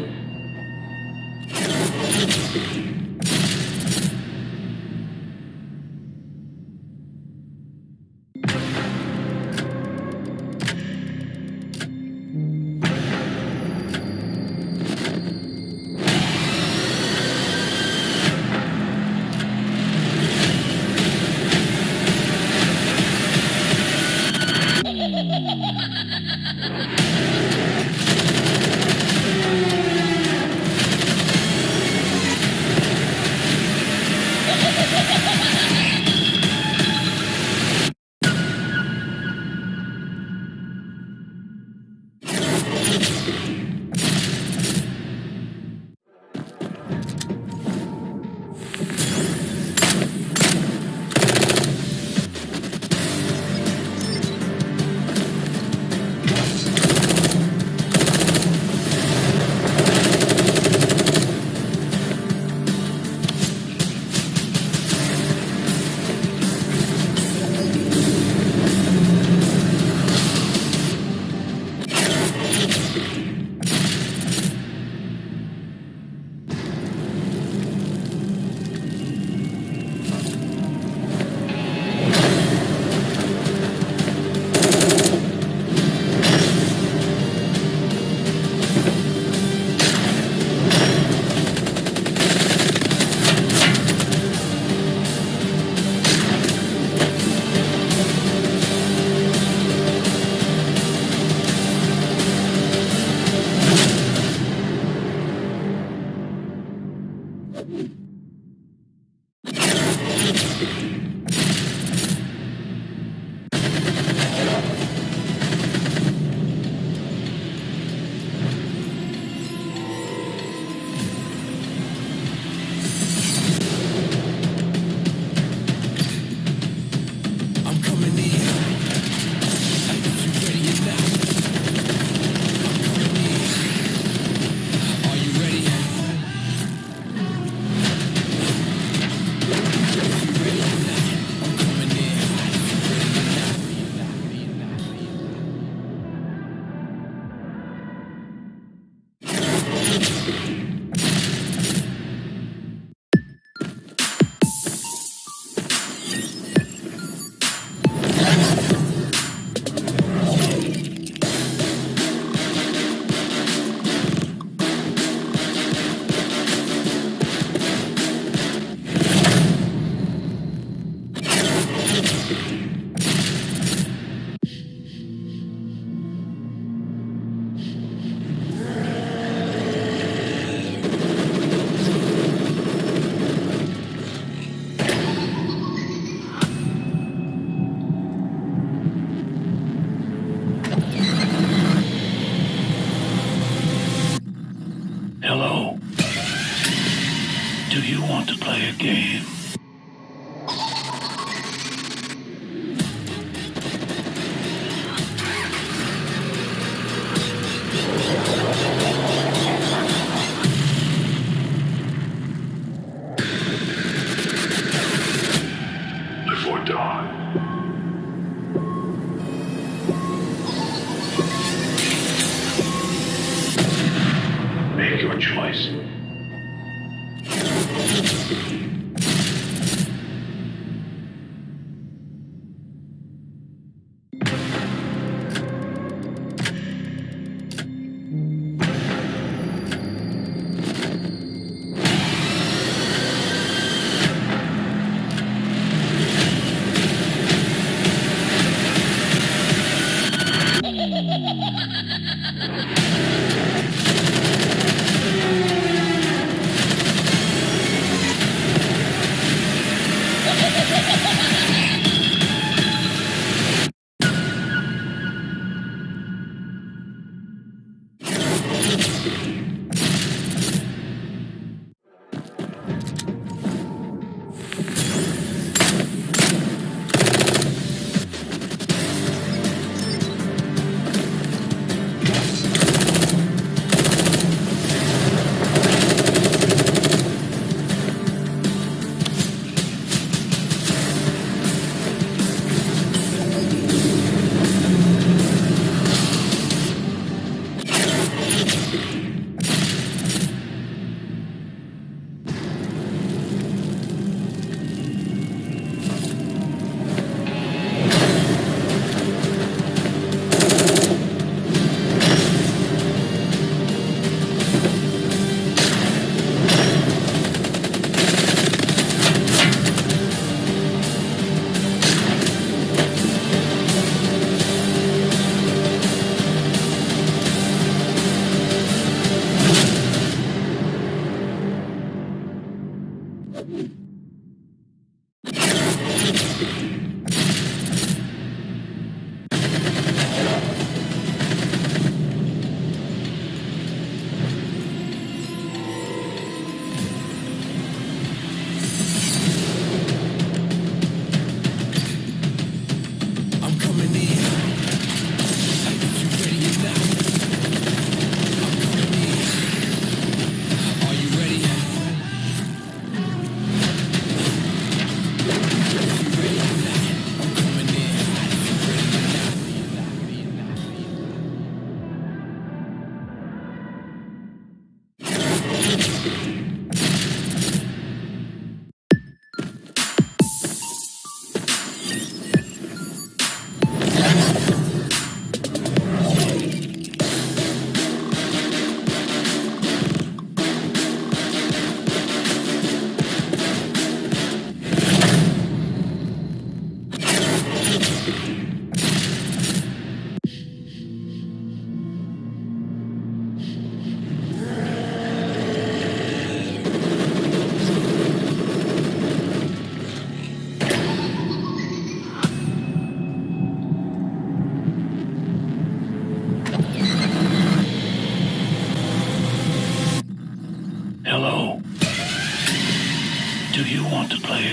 Hello. Do you want to play a game? Live or die. Make your choice.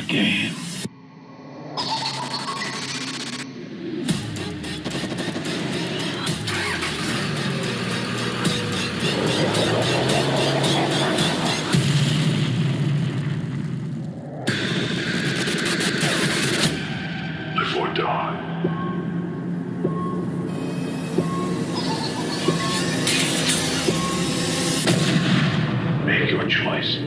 game? Live or die. Make your choice.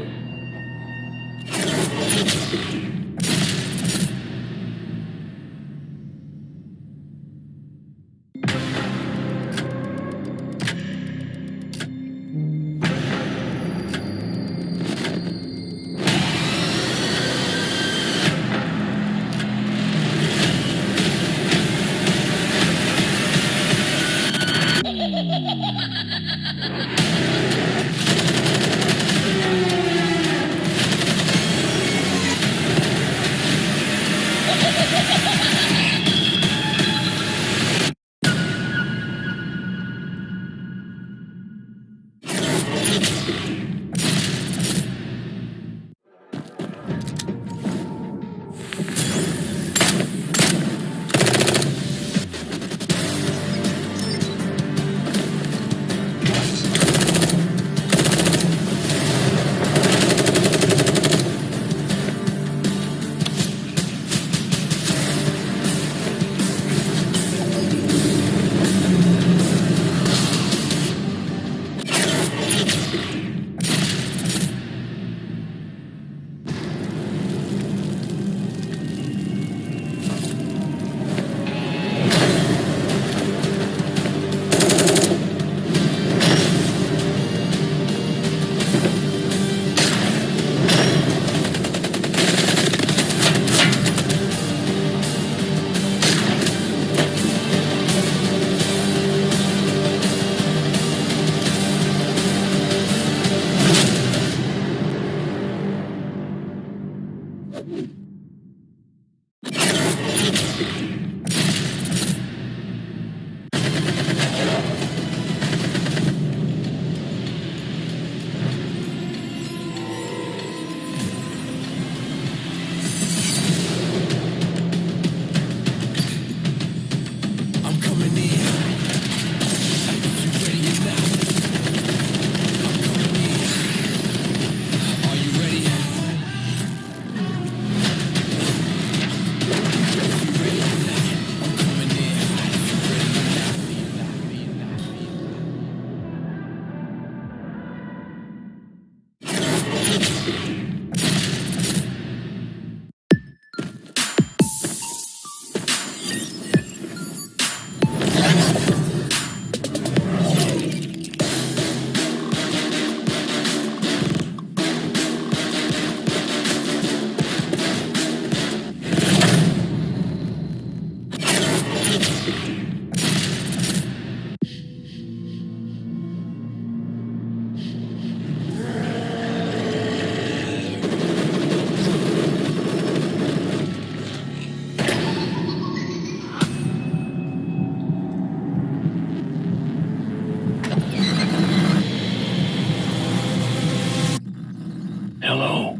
Hello.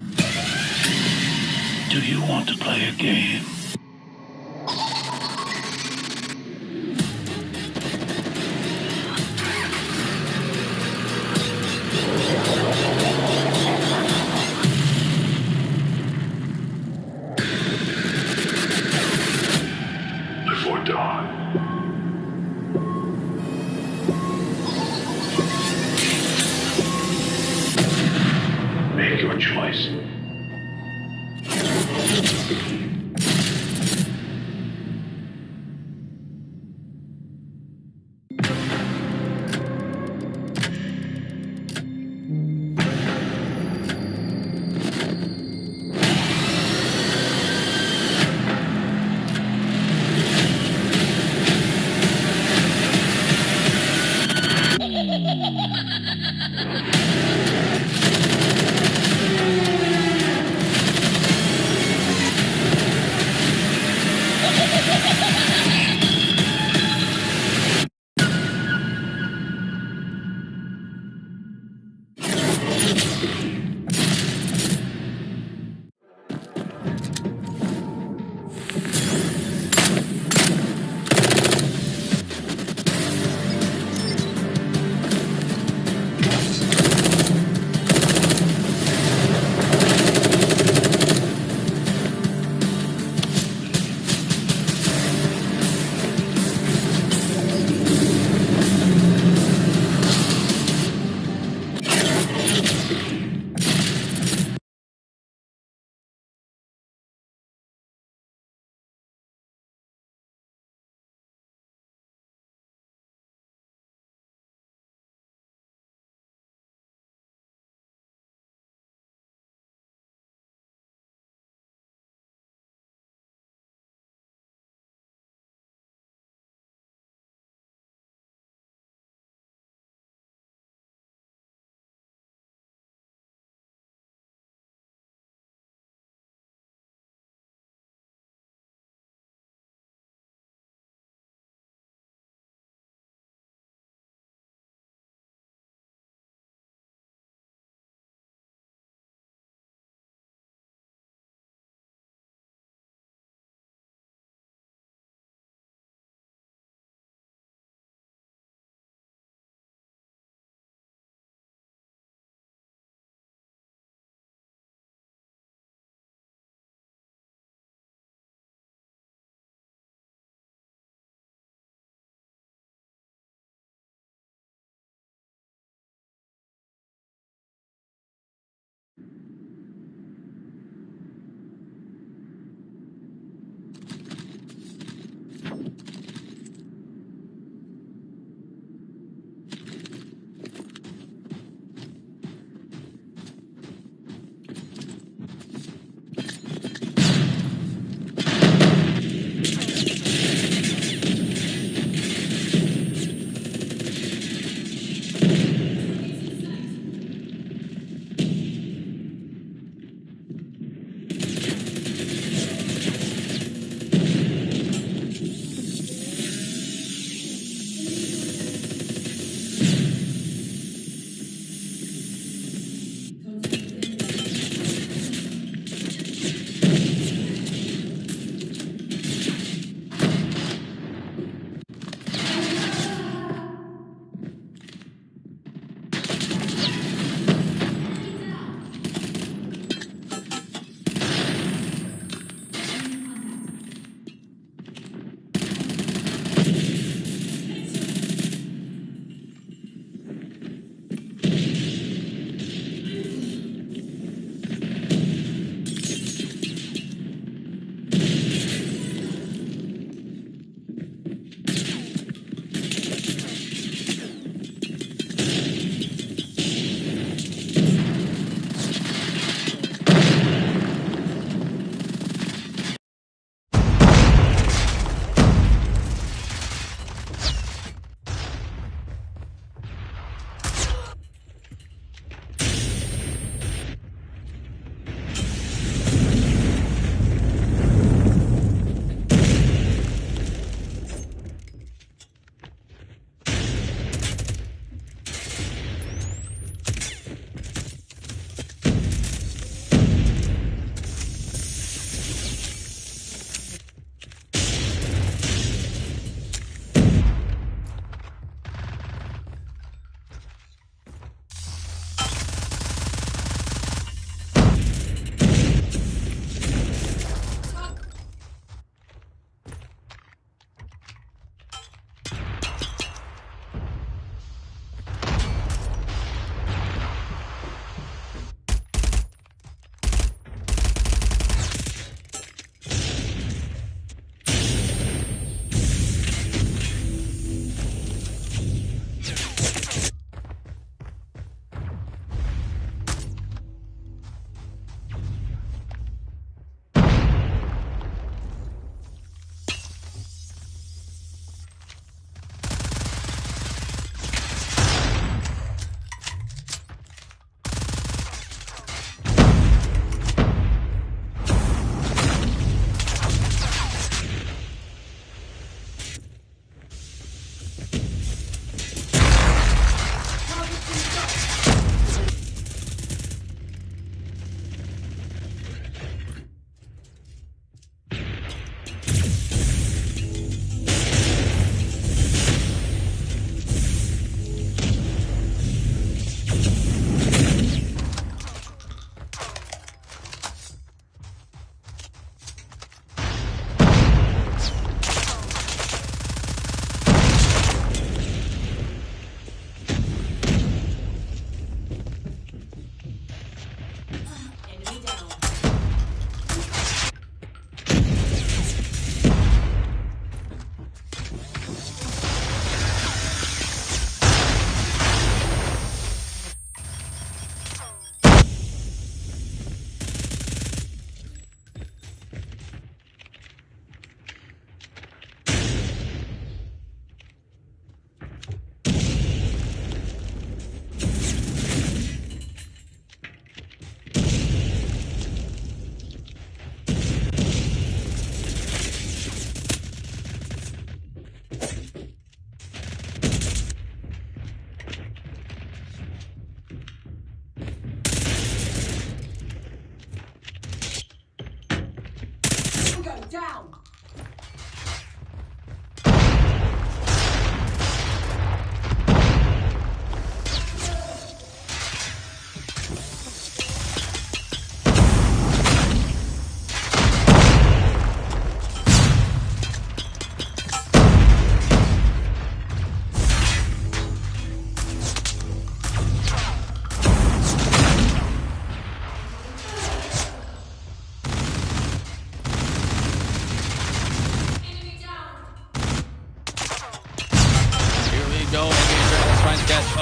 Do you want to play a game? Live or die. Make your choice.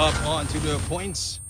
up onto the points.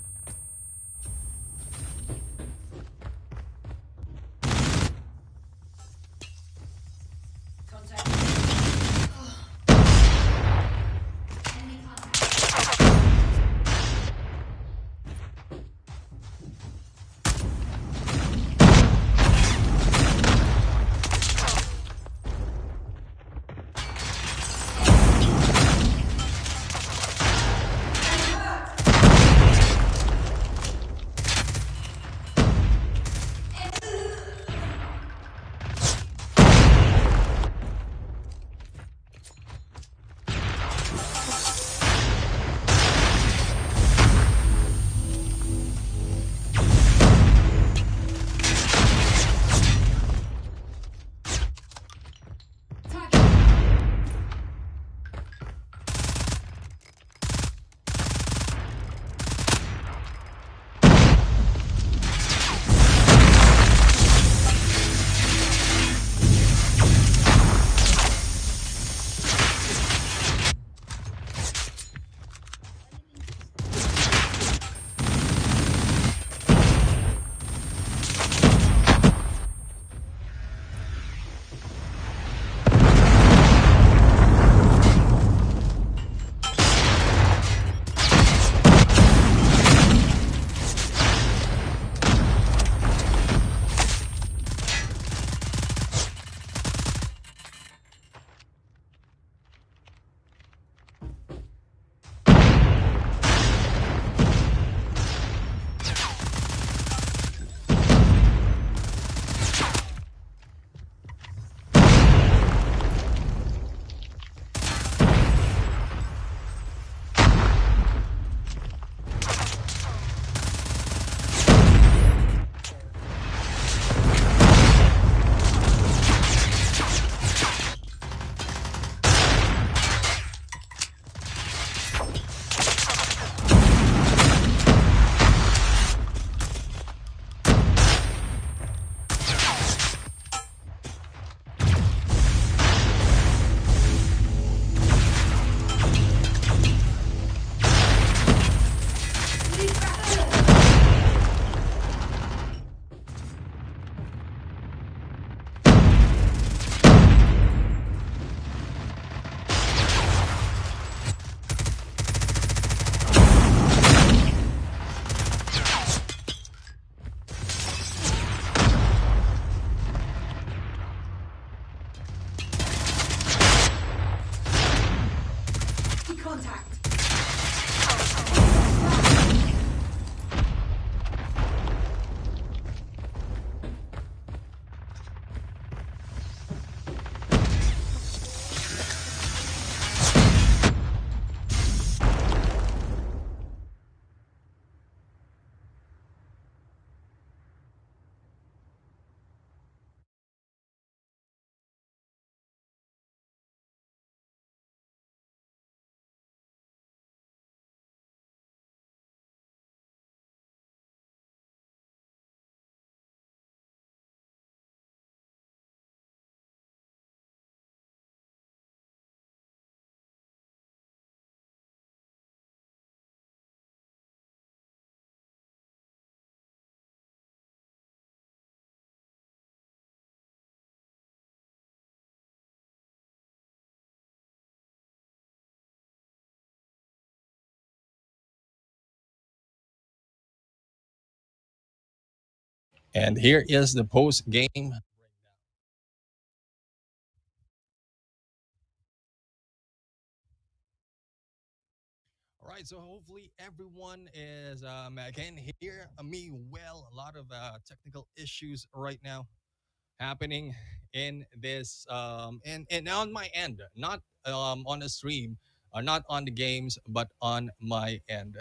And here is the post game. All right, so hopefully everyone is can hear me well. A lot of technical issues right now happening in this and on my end, not on the stream, not on the games, but on my end.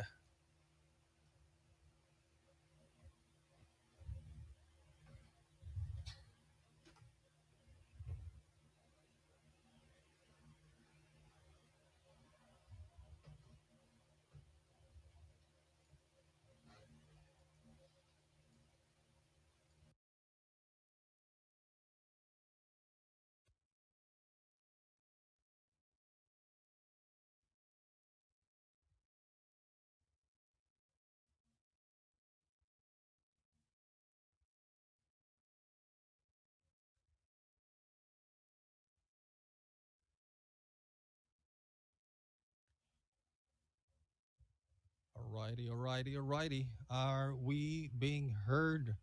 Alrighty. Are we being heard?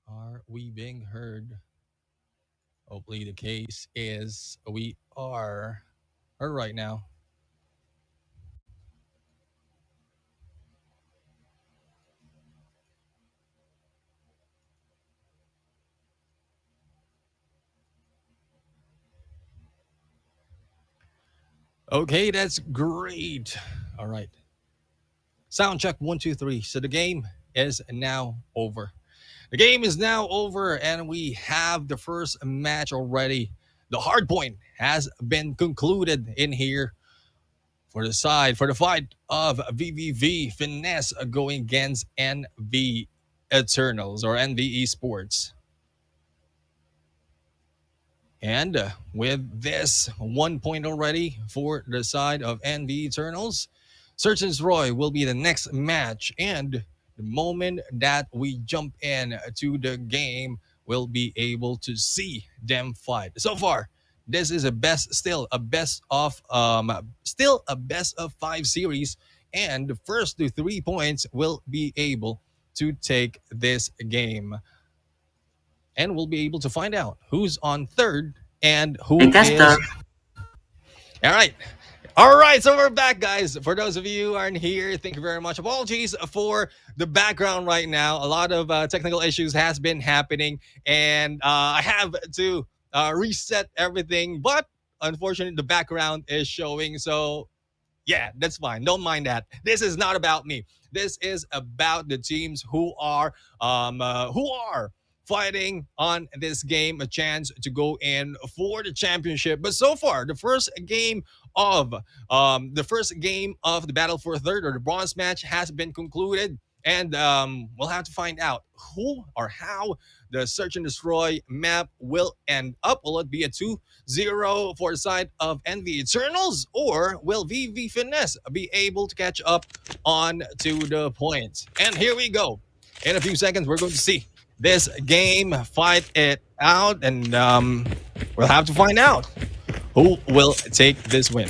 Are we being heard? Hopefully the case is we are heard right now. Okay, that's great. All right. Sound check 1, 2, 3. So the game is now over. The game is now over, and we have the first match already. The hard point has been concluded in here for the fight of VVV Finesse going against NV Eternals or NV Esports. And with this 1 point already for the side of NV Eternals, Search and Roy will be the next match. And the moment that we jump in to the game, we'll be able to see them fight. So far, this is still a best of 5 series, and the first to 3 points will be able to take this game. And we'll be able to find out who's on third and who Hey, is. tester. All right. All right, so we're back, guys. For those of you who aren't here, thank you very much. Apologies for the background right now. A lot of technical issues has been happening, and I have to reset everything. But unfortunately, the background is showing. So yeah, that's fine. Don't mind that. This is not about me. This is about the teams who are fighting on this game, a chance to go in for the championship. But so far, of the first game of the battle for third or the bronze match has been concluded, and we'll have to find out who or how the search and destroy map will end up. Will it be a 2-0 for the side of Envy Eternals, or will VV Finesse be able to catch up on to the points? And here we go. In a few seconds, we're going to see this game, fight it out, and we'll have to find out who will take this win.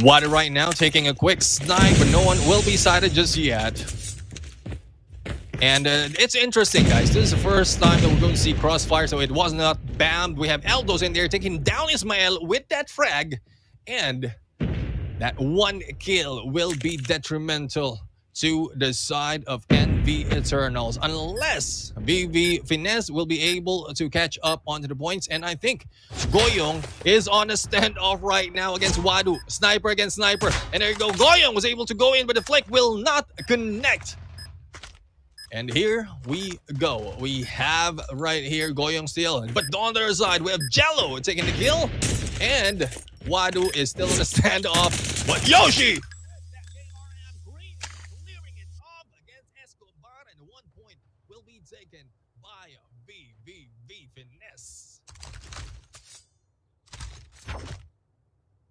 Water right now taking a quick snipe, but no one will be sighted just yet. And it's interesting, guys. This is the first time that we're going to see Crossfire, so it was not banned. We have Eldos in there taking down Ismael with that frag. And that one kill will be detrimental to the side of NV Eternals, unless VV Finesse will be able to catch up onto the points. And I think Goyong is on a standoff right now against Wadu. Sniper against sniper. And there you go. Goyong was able to go in, but the flick will not connect. And here we go. We have right here Goyong still. But on the other side, we have Jello taking the kill. And Wadu is still in a standoff. But Yoshi! Taken by VVV Finesse.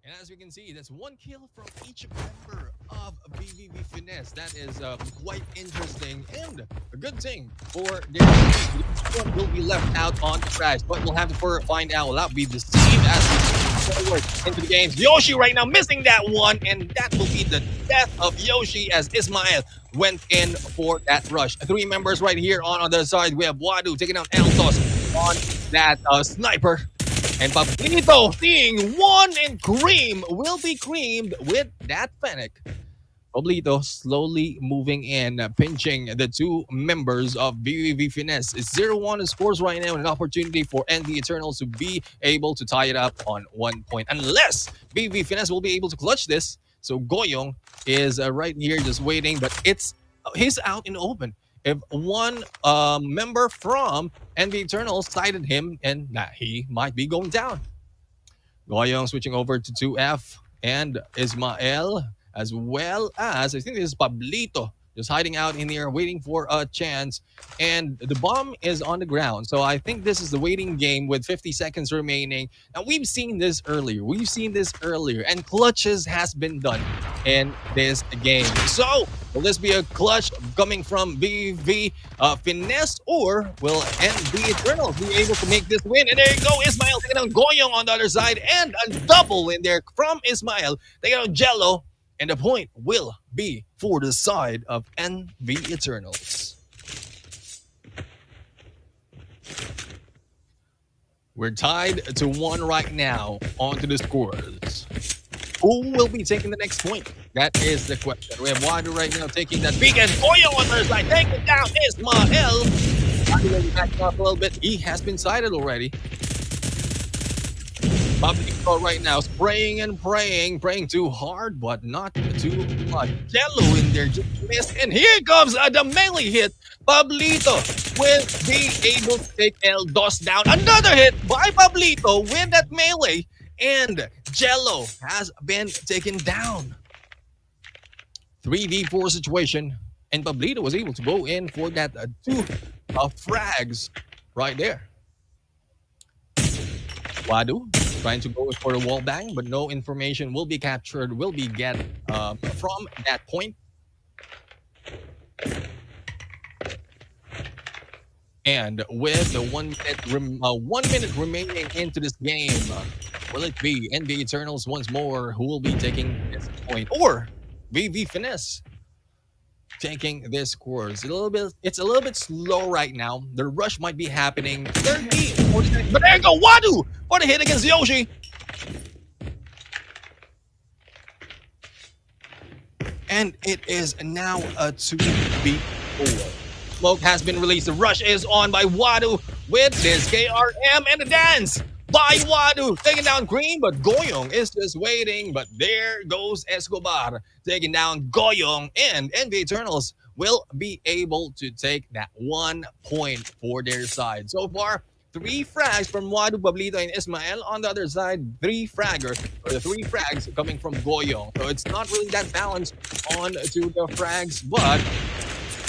And as we can see, that's one kill from each member of VVV Finesse. That is quite interesting and a good thing for their team. Each one will be left out on the trash, but we'll have to find out. Will that be deceived as we move forward into the games? Yoshi right now missing that one, and that will be the death of Yoshi as Ismael went in for that rush. 3 members right here on the other side. We have Wadu taking out Eltos on that sniper. And Pablito seeing one, and Cream will be creamed with that Fennec. Pablito slowly moving in, pinching the 2 members of VVV Finesse. It's 0-1 scores right now, and an opportunity for NV Eternals to be able to tie it up on 1 point. Unless VVV Finesse will be able to clutch this. So Goyong is right here just waiting, but he's out in the open. If one member from NV Eternals sighted him, and he might be going down. Goyong switching over to 2F and Ismael, as well as, I think this is Pablito, just hiding out in here, waiting for a chance. And the bomb is on the ground. So I think this is the waiting game with 50 seconds remaining. Now, we've seen this earlier. And clutches has been done in this game. So, will this be a clutch coming from VV Finesse, or will NV Eternals be able to make this win? And there you go, Ismael taking down Goyong on the other side, and a double in there from Ismael. Taking out Jello. And the point will be for the side of NV Eternals. We're tied to 1 right now. On to the scores. Who will be taking the next point? That is the question. We have Wadu right now taking that big and Oyo on their side. Taking down Ismael. Wadu backing up a little bit. He has been sighted already. Pablito right now spraying and praying too hard, but not too much. Jello in there just missed, and here comes the melee hit. Pablito will be able to take El Dos down. Another hit by Pablito with that melee, and Jello has been taken down. 3v4 situation, and Pablito was able to go in for that 2 frags right there. Wadu trying to go for a wall bang, but no information will be captured, will be get from that point. And with the 1 minute remaining into this game, will it be NV Eternals once more who will be taking this point, or VV Finesse taking this course? It's a little bit slow right now. The rush might be happening 30, 40 seconds, but there you go, Wadu for the hit against Yoshi. And it is now a 2v4. Smoke has been released. The rush is on by Wadu with this KRM and the dance by Wadu. Taking down Green, but Goyong is just waiting. But there goes Escobar taking down Goyong, and NV Eternals will be able to take that 1 point for their side. So far, 3 frags from Wadu, Pablito, and Ismael. On the other side, 3 frags coming from Goyong. So it's not really that balanced on to the frags, but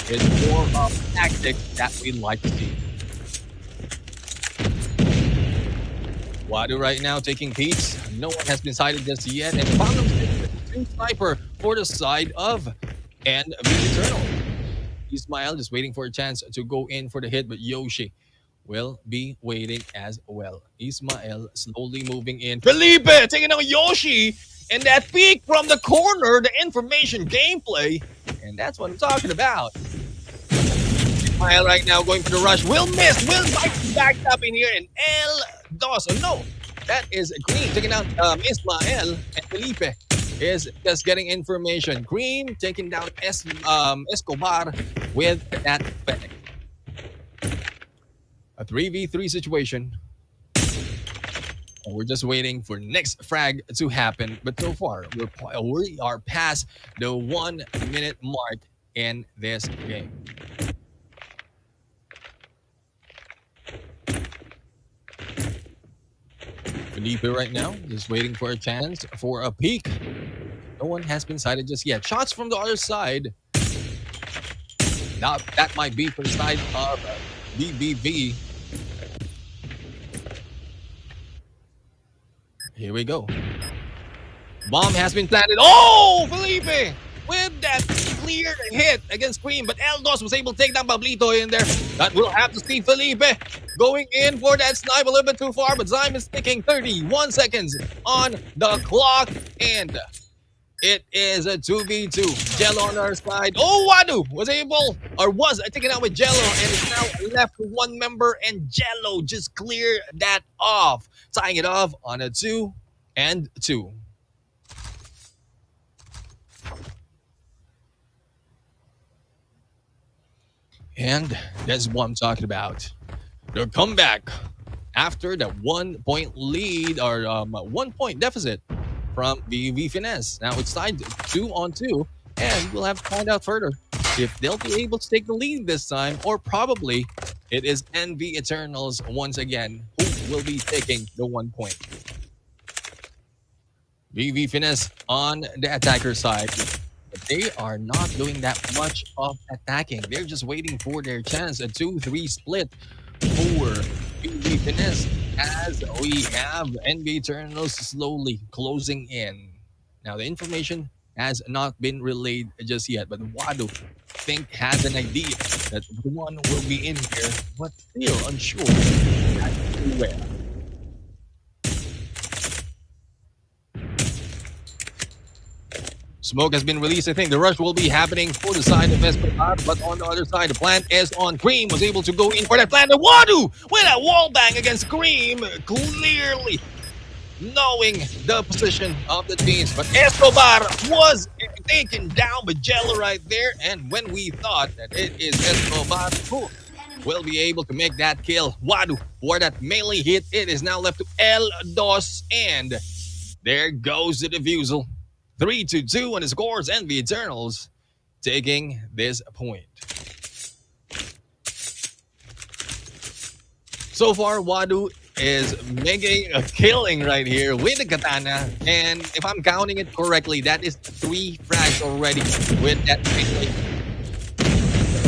it's more of tactics that we like to see. Wadu right now taking peeks. No one has been sighted just yet, and found him 2 sniper for the side of NV Eternal. Ismael just waiting for a chance to go in for the hit, but Yoshi will be waiting as well. Ismael slowly moving in. Felipe taking out Yoshi, and that peek from the corner, the information gameplay, and that's what I'm talking about. Ismael right now going for the rush. Will miss. Will backed up in here, and El Dos. Oh, no, that is Green taking out Ismael, and Felipe is just getting information. Green taking down Escobar with that Fennec. A 3v3 situation. And we're just waiting for next frag to happen. But so far, we are past the 1 minute mark in this game. Felipe right now is waiting for a chance for a peek. No one has been sighted just yet. Shots from the other side. Now that might be for the side of BBV. Here we go. Bomb has been planted. Oh, Felipe with that clear hit against Green, but Eldos was able to take down Pablito in there. That will have to see Felipe going in for that snipe a little bit too far, but Zyme is sticking 31 seconds on the clock, and it is a 2v2. Jello on our side. Oh, Wadu was taken out with Jello, and is now left with 1 member, and Jello just cleared that off, tying it off on a 2-2. And that's what I'm talking about. The comeback after the 1 point lead, or 1 point deficit from VV Finesse. Now it's tied 2-2, and we'll have to find out further if they'll be able to take the lead this time, or probably it is NV Eternals once again who will be taking the 1 point. VV Finesse on the attacker side. But they are not doing that much of attacking. They're just waiting for their chance. A 2-3 split for VV Finesse, as we have NV Eternals slowly closing in. Now, the information has not been relayed just yet, but Wadu has an idea that one will be in here, but still unsure as to where. Smoke has been released. I think the rush will be happening for the side of Escobar, but on the other side, the plant is on. Cream was able to go in for that plant. The Wadu with a wall bang against Cream, clearly knowing the position of the teams. But Escobar was taken down by Jello right there. And when we thought that it is Escobar who will be able to make that kill, Wadu for that melee hit, it is now left to El Dos. And there goes the defusal. 3-2 on the scores, and the Eternals taking this point. So far, Wadu is making a killing right here with the katana, and if I'm counting it correctly, that is 3 frags already with that melee.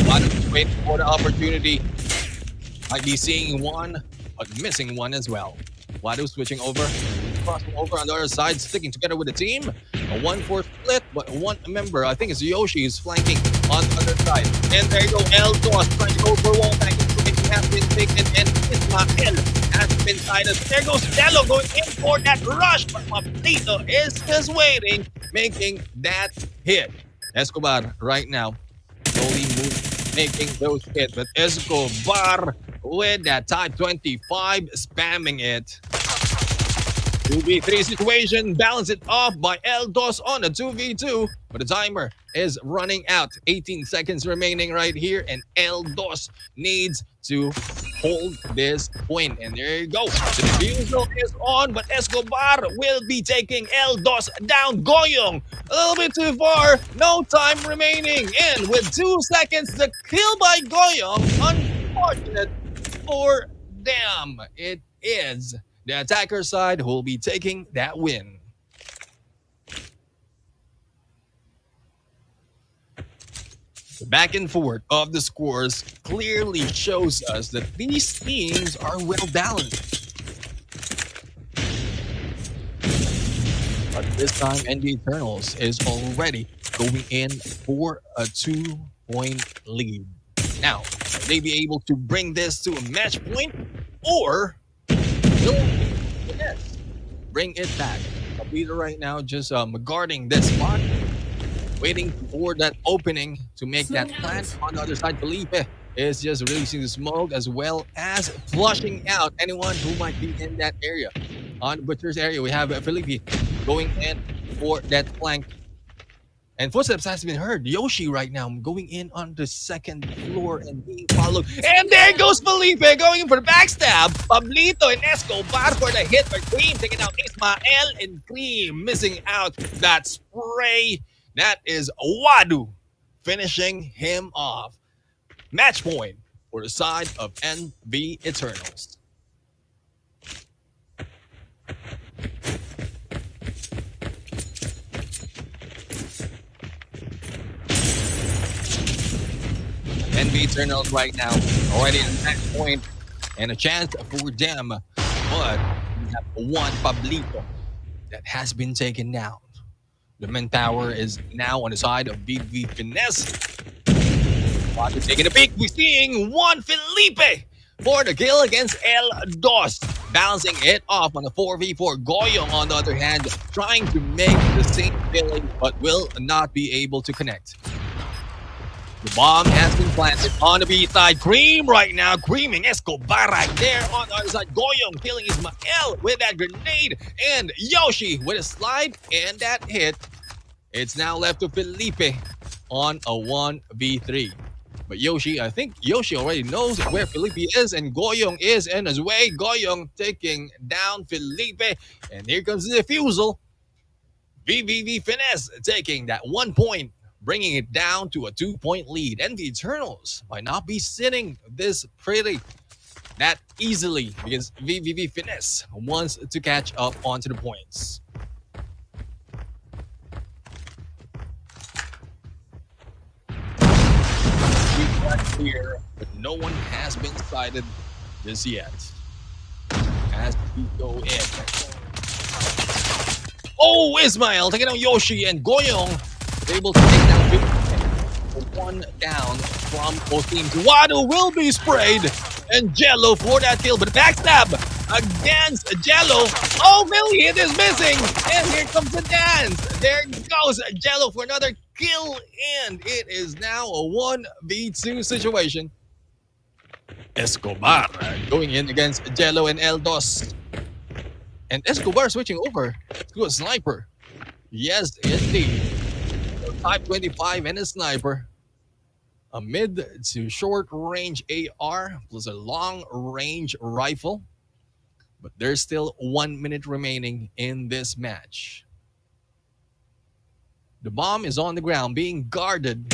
Wadu is waiting for the opportunity. Might be seeing one, but missing one as well. Wadu switching over, crossing over on the other side, sticking together with the team. A 1-4 split, but one member, I think it's Yoshi, is flanking on the other side. And there you go, El Dos trying to go for wall back. He has been taken, and Ismael has been sighted. There goes Jello going in for that rush, but Pablito is just waiting, making that hit. Escobar right now slowly making those hits, but Escobar with that Type 25 spamming it. 2v3 situation, balance it off by El Dos on a 2v2, but the timer is running out. 18 seconds remaining right here, and El Dos needs to hold this point. And there you go. The defusal is on, but Escobar will be taking El Dos down. Goyong, a little bit too far. No time remaining. And with 2 seconds, the kill by Goyong. Unfortunate for them. It is the attacker side who will be taking that win. The back and forth of the scores clearly shows us that these teams are well balanced. But this time, ND Eternals is already going in for a 2-point lead. Now, will they be able to bring this to a match point, or will Finesse bring it back? Aguila right now just guarding this spot, waiting for that opening to make that plant. On the other side, Felipe is just releasing the smoke as well as flushing out anyone who might be in that area. On the Butcher's area, we have Felipe going in for that flank. And footsteps has been heard. Yoshi right now going in on the second floor and being followed. And there goes Felipe going in for the backstab. Pablito and Escobar for the hit for Cream, taking out Ismael, and Cream missing out that spray. That is Wadu finishing him off. Match point for the side of NV Eternals. NV Eternals right now already in the match point and a chance for them. But we have one Pablito that has been taken down. The manpower is now on the side of BV Finesse. Wadu taking a peek. We're seeing one Felipe for the kill against El Dos. Balancing it off on the 4v4. Goyong, on the other hand, trying to make the same killing, but will not be able to connect. The bomb has been planted on the B side. Cream right now, creaming Escobar right there on the other side. Goyong killing Ismael with that grenade. And Yoshi with a slide and that hit. It's now left to Felipe on a 1v3. But Yoshi, I think Yoshi already knows where Felipe is, and Goyong is in his way. Goyong taking down Felipe. And here comes the defusal. VVV Finesse taking that 1 point, bringing it down to a 2-point lead. And the Eternals might not be sitting this pretty that easily because VVV Finesse wants to catch up onto the points. Here, but no one has been sighted just yet. As we go in. Oh, Ismael taking out Yoshi, and Goyong is able to take down 50. One down from both teams. Wadu will be sprayed, and Jello for that kill, but backstab against Jello. Oh, Millie, it is missing. And here comes the dance. There goes Jello for another kill. And it is now a 1v2 situation. Escobar going in against Jello and Eldos. And Escobar switching over to a sniper. Yes, indeed. Type 25 and a sniper. A mid to short range AR plus a long range rifle. But there's still 1 minute remaining in this match. The bomb is on the ground being guarded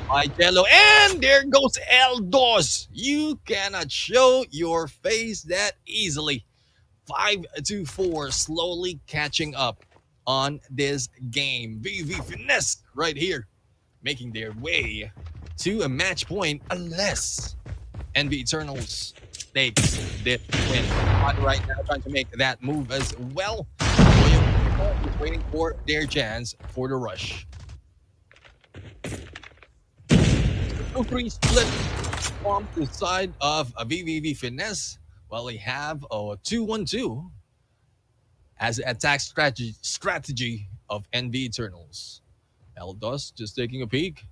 by Jello. And there goes Eldos. You cannot show your face that easily. 5-4, slowly catching up on this game. VV Finesse right here, making their way to a match point unless NV Eternals takes this win. Right now trying to make that move as well. William is waiting for their chance for the rush. 2-3 split from the side of a VVV Finesse, while we have a 2-1-2 as an attack strategy of NV Eternals. Eldos just taking a peek.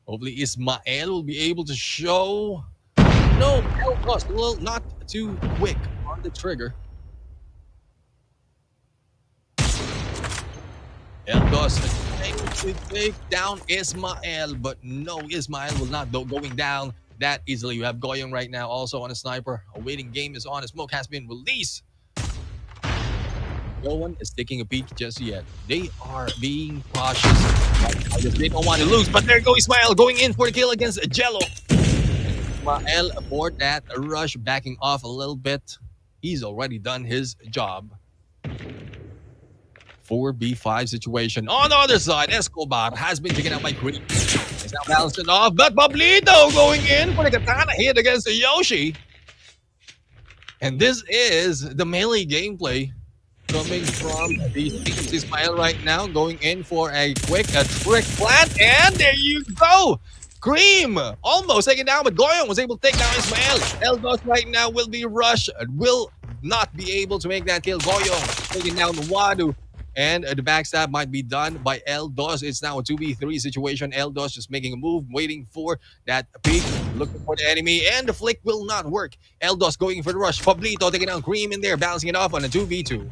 Hopefully Ismael will be able to show. No, Eldos will not too quick on the trigger. Eldos trying to take down Ismael, but no, Ismael will not going down that easily. You have Goyong right now also on a sniper. A waiting game is on. A smoke has been released. No one is taking a peek just yet. They are being cautious. They don't want to lose, but there goes Ismael going in for the kill against Jello. Ismael aboard that rush, backing off a little bit. He's already done his job. 4v5 situation. On the other side, Escobar has been taken out by Creep. He's now balanced it off, but Pablito going in for the katana hit against Yoshi. And this is the melee gameplay coming from the teams. Ismael right now going in for a trick plant, and there you go. Cream almost taken down, but Goyong was able to take down Ismael. Eldos right now will be rushed, will not be able to make that kill. Goyong taking down the Wadu. And the backstab might be done by Eldos. It's now a 2v3 situation. Eldos just making a move, waiting for that peek, looking for the enemy, and the flick will not work. Eldos going for the rush. Pablito taking down Cream in there, balancing it off on a 2v2.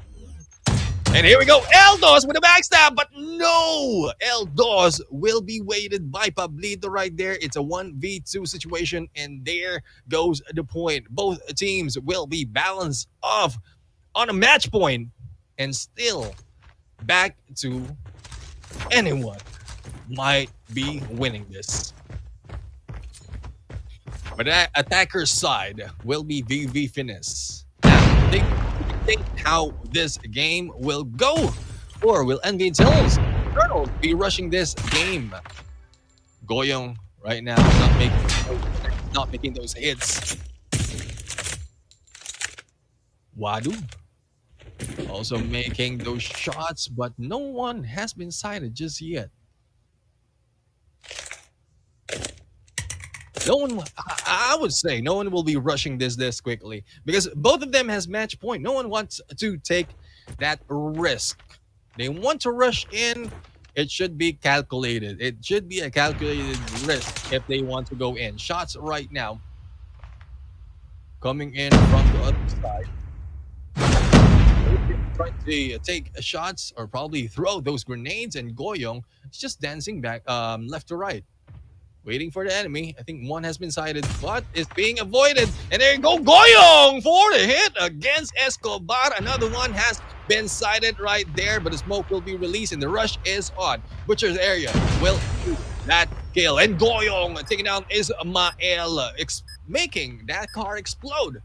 And here we go, Eldos with a backstab, but no! Eldos will be weighted by Pablito right there. It's a 1v2 situation, and there goes the point. Both teams will be balanced off on a match point, and still back to anyone might be winning this. But that attacker's side will be VV Finesse. Now, think how this game will go, or will NV Eternals be rushing this game? Goyong right now not making those hits. Wadu also making those shots, but no one has been sighted just yet. No one, I would say, no one will be rushing this quickly because both of them has match point. No one wants to take that risk. They want to rush in. It should be calculated. It should be a calculated risk if they want to go in. Shots right now coming in from the other side. Trying to take shots or probably throw those grenades, and Goyong is just dancing back left to right, waiting for the enemy. I think one has been sighted, but it's being avoided. And there you go, Goyong for the hit against Escobar. Another one has been sighted right there, but the smoke will be released and the rush is on. Butcher's area will do that kill. And Goyong taking down Ismael, making that car explode.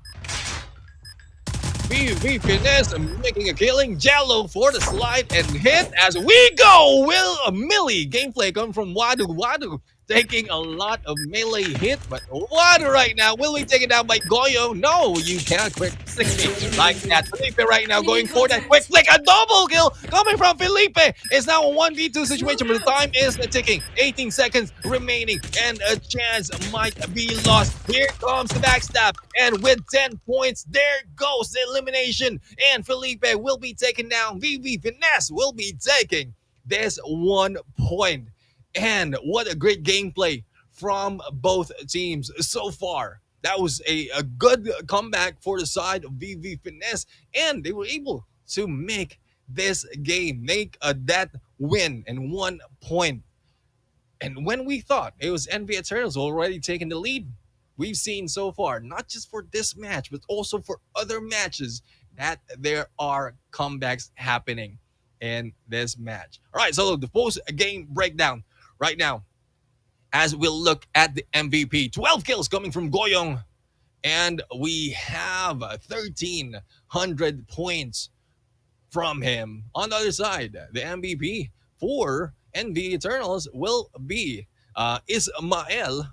VV Finesse making a killing. Jello for the slide and hit as we go. Will a Millie gameplay come from Wadu. Wadu taking a lot of melee hit, but one right now. Will we take it down by Goyo? No, you cannot quick flick me like that. Felipe right now going for that quick flick. A double kill coming from Felipe. It's now a 1v2 situation, but the time is ticking. 18 seconds remaining, and a chance might be lost. Here comes the backstab, and with 10 points, there goes the elimination. And Felipe will be taken down. VV Finesse will be taking this 1 point. And what a great gameplay from both teams so far. That was a good comeback for the side of VV Finesse, and they were able to make this game, make that win and 1 point. And when we thought it was NV Eternals already taking the lead, we've seen so far, not just for this match, but also for other matches, that there are comebacks happening in this match. All right, so the post-game breakdown right now, as we'll look at the MVP. 12 kills coming from Goyong, and we have 1,300 points from him. On the other side, the MVP for NV Eternals will be Ismael,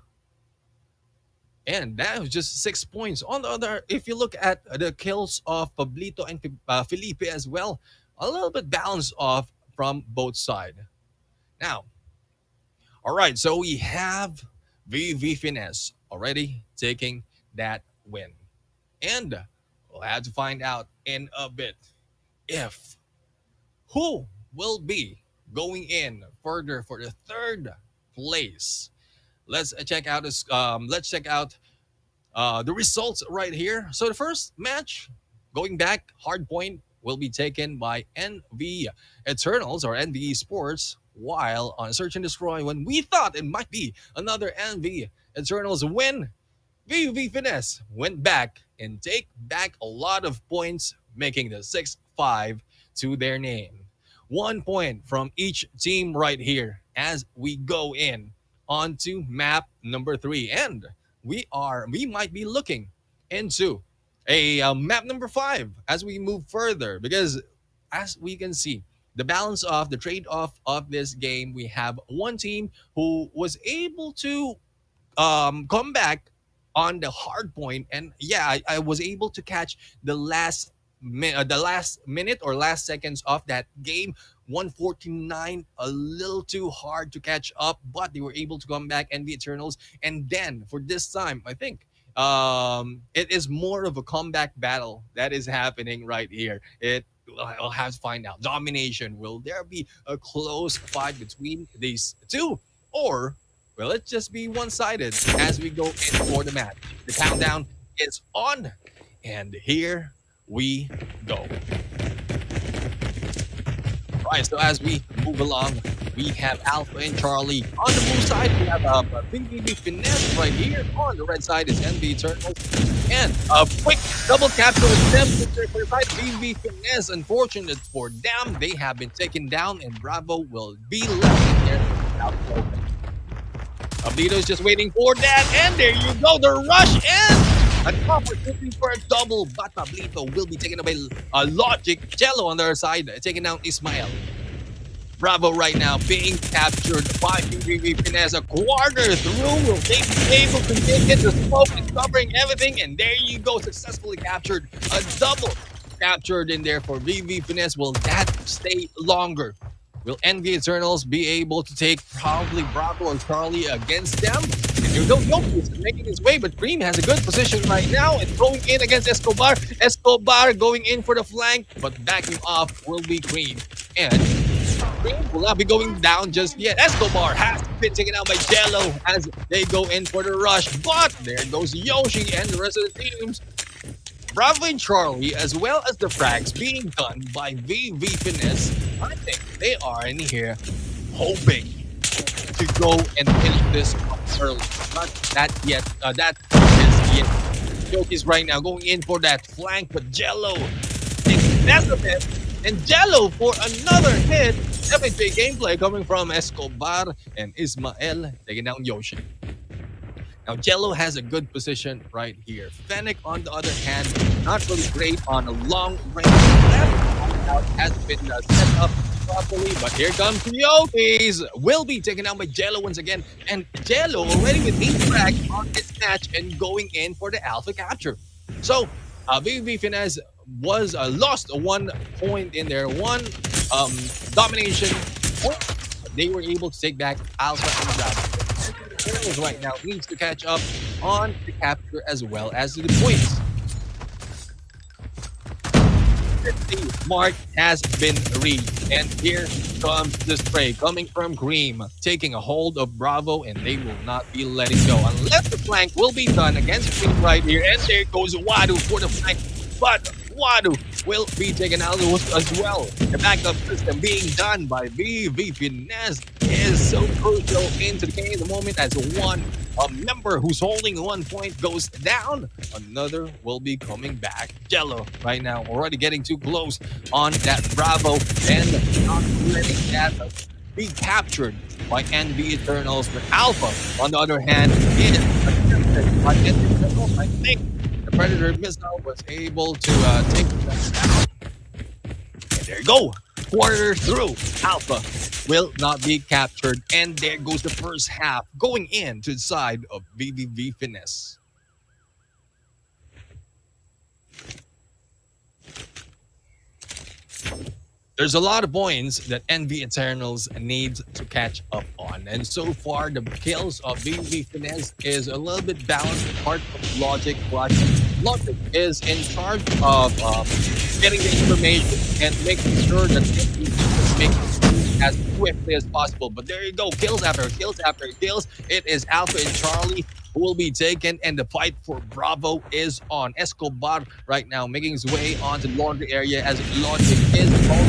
and that was just 6 points. On the other, if you look at the kills of Pablito and Felipe as well, a little bit balanced off from both sides. Now, all right, so we have VV Finesse already taking that win. And we'll have to find out in a bit if who will be going in further for the third place. Let's check out this. Let's check out the results right here. So the first match, going back, Hardpoint will be taken by NV Eternals or NV Sports, while on Search and Destroy, when we thought it might be another NV Eternals win, VV Finesse went back and take back a lot of points, making the 6-5 to their name. 1 point from each team right here as we go in onto map number 3. And we might be looking into a map number 5 as we move further, because as we can see, the balance of the trade-off of this game, we have one team who was able to come back on the hard point, and yeah, I was able to catch the last minute or last seconds of that game. 149, a little too hard to catch up, but they were able to come back and the Eternals. And then for this time, I think it is more of a comeback battle that is happening right here. I'll have to find out. Domination. Will there be a close fight between these two, or will it just be one-sided as we go in for the match? The countdown is on, and here we go. Right, so as we move along, we have Alpha and Charlie. On the blue side, we have VV Finesse right here. On the red side is NV Eternals. And a quick double capture with them. VV Finesse, unfortunate for them, they have been taken down, and Bravo will be left in there without open. Pablito is just waiting for that, and there you go, the rush in! An opportunity for a double, but Pablito will be taken away. Logic, Cello on their side, taking down Ismael. Bravo right now being captured by VV Finesse. A quarter through, will they be able to get the smoke and covering everything? And there you go, successfully captured. A double captured in there for VV Finesse. Will that stay longer? Will NV Eternals be able to take probably Bravo or Charlie against them? And you don't know who's making his way, but Cream has a good position right now and going in against Escobar. Escobar going in for the flank, but backing off will be Cream. And Cream will not be going down just yet. Escobar has been taken out by Jello as they go in for the rush. But there goes Yoshi and the rest of the teams. Bravo and Charlie, as well as the frags being done by VV Finesse. I think they are in here hoping to go and finish this up early. Not that yet. That is yet. Yoki's right now going in for that flank, but Jello taking that's a bit. And Jello for another hit. FHA gameplay coming from Escobar and Ismael taking down Yoshi. Now, Jello has a good position right here. Fennec, on the other hand, not really great on a long range. That has been set up properly, but here comes the Yotis. Will be taken out by Jello once again, and Jello already with 8 frags on this match and going in for the alpha capture. So, VV Finesse was lost 1 point in their domination point. They were able to take back alpha and bravo. Turtles right now needs to catch up on the capture as well as the points. 50 mark has been reached, and here comes the spray coming from Cream, taking a hold of Bravo, and they will not be letting go unless the flank will be done against Cream right here. And there goes Wadu for the flank, but Wadu will be taken out as well. The backup system being done by VV Finesse is so crucial into the game at the moment as a member who's holding 1 point goes down. Another will be coming back. Jello right now already getting too close on that Bravo and not letting that be captured by NV Eternals. But Alpha, on the other hand, is attempted by NV Eternals. I think the Predator missile was able to take them down. And there you go. Quarter through. Alpha will not be captured. And there goes the first half going in to the side of VVV Finesse. There's a lot of points that NV Eternals needs to catch up on. And so far, the kills of VV Finesse is a little bit balanced. Part of Logic, but Logic is in charge of getting the information and making sure that NV is making it as swiftly as possible. But there you go, kills after kills after kills. It is Alpha and Charlie who will be taken, and the fight for Bravo is on. Escobar right now making his way onto the laundry area as Logic is going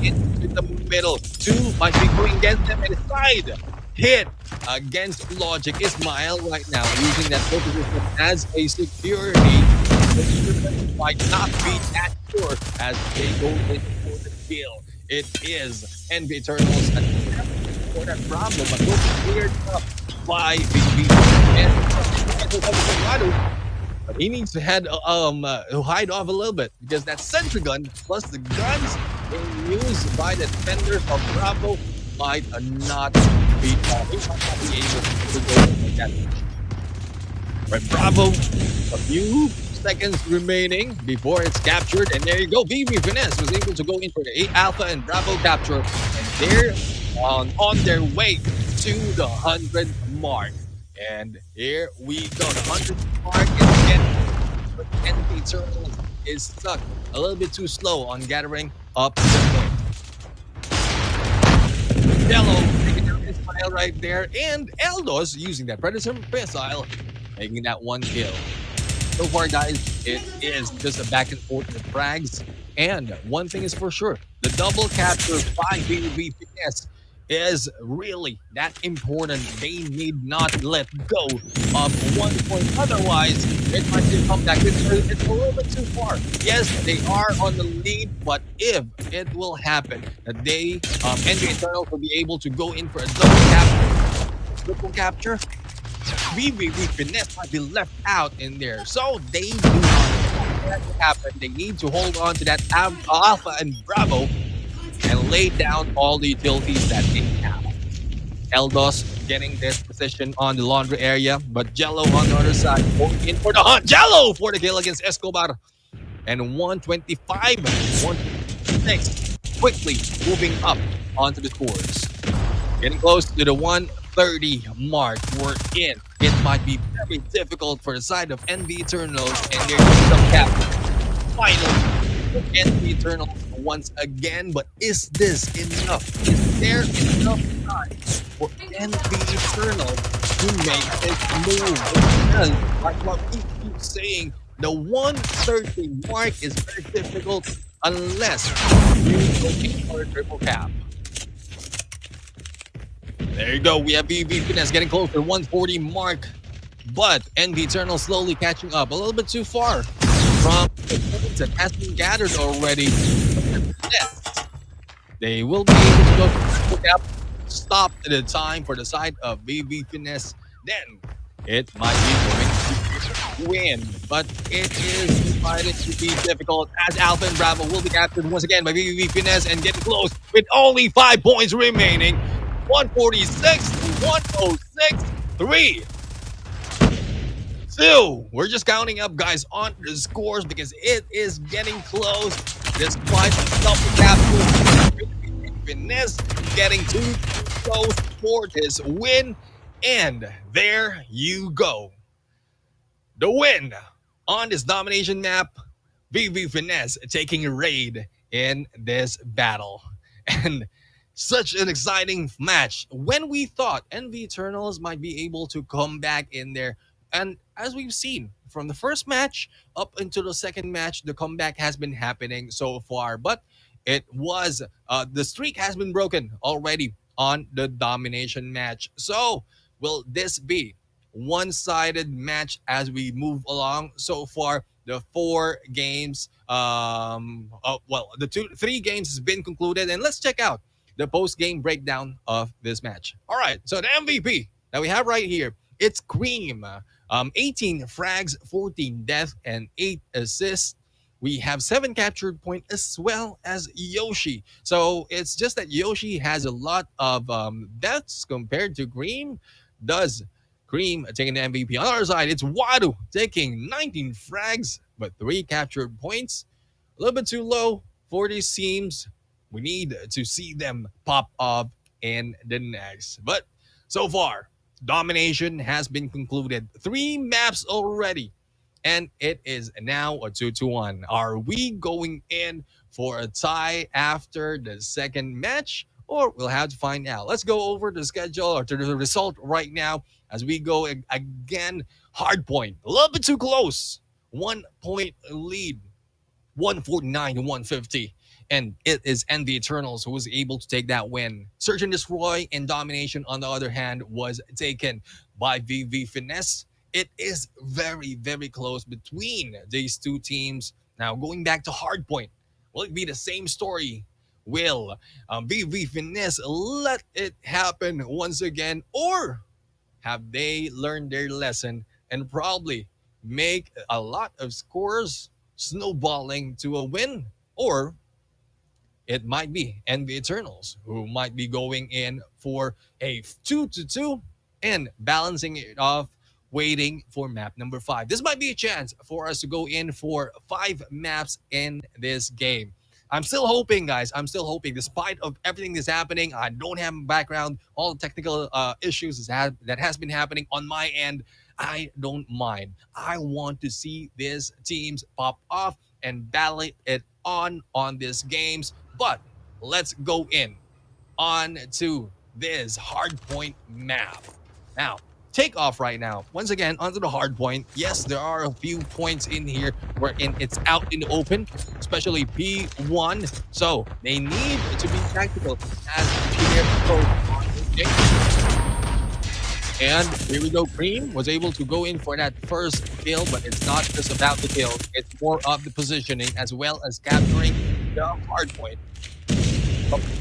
into the middle. Two might be going against them and side hit against Logic. Ismail right now using that position as a security. The might not be that sure as they go in for the kill. It is NV Eternals for that Bravo, but will be cleared up by VV. But he needs to hide off a little bit because that sentry gun plus the guns being used by the defenders of Bravo might not be able to go like that. Right, Bravo, a few seconds remaining before it's captured, and there you go. VV Finesse was able to go in for the 8 Alpha and Bravo capture, and they're on their way to the 100 mark. And here we go. The 100 mark is again, but NV Eternal is stuck a little bit too slow on gathering up the point. Yellow taking down his file right there, and Eldos using that Predator missile, making that 1 kill. So far, guys, it is just a back and forth with frags. And one thing is for sure, the double capture by VV Finesse is really that important. They need not let go of 1 point. Otherwise, it might be a comeback. It's a little bit too far. Yes, they are on the lead, but if it will happen that they, NV Eternals will be able to go in for a triple capture, VV Finesse might be left out in there. So they do not want that to happen. They need to hold on to that Alpha and Bravo and lay down all the utilities that they have. Eldos getting this position on the laundry area, but Jello on the other side going in for the hunt. Jello for the kill against Escobar. And 125, 126, quickly moving up onto the scores. Getting close to the 130 mark. We're in. It might be very difficult for the side of NV Eternals, and there's some cap. Finally, NV Eternals once again, but is this enough? Is there enough time for NV Eternals to make this move? Because, like what we keep saying, the 130 mark is very difficult unless you're looking for a triple cap. There you go. We have VV Finesse getting close to the 140 mark, but NV Eternal slowly catching up a little bit too far from the points that has been gathered already. Yes, they will be able to go to cap, stop at the time for the side of VV Finesse. Then it might be going to win, but it is decided to be difficult as Alpha and Bravo will be captured once again by VVV Finesse and getting close with only 5 points remaining. 146 to 106, 3, 2. We're just counting up, guys, on the scores because it is getting close. Despite the double capture, Finesse getting too close for this win. And there you go. The win on this domination map, VV Finesse taking a raid in this battle. And such an exciting match when we thought NV Eternals might be able to come back in there. And as we've seen from the first match up into the second match, the comeback has been happening so far. But it was the streak has been broken already on the domination match. So will this be one-sided match as we move along? So far the 4 games the 3 games has been concluded, and let's check out the post-game breakdown of this match. All right, so the MVP that we have right here, it's Cream. 18 frags, 14 death, and 8 assists. We have 7 captured point as well as Yoshi. So it's just that Yoshi has a lot of deaths compared to Cream. Does Cream taking the MVP? On the other side, it's Wadu taking 19 frags, but 3 captured points. A little bit too low for these teams. We need to see them pop up in the next. But so far, domination has been concluded. 3 maps already. And it is now a 2-1. Are we going in for a tie after the second match? Or we'll have to find out. Let's go over the schedule or to the result right now as we go again. Hardpoint, a little bit too close. 1 point lead, 149 to 150. And it is NV Eternals who was able to take that win. Search and Destroy and Domination, on the other hand, was taken by VV Finesse. It is very, very close between these 2 teams. Now, going back to Hardpoint, will it be the same story? Will VV Finesse let it happen once again? Or have they learned their lesson and probably make a lot of scores snowballing to a win? Or it might be NV Eternals who might be going in for a 2-2 and balancing it off, waiting for map number 5. This might be a chance for us to go in for 5 maps in this game. I'm still hoping, guys. I'm still hoping, despite of everything that's happening. I don't have a background, all the technical issues that has been happening on my end. I don't mind. I want to see these teams pop off and battle it on these games. But let's go in on to this Hardpoint map. Now, take off right now. Once again, onto the Hardpoint. Yes, there are a few points in here wherein it's out in the open, especially P1. So they need to be tactical as their approach. And here we go. Cream was able to go in for that first kill, but it's not just about the kill. It's more of the positioning as well as capturing the Hardpoint.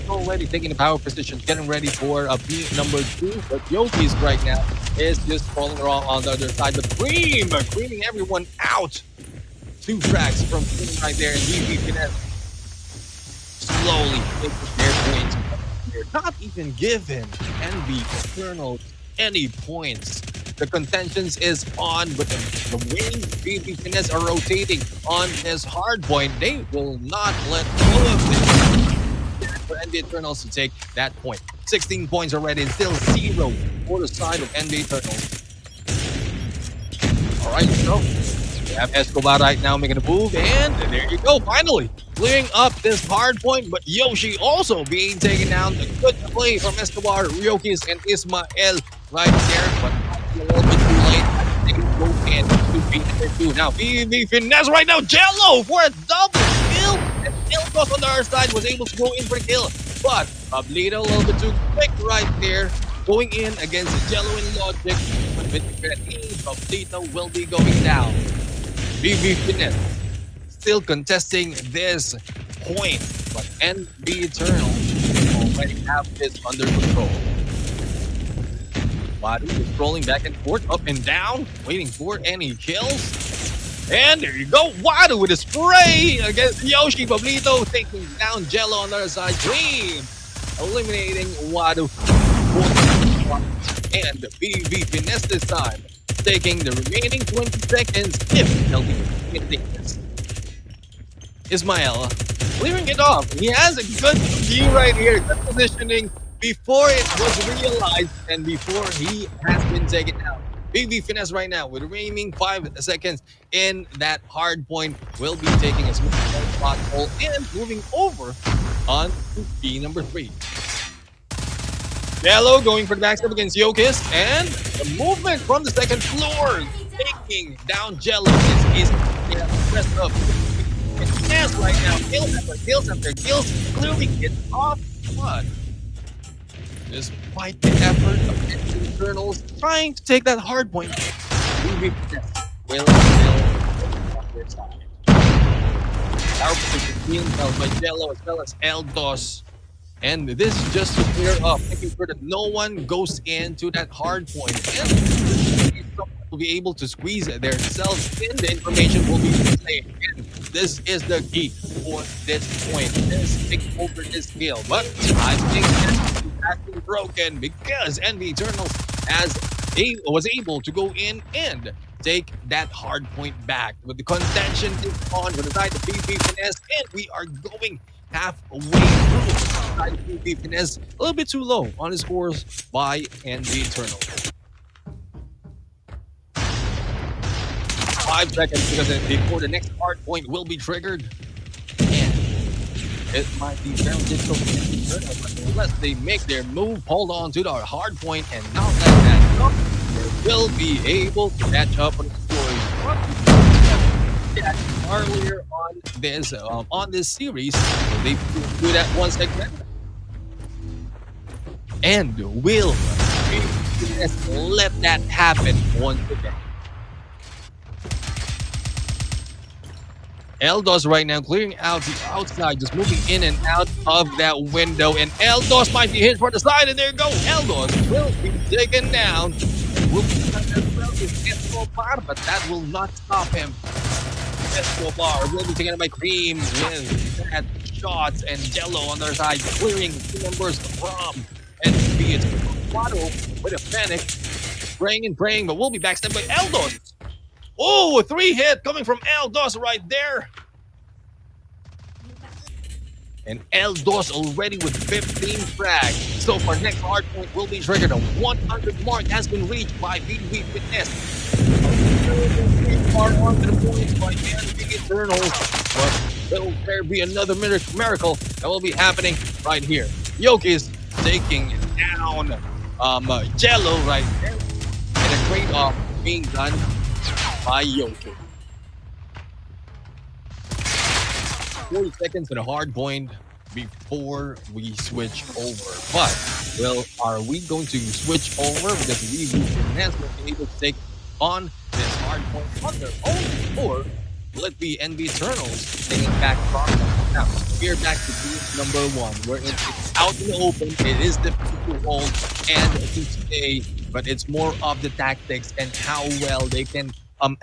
Already taking the power position, getting ready for a P number 2. But Yoki's right now is just falling wrong on the other side. But Cream, creaming everyone out. 2 frags from Cream right there. And VV Finesse slowly taking their points. They're not even giving NV Eternals any points. The contentions is on, but the way VV Finesse are rotating on this Hardpoint, they will not let go of this. For NV Eternals to take that point. 16 points already, and still 0 for the side of NV Eternals. Alright, so we have Escobar right now making a move, and there you go, finally clearing up this Hardpoint, but Yoshi also being taken down. A good play from Escobar, Ryokis, and Ismael right there, but a little bit too late. They can go in to beat number 2. Now, VV Finesse right now, Jello for a double kill. And Ilkos on the other side was able to go in for the kill. But Pablito a little bit too quick right there. Going in against Jello and Logic. But with the Pablito will be going down. VV Finesse still contesting this point. But NV Eternal already have this under control. Wadu is scrolling back and forth, up and down, waiting for any kills. And there you go, Wadu with a spray against Yoshi. Pablito taking down Jello on the other side. Clean, eliminating Wadu. And the BB Finesse this time, taking the remaining 20 seconds if they'll be getting this. Ismael clearing it off. He has a good view right here, good positioning before it was realized and before he has been taken out. BB Finesse right now with the remaining 5 seconds in that hard point will be taking as much as possible and moving over on to key number 3. Yellow going for the backstep against Yokis, and the movement from the second floor taking down Jello is pressed up. Finesse right now, kills after kills, clearly gets off, but despite the effort of the Eternals trying to take that hard point, BB Finesse will on their side. Our position being held by Jello as well as Eldos. And this is just to clear up, making sure that no one goes into that hard point. And someone will be able to squeeze themselves in. The information will be displayed. And this is the key for this point. This take over this kill. But I think this has been broken because NV Eternals was able to go in and take that hard point back. With the contention is on with the side of BB Finesse, and we are going halfway through. BB Finesse a little bit too low on his scores by NV Eternals. 5 seconds before the next hard point will be triggered. And it might be very difficult for NV Eternals, but unless they make their move, hold on to the hard point and not let that go, they will be able to catch up on the scores. Earlier on this series, they do that one segment, and will let that happen once again. Eldos right now clearing out the outside, just moving in and out of that window, and Eldos might be hit for the side, and there you go. Eldos will be taken down. Will be but that will not stop him. Escobar will be taken out by Cream with that shots, and Jello on their side clearing two members from NB. It's Quado with a panic, praying and praying, but we'll be backstabbed by Eldos. Oh, a 3-hit coming from Eldos right there. And Eldos already with 15 frags. So for next hard point will be triggered. A 100 mark has been reached by BB Finesse. Far on to the point by NB Eternals. But will there be another miracle that will be happening right here? Yoki's taking down Jello right there. And a trade-off being done by Yoki. 40 seconds at a hard point before we switch over. But, well, are we going to switch over because we will be able to take on this hard point on their own? Or will it be NB Eternals taking back from them? Now, we're back to being number one, where it's out in the open, it is difficult to hold and to stay, but it's more of the tactics and how well they can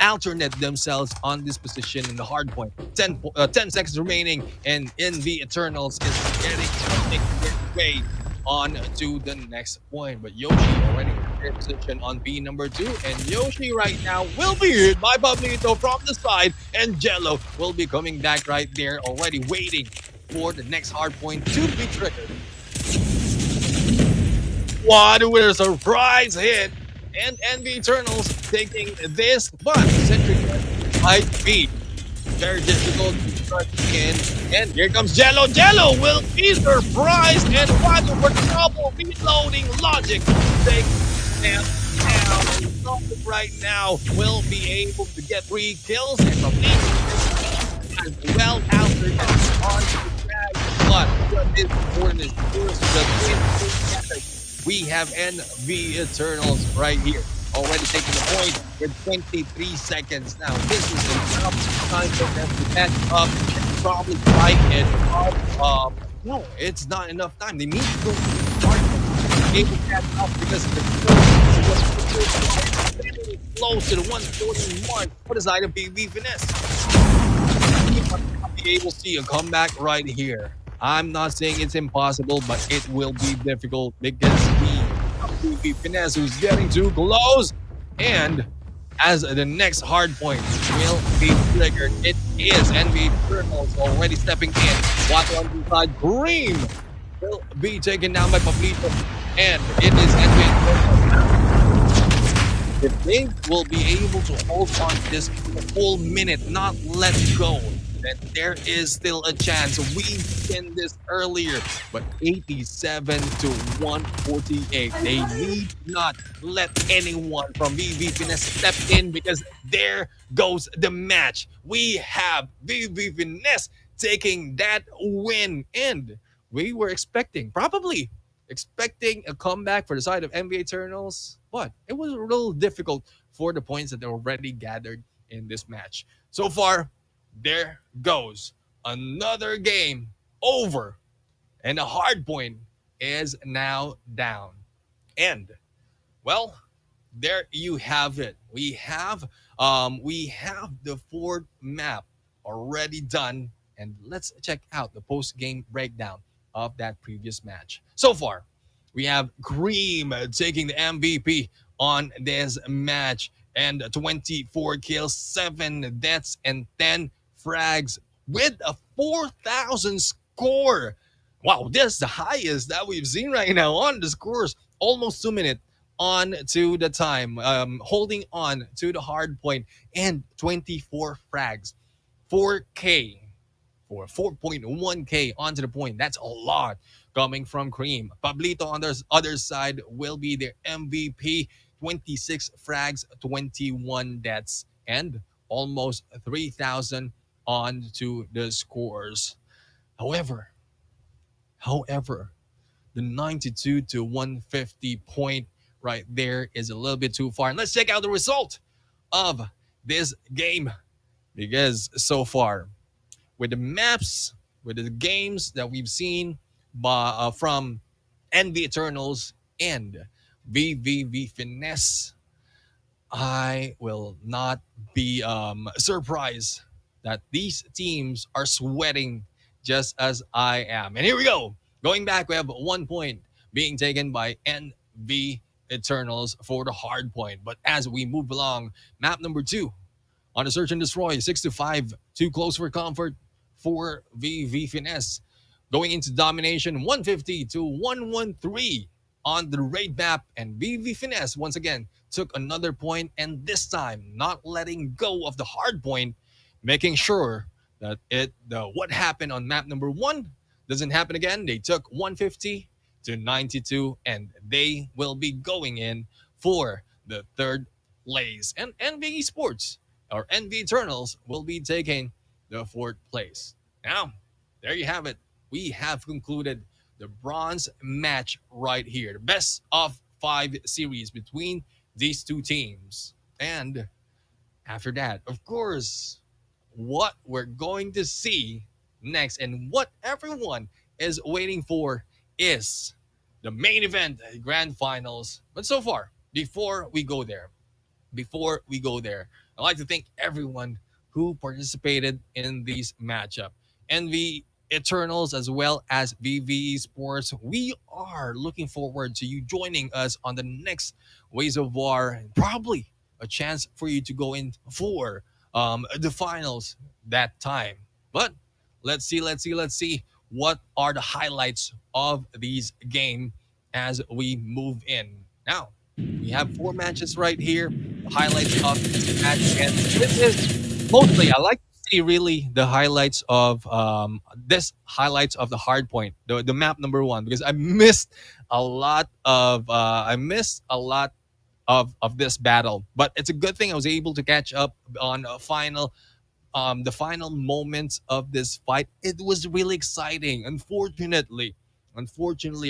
alternate themselves on this position in the hard point. 10 seconds remaining, and NV Eternals is getting their way on to the next point. But Yoshi already in their position on B number 2, and Yoshi right now will be hit by Pablito from the side, and Jello will be coming back right there, already waiting for the next hard point to be triggered. What a surprise hit! And NV Eternals taking this, but Centric might be very difficult to start in. And here comes Jello. Jello will be surprised, and Wadu for trouble reloading logic. Take them down, and Celtic right now will be able to get 3 kills and complete as well after that on the drag. But what is important is first the win. We have NV Eternals right here, already taking the point with 23 seconds now. This is enough time for them to catch up and probably fight it up. No, it's not enough time. They need to go hard. able to catch up because the getting close to the 140 mark for the side of BB Finesse. We might not be able to see a comeback right here. I'm not saying it's impossible, but it will be difficult because BB Finesse who's getting too close. And as the next hard point will be triggered, it is NBA Eternals already stepping in. While on the side, Green will be taken down by Pablito. And it is NBA Eternals. If they will be able to hold on to this for a full minute, not let go, then there is still a chance. We win this earlier, but 87 to 148. They need not let anyone from VV Finesse step in because there goes the match. We have VV Finesse taking that win, and we were probably expecting a comeback for the side of NBA Eternals, but it was a little difficult for the points that they already gathered in this match. So far, there goes another game over, and the hard point is now down. And well, there you have it. We have the fourth map already done, and let's check out the post-game breakdown of that previous match. So far, we have Cream taking the MVP on this match and 24 kills, 7 deaths, and 10 frags with a 4,000 score. Wow, this is the highest that we've seen right now on the scores. Almost 2 minutes on to the time, holding on to the hard point, and 24 frags, 4K for 4.1K onto the point. That's a lot coming from Cream. Pablito on the other side will be their MVP. 26 frags, 21 deaths, and almost 3,000 on to the scores. However, however, the 92 to 150 point right there is a little bit too far. And let's check out the result of this game, because so far, with the maps, with the games that we've seen from NV Eternals and VVV Finesse, I will not be surprised that these teams are sweating just as I am. And here we go. Going back, we have 1 point being taken by NV Eternals for the hard point. But as we move along, map number 2 on the Search and Destroy, 6 to 5, too close for comfort for VV Finesse. Going into Domination, 150 to 113 on the raid map, and VV Finesse once again took another point, and this time not letting go of the hard point, making sure that what happened on map number 1 doesn't happen again. They took 150 to 92, and they will be going in for the third place. And NV Esports or NV Eternals will be taking the fourth place. Now, there you have it. We have concluded the bronze match right here. The best of 5 series between these two teams. And after that, of course, what we're going to see next and what everyone is waiting for is the main event, the grand finals. But so far, before we go there, I'd like to thank everyone who participated in this matchup. NV Eternals as well as VV Sports. We are looking forward to you joining us on the next Ways of War, and probably a chance for you to go in for the finals that time. But let's see what are the highlights of these game as we move in. Now, we have 4 matches right here. The highlights of this match, and this is mostly I like to see really the highlights of the hard point, the map number 1, because I missed a lot of this battle. But it's a good thing I was able to catch up on the final moments of this fight. It was really exciting. Unfortunately,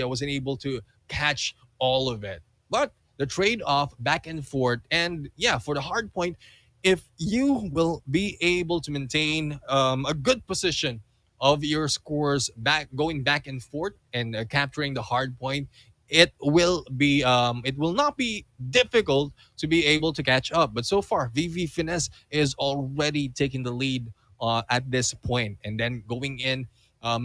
I wasn't able to catch all of it. But the trade-off back and forth, and yeah, for the hard point, if you will be able to maintain a good position of your scores going back and forth and capturing the hard point, it will not be difficult to be able to catch up. But so far, VV Finesse is already taking the lead at this point, and then going in,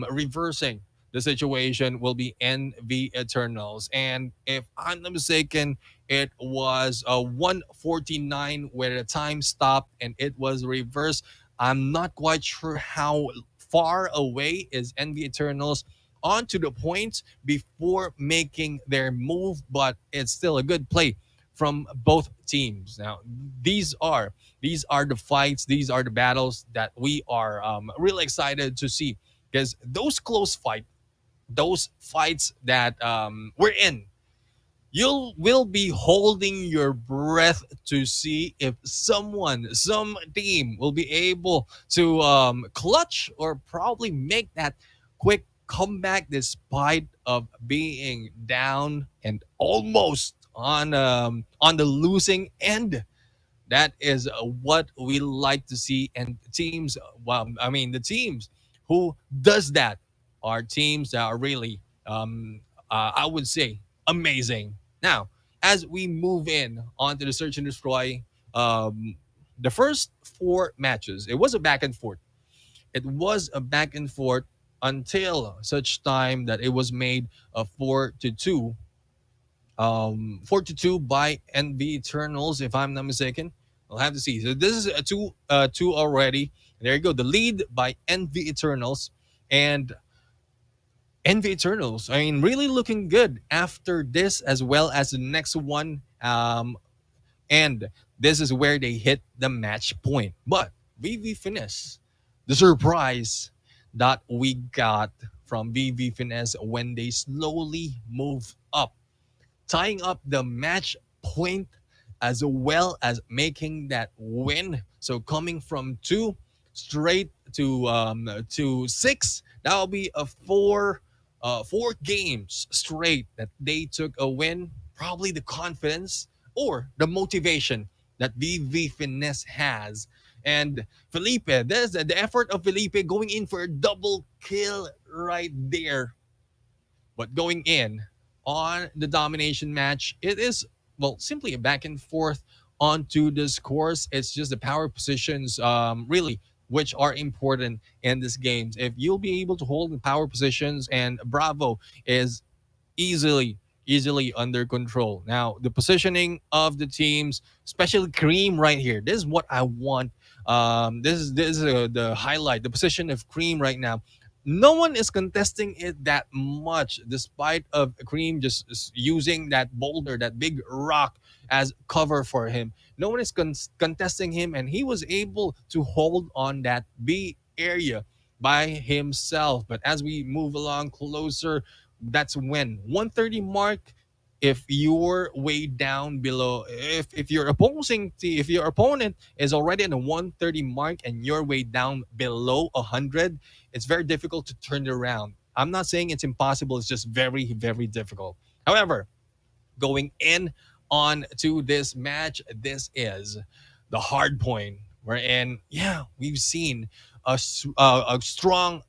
reversing the situation will be NV Eternals. And if I'm not mistaken, it was 149 where the time stopped and it was reversed. I'm not quite sure how far away is NV Eternals onto the point before making their move, but it's still a good play from both teams. Now, these are these are the fights, these are the battles that we are really excited to see, because those fights that we're in, you will be holding your breath to see if some team will be able to clutch or probably make that quick comeback despite of being down and almost on the losing end. That is what we like to see. And teams, well, I mean, the teams who does that are teams that are really, I would say, amazing. Now, as we move in onto the search and destroy, the first four matches, it was a back and forth. It was a back and forth until such time that it was made a 4-2, 4-2 by NV Eternals, if I'm not mistaken. I'll have to see. So this is a two already. There you go. The lead by NV Eternals, and NV Eternals. I mean, really looking good after this as well as the next one. And this is where they hit the match point. But VV Finesse, the surprise that we got from VV Finesse when they slowly move up, tying up the match point as well as making that win. So coming from two straight to six, that'll be a four games straight that they took a win. Probably the confidence or the motivation that VV Finesse has. And Felipe, there's the effort of Felipe going in for a double kill right there. But going in on the domination match, it is, well, simply a back and forth onto this course. It's just the power positions, really, which are important in this games. If you'll be able to hold the power positions, and Bravo is easily under control. Now, the positioning of the teams, especially Cream right here. This is what I want. This is the highlight. The position of Cream right now. No one is contesting it that much, despite of Cream just using that boulder, that big rock as cover for him. No one is contesting him, and he was able to hold on that B area by himself. But as we move along closer, that's when 130 mark. If you're way down below, if your if your opponent is already in the 130 mark and you're way down below 100, it's very difficult to turn it around. I'm not saying it's impossible, it's just very difficult. However, going in on to this match, this is the hard point wherein, yeah, we've seen a strong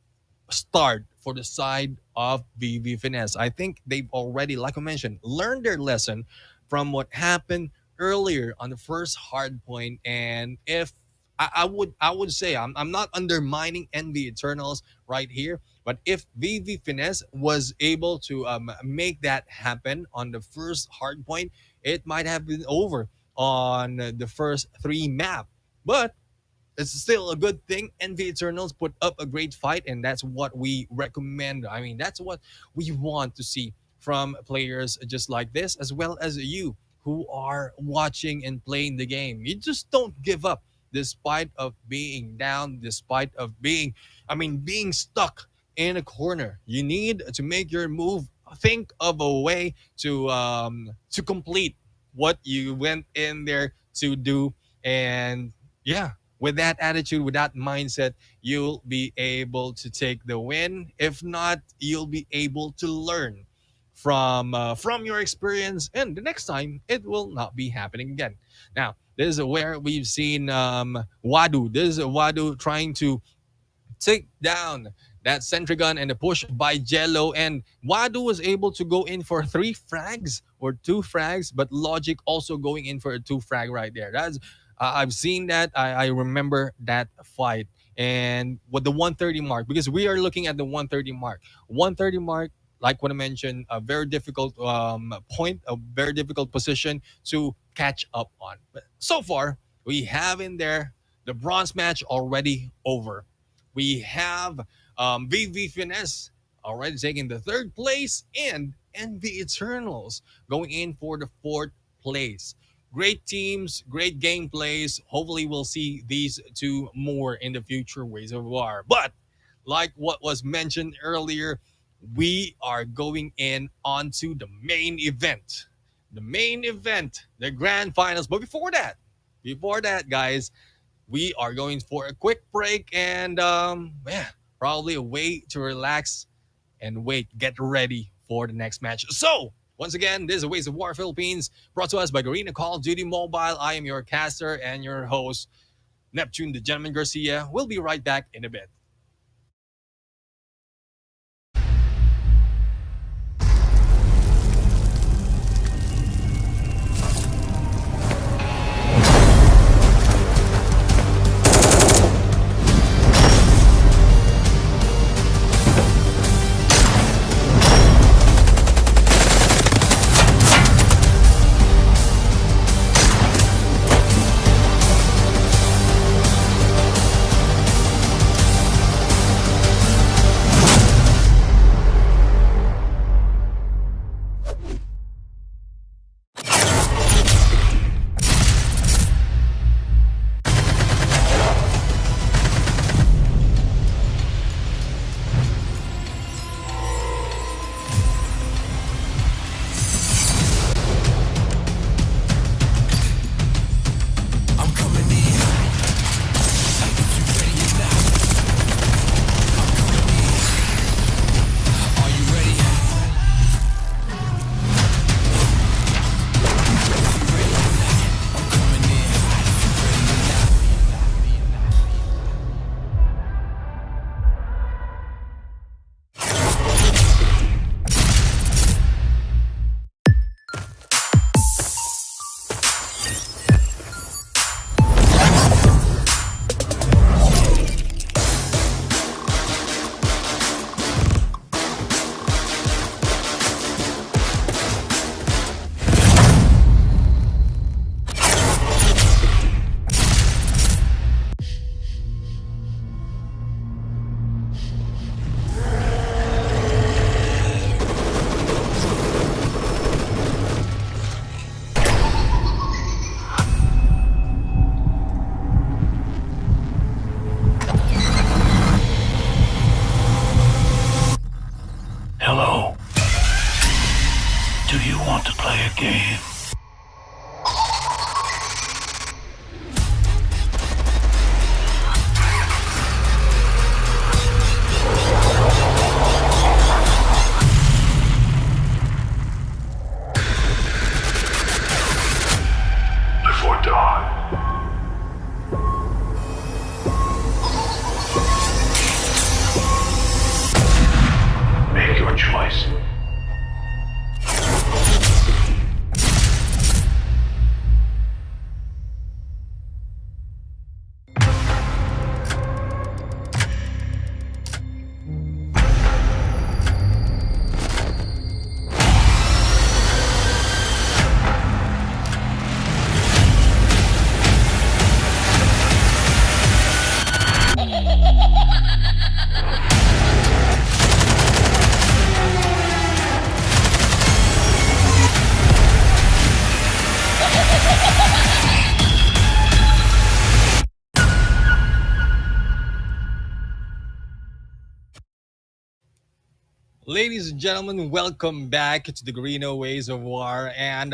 start for the side of VV Finesse. I think they've already, like I mentioned, learned their lesson from what happened earlier on the first hard point. And if I would say, I'm not undermining NV Eternals right here, but if VV Finesse was able to make that happen on the first hard point, it might have been over on the first three map. But it's still a good thing. NV Eternals put up a great fight, and that's what we recommend. I mean, that's what we want to see from players just like this, as well as you who are watching and playing the game. You just don't give up despite of being down, despite of being stuck in a corner. You need to make your move. Think of a way to complete what you went in there to do. And yeah, with that attitude, with that mindset, you'll be able to take the win. If not, you'll be able to learn from your experience, and the next time it will not be happening again. Now, this is where we've seen Wadu. This is Wadu trying to take down that sentry gun and the push by Jello, and Wadu was able to go in for three frags or two frags, but Logic also going in for a two frag right there. That's I've seen that. I remember that fight and with the 130 mark because we are looking at the 130 mark. 130 mark, like what I mentioned, a very difficult point, a very difficult position to catch up on. But so far, we have in there the bronze match already over. We have VV Finesse already taking the third place and NV Eternals going in for the fourth place. Great teams, great gameplays. Hopefully, we'll see these two more in the future Ways of War. But like what was mentioned earlier, we are going in onto the main event. The main event, the grand finals. But before that, guys, we are going for a quick break and yeah, probably a way to relax and wait, get ready for the next match. So, once again, this is Ways of War Philippines, brought to us by Garena Call of Duty Mobile. I am your caster and your host, Neptune the Gentleman Garcia. We'll be right back in a bit. Hello. Do you want to play a game? Live or die. Make your choice. Ladies and gentlemen, welcome back to the Garena Ways of War. And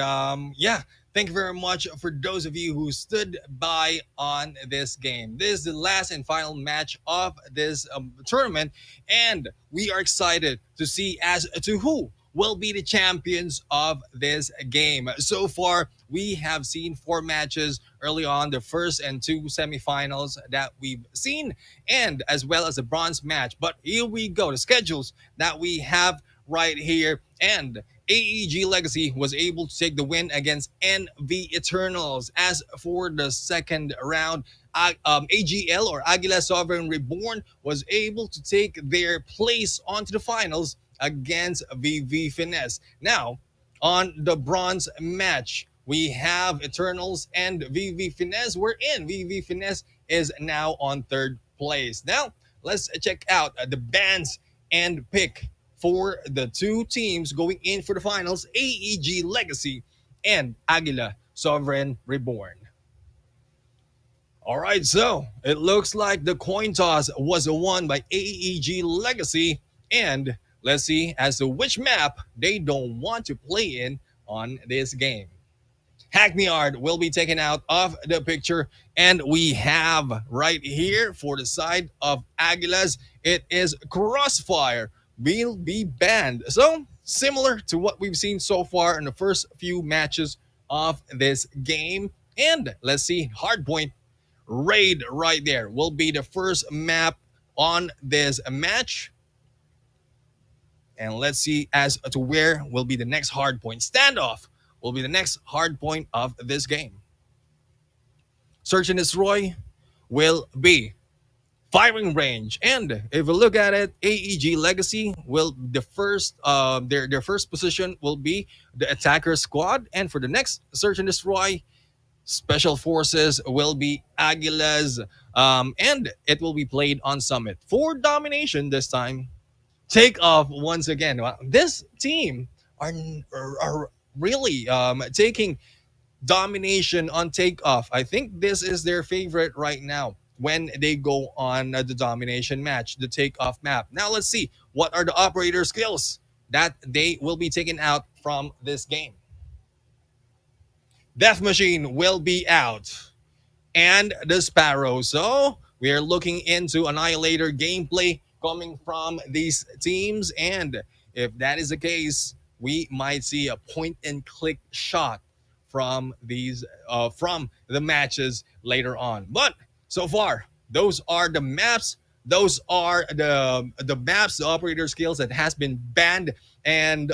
yeah, thank you very much for those of you who stood by on this game. This is the last and final match of this tournament, and we are excited to see as to who will be the champions of this game. So far, we have seen four matches early on, the first and two semifinals that we've seen, and as well as a bronze match. But here we go, the schedules that we have right here. And AEG Legacy was able to take the win against NV Eternals. As for the second round, AGL or Aguila Sovereign Reborn was able to take their place onto the finals against VV Finesse. Now, on the bronze match, we have Eternals and VV Finesse. We're in. VV Finesse is now on third place. Now, let's check out the bands and pick for the two teams going in for the finals, AEG Legacy and Aguila Sovereign Reborn. All right, so it looks like the coin toss was won by AEG Legacy. And let's see as to which map they don't want to play in on this game. Hackney Yard will be taken out of the picture. And we have right here for the side of Aguilas, it is Crossfire will be banned. So similar to what we've seen so far in the first few matches of this game. And let's see, Hardpoint Raid right there will be the first map on this match. And let's see as to where will be the next Hardpoint. Standoff will be the next Hardpoint of this game. Search and Destroy will be Firing Range. And if we look at it, AEG Legacy will the first their first position will be the Attacker Squad. And for the next Search and Destroy, Special Forces will be Aguilas, and it will be played on Summit. For Domination this time, Takeoff once again. This team are really taking Domination on Takeoff. I think this is their favorite right now when they go on the Domination match, the Takeoff map. Now let's see what are the operator skills that they will be taken out from this game. Death Machine will be out. And the Sparrow. So we are looking into Annihilator gameplay coming from these teams. And if that is the case, we might see a point and click shot from these from the matches later on. But so far, those are the maps. Those are the maps, the operator skills that has been banned. And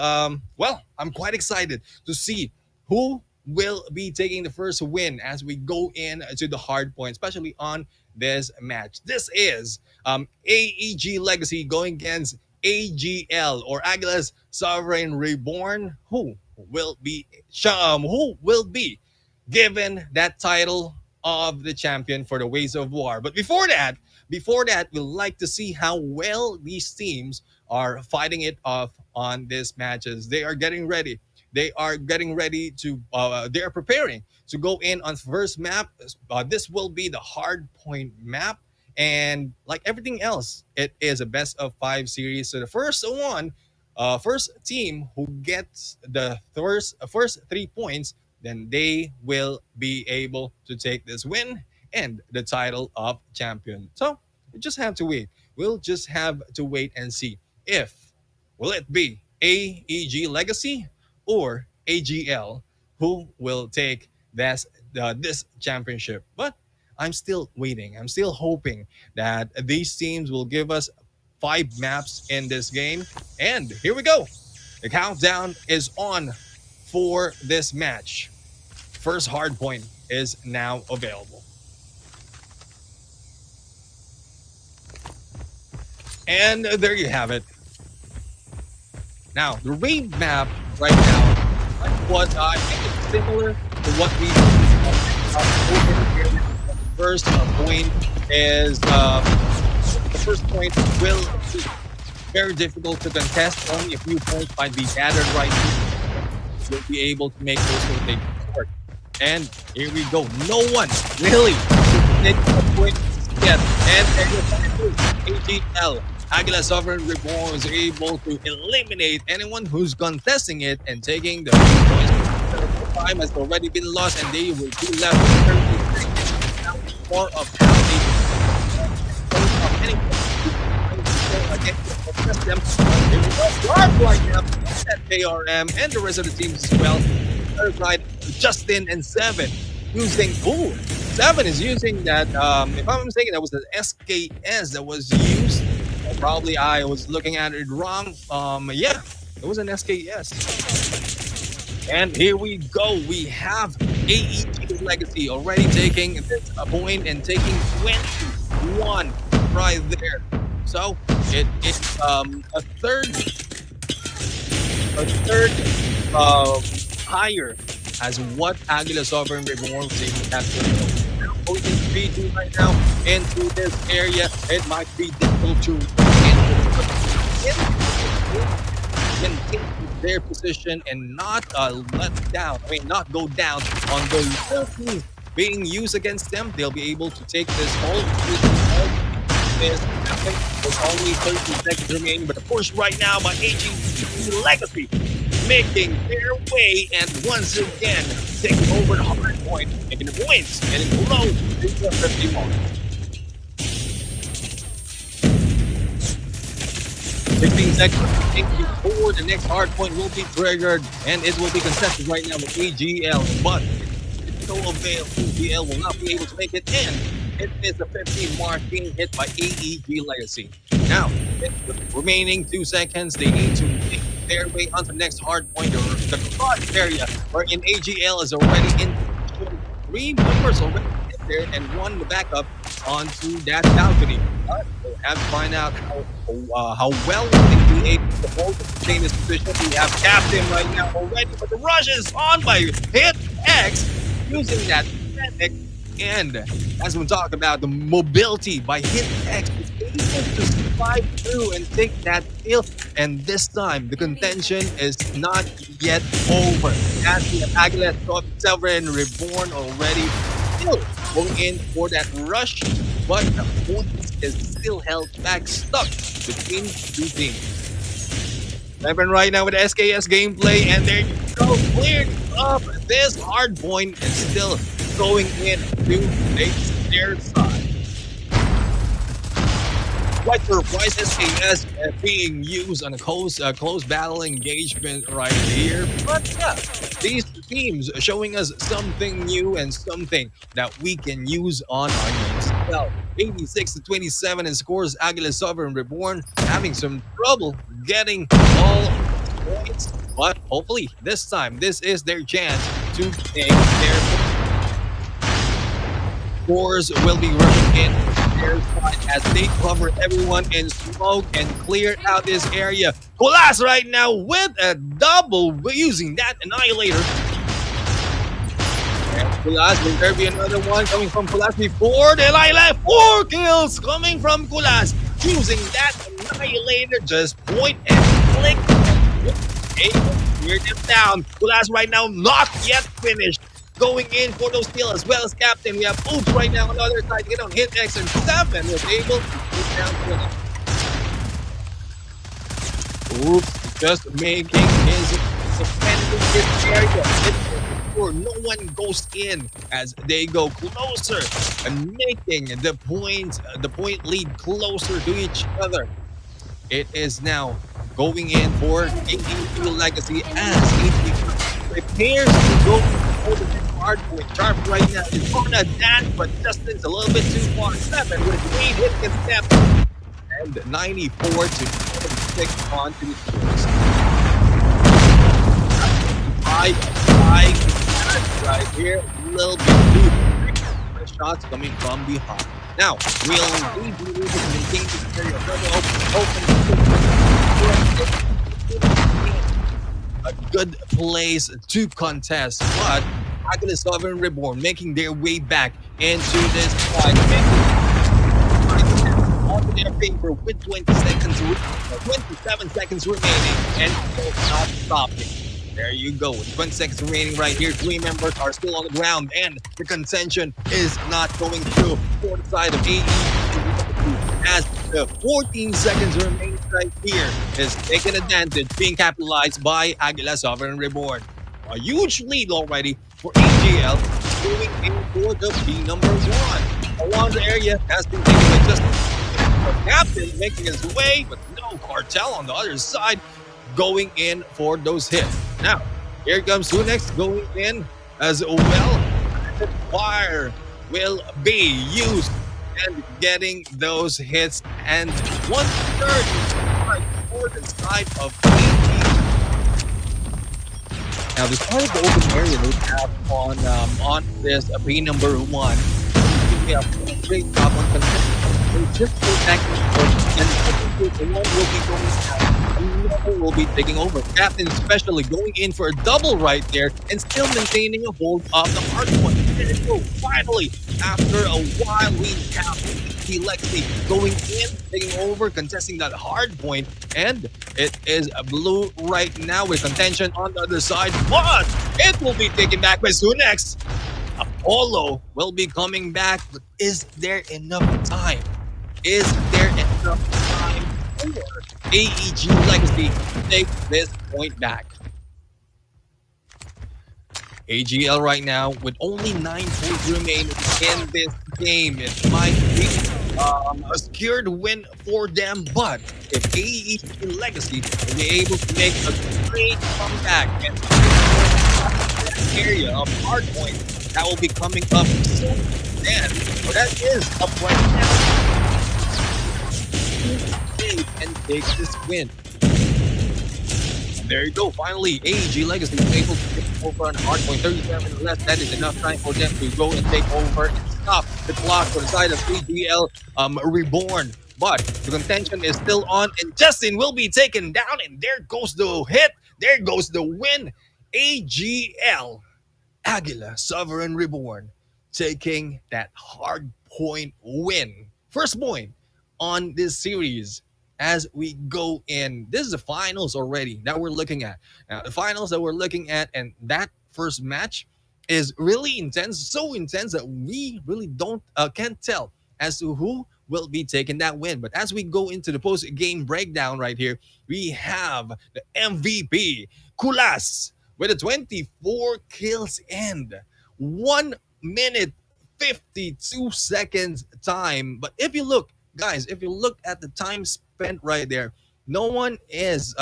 well, I'm quite excited to see who will be taking the first win as we go in to the hard point, especially on this match. This is AEG Legacy going against AGL or Aguila's Sovereign Reborn, who will be given that title of the champion for the Ways of War. But before that, we'd like to see how well these teams are fighting it off on these matches. They are getting ready. They are preparing to go in on first map. This will be the hard point map. And like everything else, it is a best of 5 series. So the first team who gets the first 3 points, then they will be able to take this win and the title of champion. So we just have to wait. We'll just have to wait and see if will it be AEG Legacy or AGL who will take this championship. But I'm still waiting. I'm still hoping that these teams will give us 5 maps in this game. And here we go. The countdown is on for this match. First hard point is now available. And there you have it. Now, the raid map right now, what I think it's similar to what we over here. The first point is the first point will be very difficult to contest. Only a few points might be gathered right here. You'll be able to make those rotations work. And here we go. No one really taking a point yet. And there you go. AGL. Aguila Sovereign Reborn was able to eliminate anyone who's contesting it and taking the points. The time has already been lost and they will be left with 33 more of how they again, press them. Here we go. Start right now. That KRM and the rest of the teams as well. Third side, Justin and Seven using. Ooh, Seven is using that. If I'm mistaken, that was the SKS that was used. Probably I was looking at it wrong. Yeah, it was an SKS. And here we go. We have AEG Legacy already taking this point and taking 21 right there. So it's a third higher as what Aguila Sovereign Reborn was able to capture. Now going in 3-2 right now into this area. It might be difficult to maintain their position and not let down. I mean, not go down on the little teams being used against them. They'll be able to take this whole. There's only 30 seconds remaining, but of course, right now by AEG Legacy making their way and once again taking over the Hardpoint, making the points, getting close to the 50 mark. 16 seconds before the next Hardpoint will be triggered, and it will be contested right now with AGL, but it's no avail. AGL will not be able to make it in. It is the 15 mark being hit by AEG Legacy. Now, with the remaining 2 seconds, they need to make their way onto the next Hardpoint or the cross area, wherein AGL is already in 3 members already in there and 1 the backup onto that balcony. But we'll have to find out how well they can be able to hold and maintain this position. We have Captain right now already, but the rush is on by Hit X using that Fennec. And as we talk about the mobility by Hit X, is able to slide through and take that kill. And this time, the contention is not yet over. As we have Aguila Sovereign Reborn already still going in for that rush, but the point is still held back, stuck between 2 teams. Seven right now with the SKS gameplay, and there you go, cleared up this Hardpoint and still going in to their side. Quite surprised SKS being used on a close battle engagement right here. But yeah, these teams are showing us something new and something that we can use on our games. Well, 86-27 and scores Aguila Sovereign Reborn having some trouble getting all points. But hopefully this time, this is their chance to take their scores will be rushing in their side as they cover everyone in smoke and clear out this area. Kulas right now with a double using that Annihilator. And Kulas, will there be another one coming from Kulas before the Annihilator? 4 kills coming from Kulas using that Annihilator. Just point and click. Able to clear them down. Kulas right now not yet finished. Going in for those kills as well as Captain. We have Oops right now on the other side to get on Hit X, and Seven was able to get down to him. Oops, just making his defending this area. Sure no one goes in as they go closer and making the point lead closer to each other. It is now going in for AEG Legacy as AEG prepares to go over the Hardpoint. Sharp right now is on a dash, but Justin's a little bit too far. Seven with a great hit and step. And 94-76 on to the scores. Right here, a little bit too quick. Shots coming from behind. Now, will we be able to maintain this area? A good place to contest, but Aguila Sovereign Reborn making their way back into this fight, onto their favor with 27 seconds remaining, and will not stopping. There you go, with 20 seconds remaining right here. 3 members are still on the ground, and the contention is not going through for the side of AEG. As the 14 seconds remaining right here is taken advantage, being capitalized by Aguila Sovereign Reborn. A huge lead already for AGL, moving in for the B number 1. Along the area has been taken by Justin. Captain making his way, but no Cartel on the other side going in for those hits. Now, here comes Sunex going in as well. The fire will be used and getting those hits, and 1/3 for the side of AEG. Now, despite the open area they have on this B number one, they have a great job on consistency. They just go back and forth, and I think the one will be going out. Another will be taking over. Captain especially going in for a double right there and still maintaining a hold of the Hardpoint. So finally, after a while, we have AEG Legacy going in, taking over, contesting that Hardpoint, and it is blue right now with contention on the other side, but it will be taken back by Sunex. Apollo will be coming back, but is there enough time? Is there enough time for AEG Legacy to take this point back? AGL right now with only 9 points remaining in this game. It might be a secured win for them, but if AEG Legacy will be able to make a great comeback and that area of Hardpoint that will be coming up soon, then that is a point now. And take this win. There you go. Finally, AEG Legacy is able to take over on Hardpoint. 37 left. That is enough time for them to go and take over and stop the clock for the side of AGL Reborn. But the contention is still on, and Justin will be taken down. And there goes the hit. There goes the win. AGL Aguila Sovereign Reborn taking that Hardpoint win. First point on this series. As we go in, this is the finals already that we're looking at. Now, the finals that we're looking at, and that first match is really intense, so intense that we really can't tell as to who will be taking that win. But as we go into the post-game breakdown right here, we have the MVP, Kulas, with a 24 kills and 1 minute 52 seconds time. But if you look, guys, if you look at the time spent right there, no one is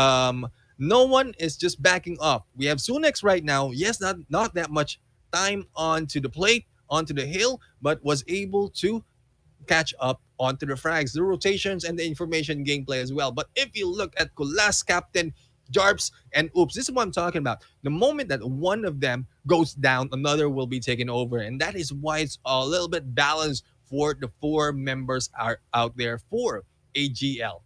just backing up. We have Sunex right now. Yes, not that much time onto the plate, onto the hill, but was able to catch up onto the frags, the rotations, and the information gameplay as well. But if you look at Kulas, Captain, Jarps, and Oops, this is what I'm talking about. The moment that one of them goes down, another will be taken over. And that is why it's a little bit balanced for the 4 members are out there for AGL.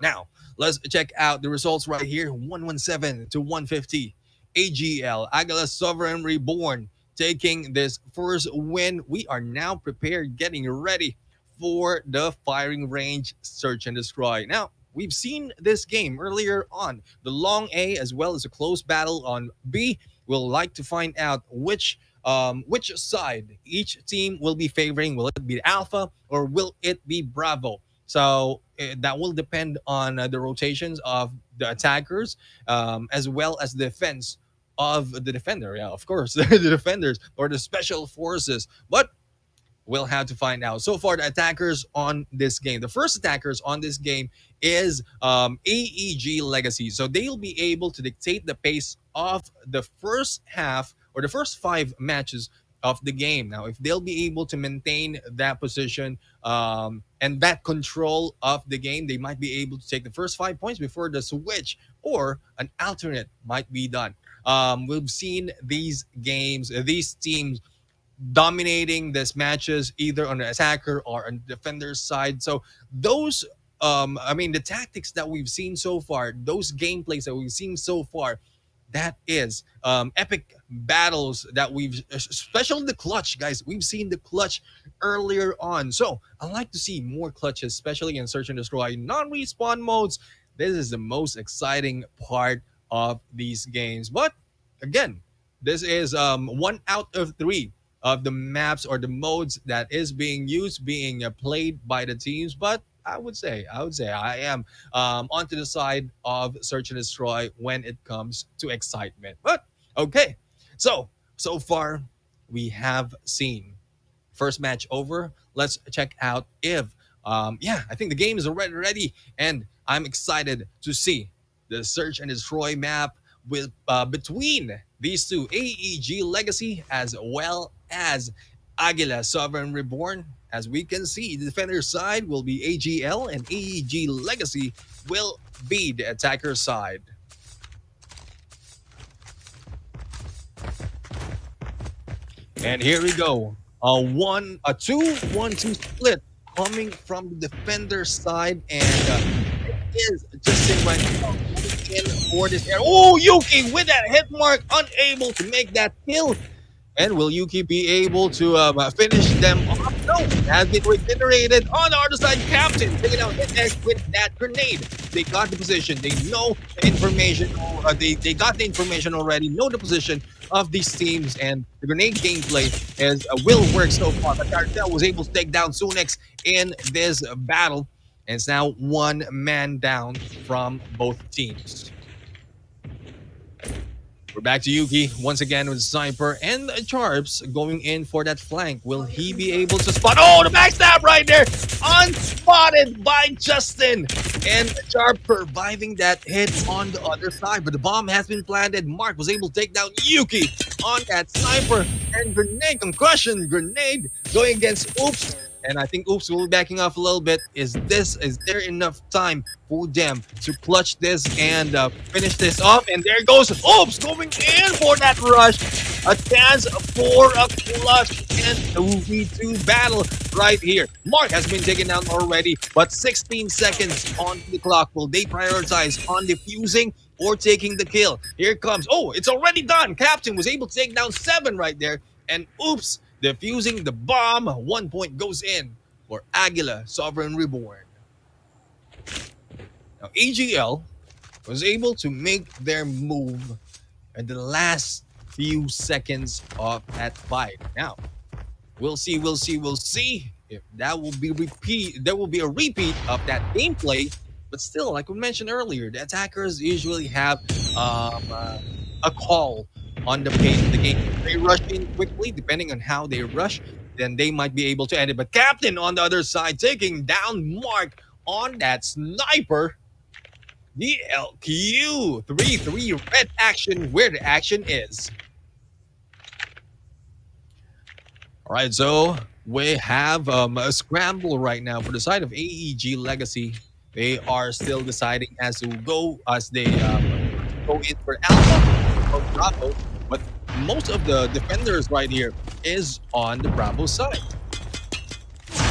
Now, let's check out the results right here. 117 to 150. AGL, Aguila Sovereign Reborn, taking this first win. We are now prepared, getting ready for the firing range search and destroy. Now, we've seen this game earlier on. The long A as well as a close battle on B. We'll like to find out which side each team will be favoring. Will it be Alpha or will it be Bravo? So that will depend on the rotations of the attackers as well as the defense of the defender. Yeah, of course, the defenders or the special forces. But we'll have to find out. So far, the attackers on this game, the first attackers on this game is AEG Legacy. So they'll be able to dictate the pace of the first half or the first 5 matches of the game. Now, if they'll be able to maintain that position and that control of the game, they might be able to take the first 5 points before the switch or an alternate might be done. We've seen these games, these teams dominating these matches either on the attacker or on the defender's side. So those the tactics that we've seen so far, those gameplays that we've seen so far, that is epic battles that we've, especially the clutch, guys. We've seen the clutch earlier on. So I like to see more clutches, especially in search and destroy non-respawn modes. This is the most exciting part of these games. But again, this is 1 out of 3 of the maps or the modes that is being used, being played by the teams. But I would say I am onto the side of search and destroy when it comes to excitement. But okay, so far we have seen first match over. Let's check out if Yeah, I think the game is already ready, and I'm excited to see the search and destroy map with between these two, AEG Legacy as well as Aguila Sovereign Reborn. As we can see, the defender side will be AGL and AEG Legacy will be the attacker side. And here we go. A 2-1-2 split coming from the defender side, and it is just right now going in for this air. Oh, Yuki with that hit mark, unable to make that kill. And will Yuki be able to finish them off? No, it has been regenerated. On the other side, Captain taking out Finesse with that grenade. They got the position. They know the information. They got the information already. Know the position of these teams, and the grenade gameplay is will work so far. But Cartel was able to take down Sunex in this battle, and it's now one man down from both teams. We're back to Yuki once again with Sniper and Charps going in for that flank. Will he be able to spot? Oh, the backstab right there! Unspotted by Justin! And Charp surviving that hit on the other side. But the bomb has been planted. Mark was able to take down Yuki on that Sniper. And grenade, concussion grenade going against Oops. And I think Oops will be backing off a little bit. Is there enough time for them to clutch this and finish this off? And there goes Oops going in for that rush. A chance for a clutch and 2v2 battle right here. Mark has been taken down already, but 16 seconds on the clock. Will they prioritize on defusing or taking the kill? Here it comes. Oh, it's already done. Captain was able to take down 7 right there. And Oops defusing the bomb. 1 point goes in for Aguila Sovereign Reborn. Now, AGL was able to make their move at the last few seconds of that fight. Now, we'll see if that will be there will be a repeat of that gameplay. But still, like we mentioned earlier, the attackers usually have a call on the pace of the game. If they rush in quickly, depending on how they rush, then they might be able to end it. But Captain on the other side taking down Mark on that Sniper. The LQ 3-3 red action where the action is. All right, so we have a scramble right now for the side of AEG Legacy. They are still deciding as to go as they go in for Alpha or Bravo, but most of the defenders right here is on the Bravo side.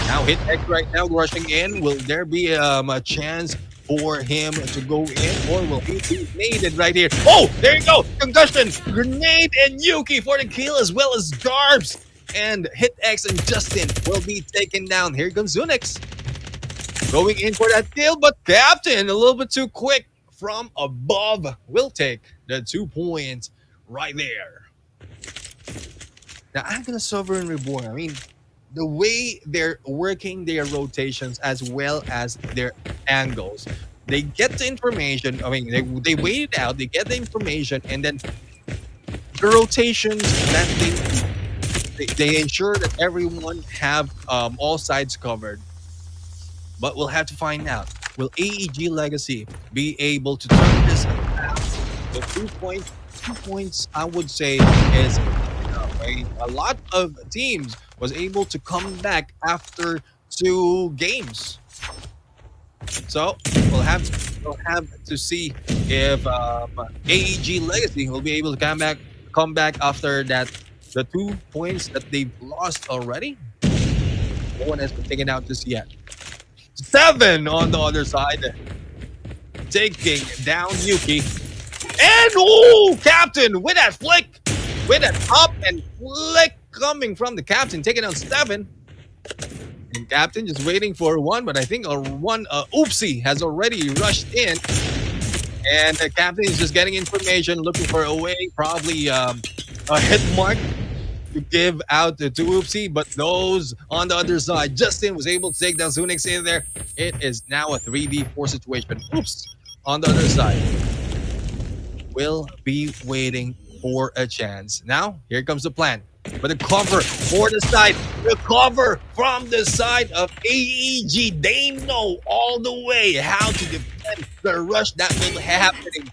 Now Hit X right now rushing in. Will there be a chance for him to go in, or will he be naded right here? Oh, there you go! Concussion, grenade, and Yuki for the kill, as well as Garbs. And Hit X and Justin will be taken down. Here comes Unix going in for that kill, but Captain a little bit too quick from above will take the 2 points right there. Now, Aguila Sovereign Reborn, I mean, the way they're working their rotations as well as their angles, they get the information. I mean, they wait it out, they get the information, and then the rotations that they ensure that everyone have all sides covered. But we'll have to find out. Will AEG Legacy be able to turn this around? The 2 points, 2 points, I would say, is enough. A lot of teams was able to come back after 2 games. So we'll have to see if AEG Legacy will be able to come back after that. The 2 points that they've lost already, no one has been taken out just yet. 7 on the other side, taking down Yuki. And Captain with that flick, with that up and flick coming from the Captain, taking down 7. And Captain just waiting for 1, but I think one Oopsie has already rushed in. And the Captain is just getting information, looking for a way, probably a hit mark to give out to Oopsie, but those on the other side, Justin was able to take down Zunix in there. It is now a 3v4 situation. Oops, on the other side, will be waiting for a chance. Now, here comes the plan. But the cover for the cover from the side of AEG, they know all the way how to defend the rush that will happening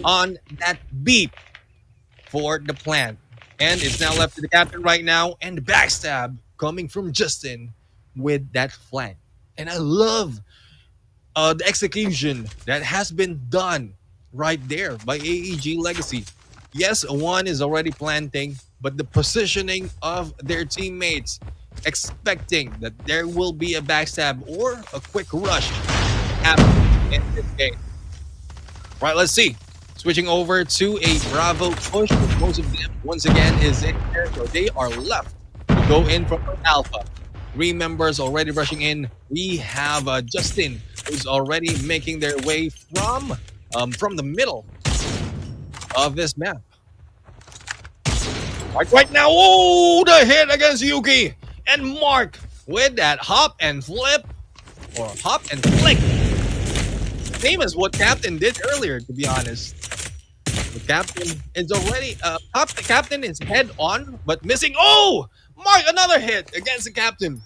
on that beat for the plant. And it's now left to the captain right now, and the backstab coming from Justin with that flank. And I love the execution that has been done right there by AEG Legacy. Yes, one is already planting, but the positioning of their teammates, expecting that there will be a backstab or a quick rush happening in this game. Right, let's see. Switching over to a Bravo push, with most of them once again is in there, so they are left to go in from Alpha. Three members already rushing in. We have Justin, who's already making their way from the middle of this map. Right now, oh, the hit against Yuki, and Mark with that hop and flip, or hop and flick. Same as what Captain did earlier, to be honest. The Captain is already the Captain is head on, but missing. Oh, Mark, another hit against the Captain.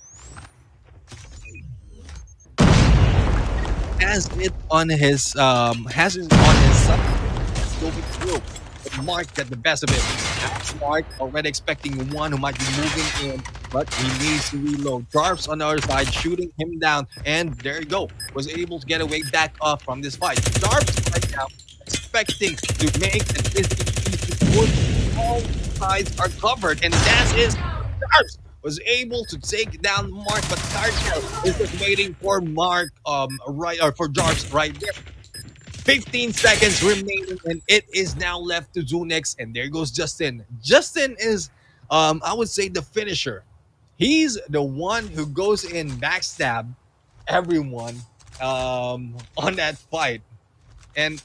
Has it on his side. Going through. But Mark got the best of it. Mark already expecting one who might be moving in, but he needs to reload. Jarps on the other side shooting him down, and there you go. Was able to get away back up from this fight. Jarps right now expecting to make an easy push. All sides are covered, and that is Jarps was able to take down Mark, but Cartel is just waiting for Mark for Jarps right there. 15 seconds remaining, and it is now left to Zunix, and there goes Justin. Justin is, I would say, the finisher. He's the one who goes in backstab everyone on that fight. And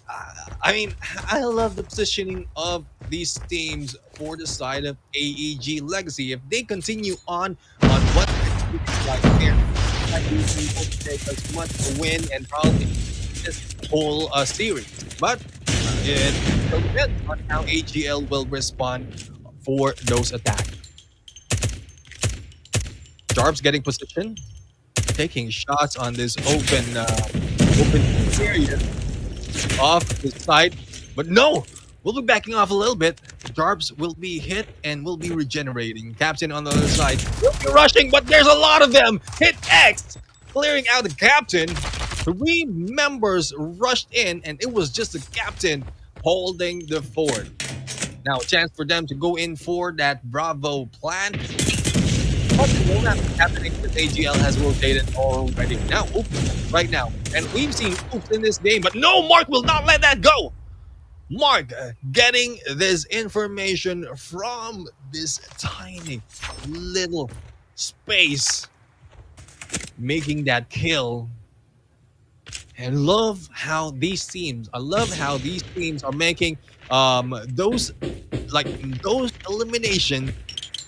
I mean, I love the positioning of these teams for the side of AEG Legacy. If they continue on what they're doing right there, I think we will take as much a win and probably this whole series. But it will depend on how AGL will respond for those attacks. Jarps getting position, taking shots on this open area off the side, but no, we'll be backing off a little bit. Jarps will be hit and will be regenerating. Captain on the other side will be rushing, but there's a lot of them. Hit X, clearing out the Captain. Three members rushed in, and it was just the Captain holding the fort. Now, a chance for them to go in for that Bravo plan. But it will not be happening because AGL has rotated already. Now, oops, right now. And we've seen oops in this game, but no, Mark will not let that go. Mark getting this information from this tiny little space, making that kill. And love how these teams, I love how these teams are making those elimination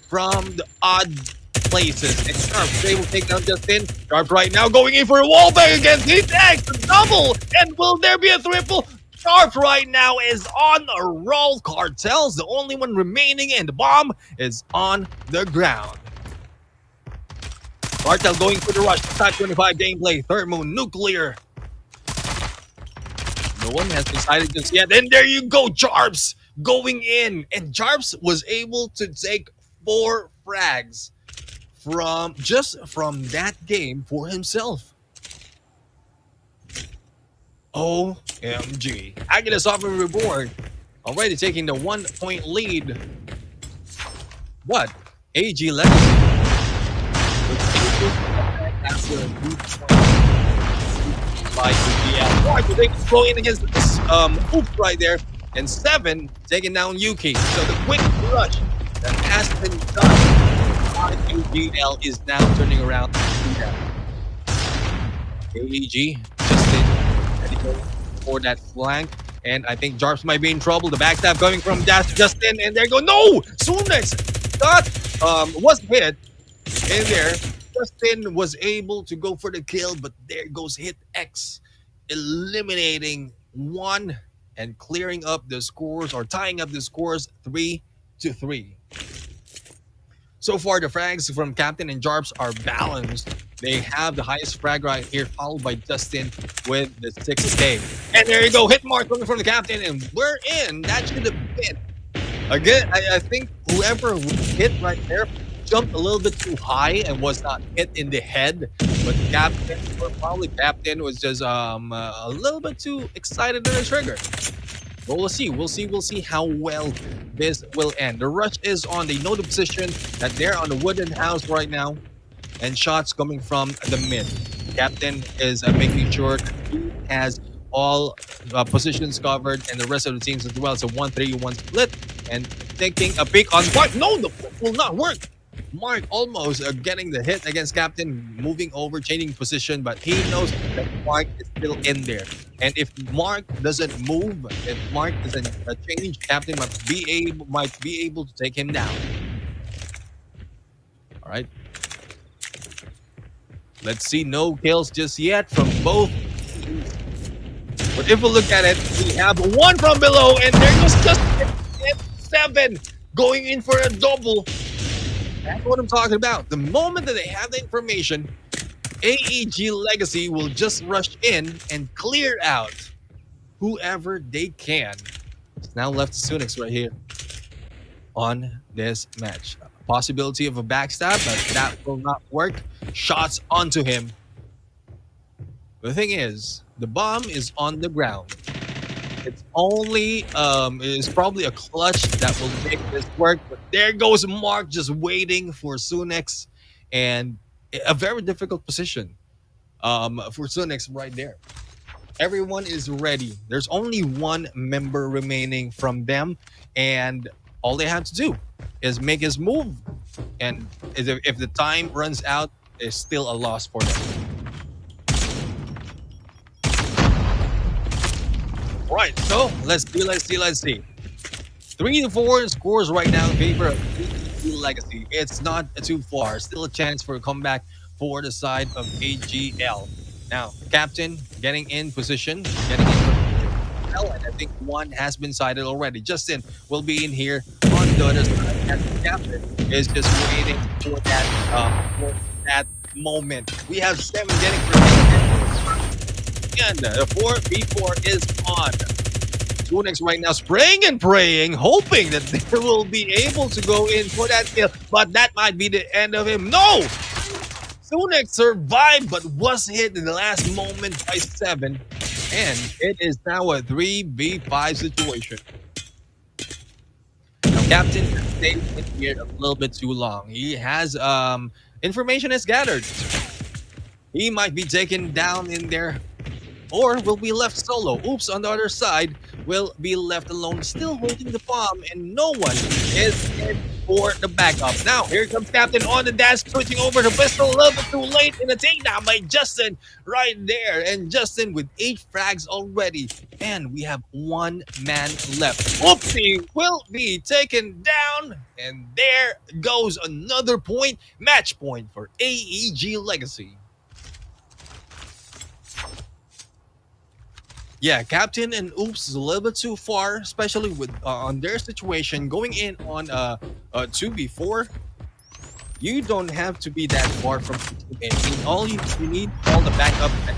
from the odd places. And Sharp, they will take down Justin. Sharp right now going in for a wall bang against Hitex, double, and will there be a triple? Sharp right now is on a roll. Cartel's the only one remaining, and the bomb is on the ground. Cartel going for the rush. Type 25 gameplay. Thermo nuclear. No one has decided just yet. And there you go, Jarps going in. And Jarps was able to take 4 frags from that game for himself. OMG. Aguila Sovereign Reborn already taking the 1-point lead. But AEG Legacy after a good by UGL. They throw in against this oops right there. And 7 taking down Yuki. So the quick rush that has been done by UGL is now turning around to them. AEG just in for that flank. And I think Jarps might be in trouble. The backstab coming from Justin. And there you go. No! Sunex was hit in there. Justin was able to go for the kill, but there goes Hit X, eliminating 1 and clearing up the scores, or tying up the scores 3-3. So far, the frags from Captain and Jarps are balanced. They have the highest frag right here, followed by Justin with the 6K. And there you go, hit mark coming from the Captain, and we're in. That should have been. Again, I think whoever hit right there jumped a little bit too high and was not hit in the head. But Captain, or probably Captain, was just a little bit too excited on the trigger. But we'll see. We'll see how well this will end. The rush is on. They know the position that they're on the wooden house right now, and shots coming from the mid. Captain is making sure he has all positions covered, and the rest of the teams as well. It's a 1-3-1 split, and taking a peek on Mark. No, the flip will not work. Mark almost getting the hit against Captain, moving over, changing position, but he knows that Mark is still in there. And if Mark doesn't move, if Mark doesn't change, Captain might be able to take him down. All right. Let's see, no kills just yet from both teams. But if we look at it, we have one from below, and there goes just 7 going in for a double. That's what I'm talking about. The moment that they have the information, AEG Legacy will just rush in and clear out whoever they can. It's now left to Sunix right here on this match. Possibility of a backstab, but that will not work. Shots onto him. The thing is, the bomb is on the ground. It's only is probably a clutch that will make this work. But there goes Mark just waiting for Sunix, and a very difficult position for Sunix right there. Everyone is ready. There's only one member remaining from them, and all they have to do is make his move. And if the time runs out, it's still a loss for them. Right, so let's see. 3-4 scores right now in favor of AEG Legacy. It's not too far. Still a chance for a comeback for the side of AGL. Now, Captain getting in position, and I think one has been sighted already. Justin will be in here on the other side. And the Captain is just waiting for that moment. We have 7 getting for the 4v4 is on. Sunix right now spraying and praying, hoping that they will be able to go in for that kill, but that might be the end of him. No! Sunix survived, but was hit in the last moment by 7, and it is now a 3v5 situation. Now, Captain stayed in here a little bit too long. He has information is gathered. He might be taken down in there, or will be left solo. Oops, on the other side, will be left alone, still holding the bomb, and no one is in for the backup. Now, here comes Captain on the dash, switching over to pistol, a little bit too late in the takedown by Justin right there. And Justin with 8 frags already. And we have 1 man left. Oopsie will be taken down. And there goes another point, match point for AEG Legacy. Yeah, Captain and Oops is a little bit too far, especially with on their situation going in on 2v4. You don't have to be that far from the team. All you need all the backup that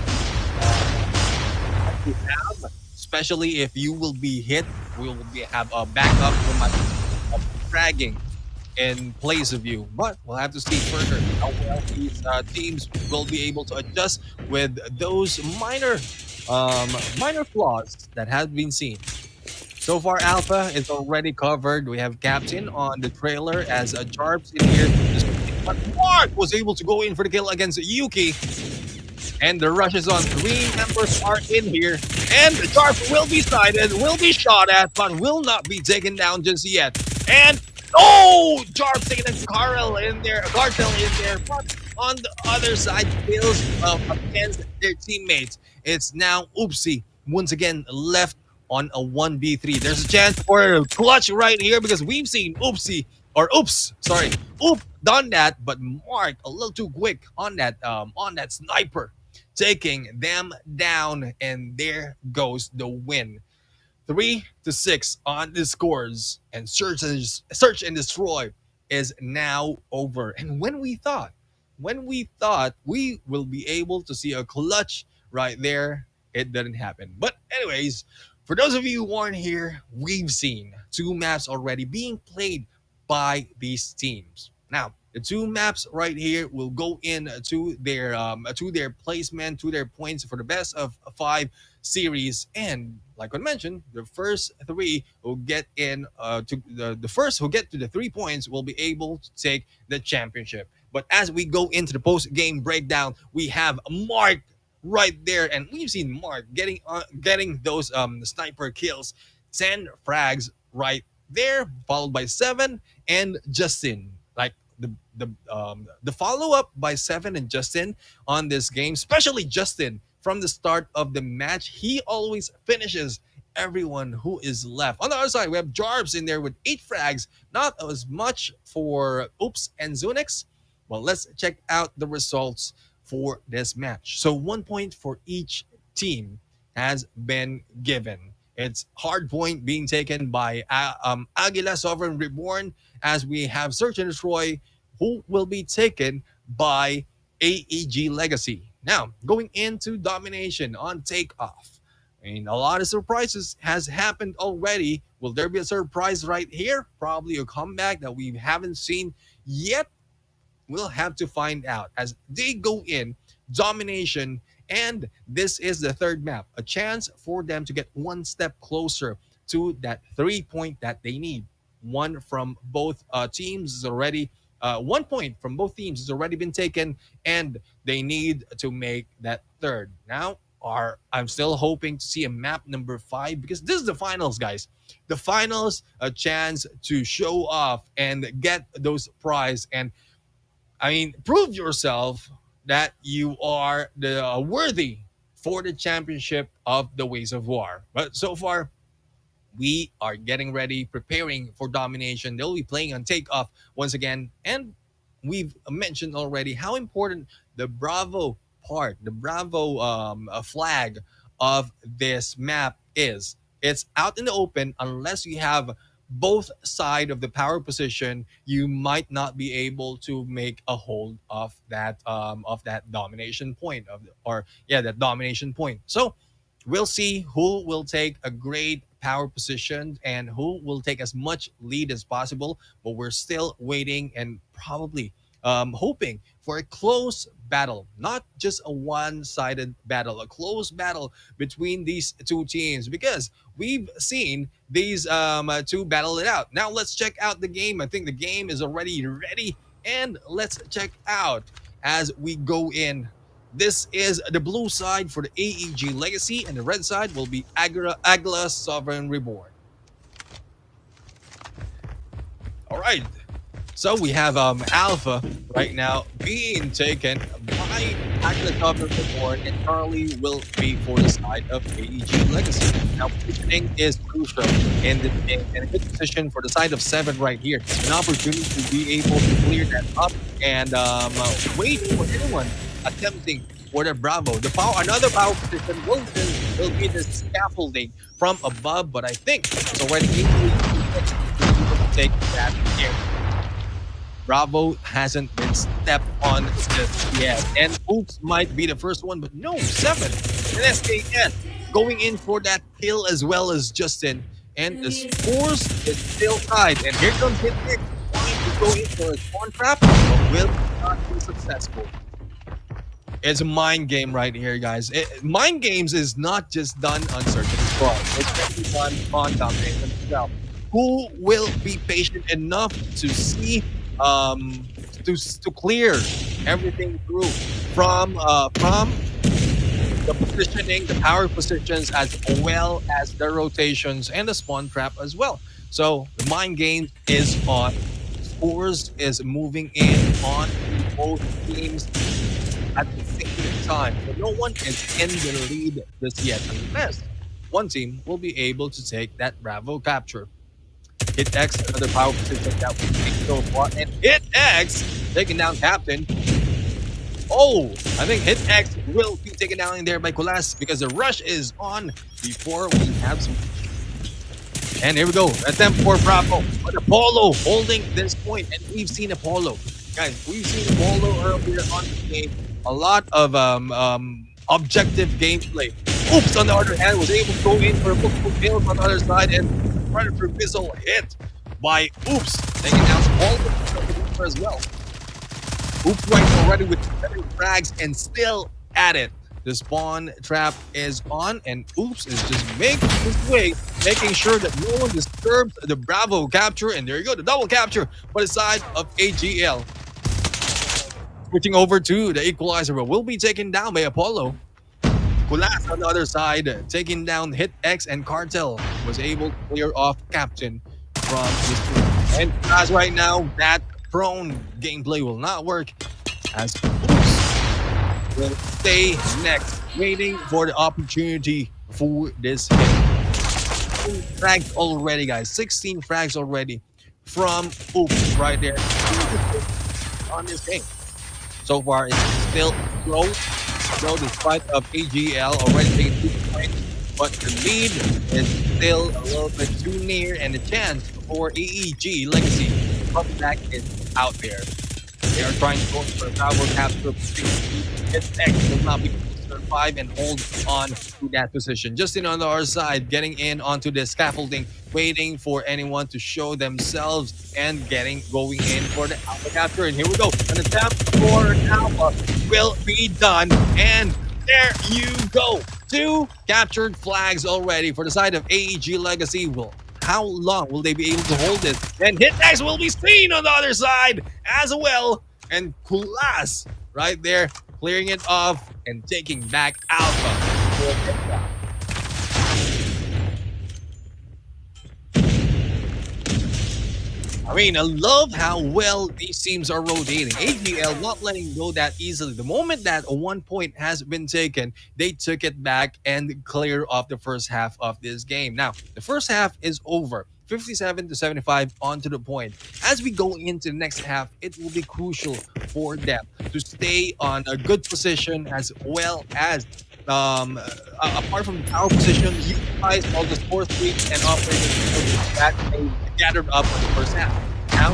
you have, especially if you will be hit. We will have a backup from fragging in place of you. But we'll have to see further how well these teams will be able to adjust with those minor flaws that have been seen. So far, Alpha is already covered. We have Captain on the trailer as a Jarps in here. But Mark was able to go in for the kill against Yuki. And the rush is on. 3 members are in here. And the Jarps will be sighted, will be shot at, but will not be taken down just yet. And Jarps taking a Cartel in there. But on the other side, kills against their teammates. It's now Oopsie once again left on a 1v3. There's a chance for a clutch right here because we've seen Oop done that, but Mark a little too quick on that sniper, taking them down, and there goes the win. 3-6 on the scores, and search and destroy is now over. And when we thought we will be able to see a clutch right there, it didn't happen. But anyways, for those of you who aren't here, we've seen two maps already being played by these teams. Now, the two maps right here will go in to their placement, to their points for the best of five series. And like I mentioned, the first three who get in to the first who get to the 3 points will be able to take the championship. But as we go into the post game breakdown, we have Mark right there, and we've seen Mark getting those sniper kills, 10 frags right there, followed by Seven and Justin. Like the follow up by Seven and Justin on this game, especially Justin from the start of the match, he always finishes everyone who is left. On the other side, we have Jarbs in there with 8 frags, not as much for Oops and Zunix. Well, let's check out the results for this match. So 1 point for each team has been given. It's Hardpoint being taken by Aguila Sovereign Reborn, as we have Search and Destroy, who will be taken by AEG Legacy. Now, going into Domination on Takeoff. I mean, a lot of surprises has happened already. Will there be a surprise right here? Probably a comeback that we haven't seen yet. We'll have to find out as they go in Domination, and this is the third map, a chance for them to get one step closer to that 3 point that they need. One from both teams is already 1 point from both teams has already been taken, and they need to make that third. Now, I'm still hoping to see a map number 5, because this is the finals, guys. The finals, a chance to show off and get those prize, and I mean, prove yourself that you are the worthy for the championship of the Ways of War. But so far, we are getting ready, preparing for Domination. They'll be playing on Takeoff once again, and we've mentioned already how important the Bravo part, the Bravo flag of this map is. It's out in the open. Unless you have both side of the power position, you might not be able to make a hold of that domination point that domination point. So we'll see who will take a great power position and who will take as much lead as possible. But we're still waiting and probably hoping for a close battle, not just a one-sided battle, a close battle between these two teams, because we've seen these two battle it out. Now let's check out the game. I think the game is already ready, and let's check out as we go in. This is the blue side for the AEG Legacy, and the red side will be Aguila Sovereign Reborn. All right. So we have Alpha right now being taken by Aguila Sovereign Reborn, and Charlie will be for the side of AEG Legacy. Now, positioning is crucial in this game, and a good position for the side of Seven right here. An opportunity to be able to clear that up and wait for anyone attempting for the Bravo. Another power position will be the scaffolding from above, but I think it's already easily to take that here. Bravo hasn't been stepped on just yet, and Oops might be the first one, but no, Seven and SKS going in for that kill as well as Justin, and the scores is still tied. And here comes Hitmix trying to go in for a spawn trap, but will not be successful. It's a mind game right here, guys. Mind games is not just done on Search and Destroy. It's actually done on Domination as well. Who will be patient enough to see to clear everything through from the positioning, the power positions, as well as the rotations and the spawn trap as well. So the mind game is on. Scores is moving in on both teams at the same time. So no one is in the lead just yet, unless one team will be able to take that Bravo capture. Hit X, another power position that we take so far, and Hit X taking down Captain. Oh, I think Hit X will be taken down in there by Colas, because the rush is on before we have some. And here we go. Attempt for Bravo. But Apollo holding this point. And we've seen Apollo. Guys, we've seen Apollo earlier on the game. A lot of objective gameplay. Oops, on the other hand, was able to go in for a multiple kills on the other side. And Predator missile hit by Oops. Taking down all the as well. Oops right already with 7 frags and still at it. The spawn trap is on, and Oops is just making his way, making sure that no one disturbs the Bravo capture. And there you go, the double capture by the side of AGL. Switching over to the equalizer, but will be taken down by Apollo. Kulas on the other side, taking down Hit X, and Cartel was able to clear off Captain from this team. And as right now, that prone gameplay will not work as Oops will stay next, waiting for the opportunity for this hit. 16 frags already, guys. 16 frags already from Oops right there on this game. So far, it's still slow despite of AGL already taking 2 points, but the lead is still a little bit too near, and the chance for AEG Legacy coming back is out there. They are trying to go for a Bravo capture. Hit X will not be able to survive and hold on to that position. Justin on the other side, getting in onto the scaffolding, waiting for anyone to show themselves and going in for the Alpha capture. And here we go. An attempt for an Alpha will be done. And there you go. 2 captured flags already for the side of AEG Legacy. How long will they be able to hold this? And Hit X will be seen on the other side as well. And Kulas right there, clearing it off and taking back Alpha. I mean, I love how well these teams are rotating. AGL not letting go that easily. The moment that 1 point has been taken, they took it back and cleared off the first half of this game. Now, the first half is over. 57-75 onto the point. As we go into the next half, it will be crucial for them to stay on a good position, as well as apart from the power position, utilize all the score streaks and operating that they gathered up in the first half. Now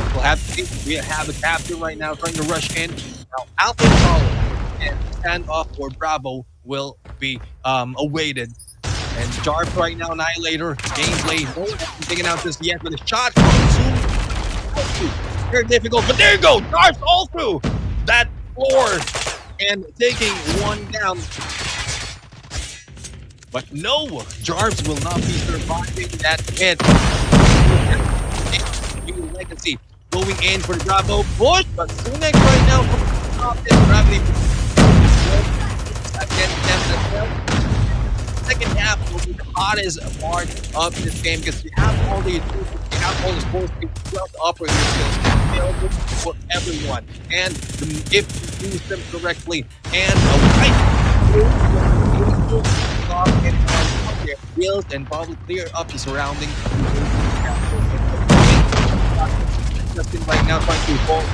we have a captain right now trying to rush in. Now Alpha and standoff for Bravo will be awaited. And Jarp right now, Annihilator, gameplay, no one has taken out this yet, but the shot soon. Very difficult, but there you go, Jarp's all through that floor and taking one down. But no, Jarps will not be surviving that hit. Legacy going in for the Bravo push, but Sunek right now from the top is gravity against them as well. Second half will be the hottest part of this game because you have all the sports skills, operating skills available for everyone. And if you use them correctly and their skills and probably clear up the surrounding. Justin right now trying to hold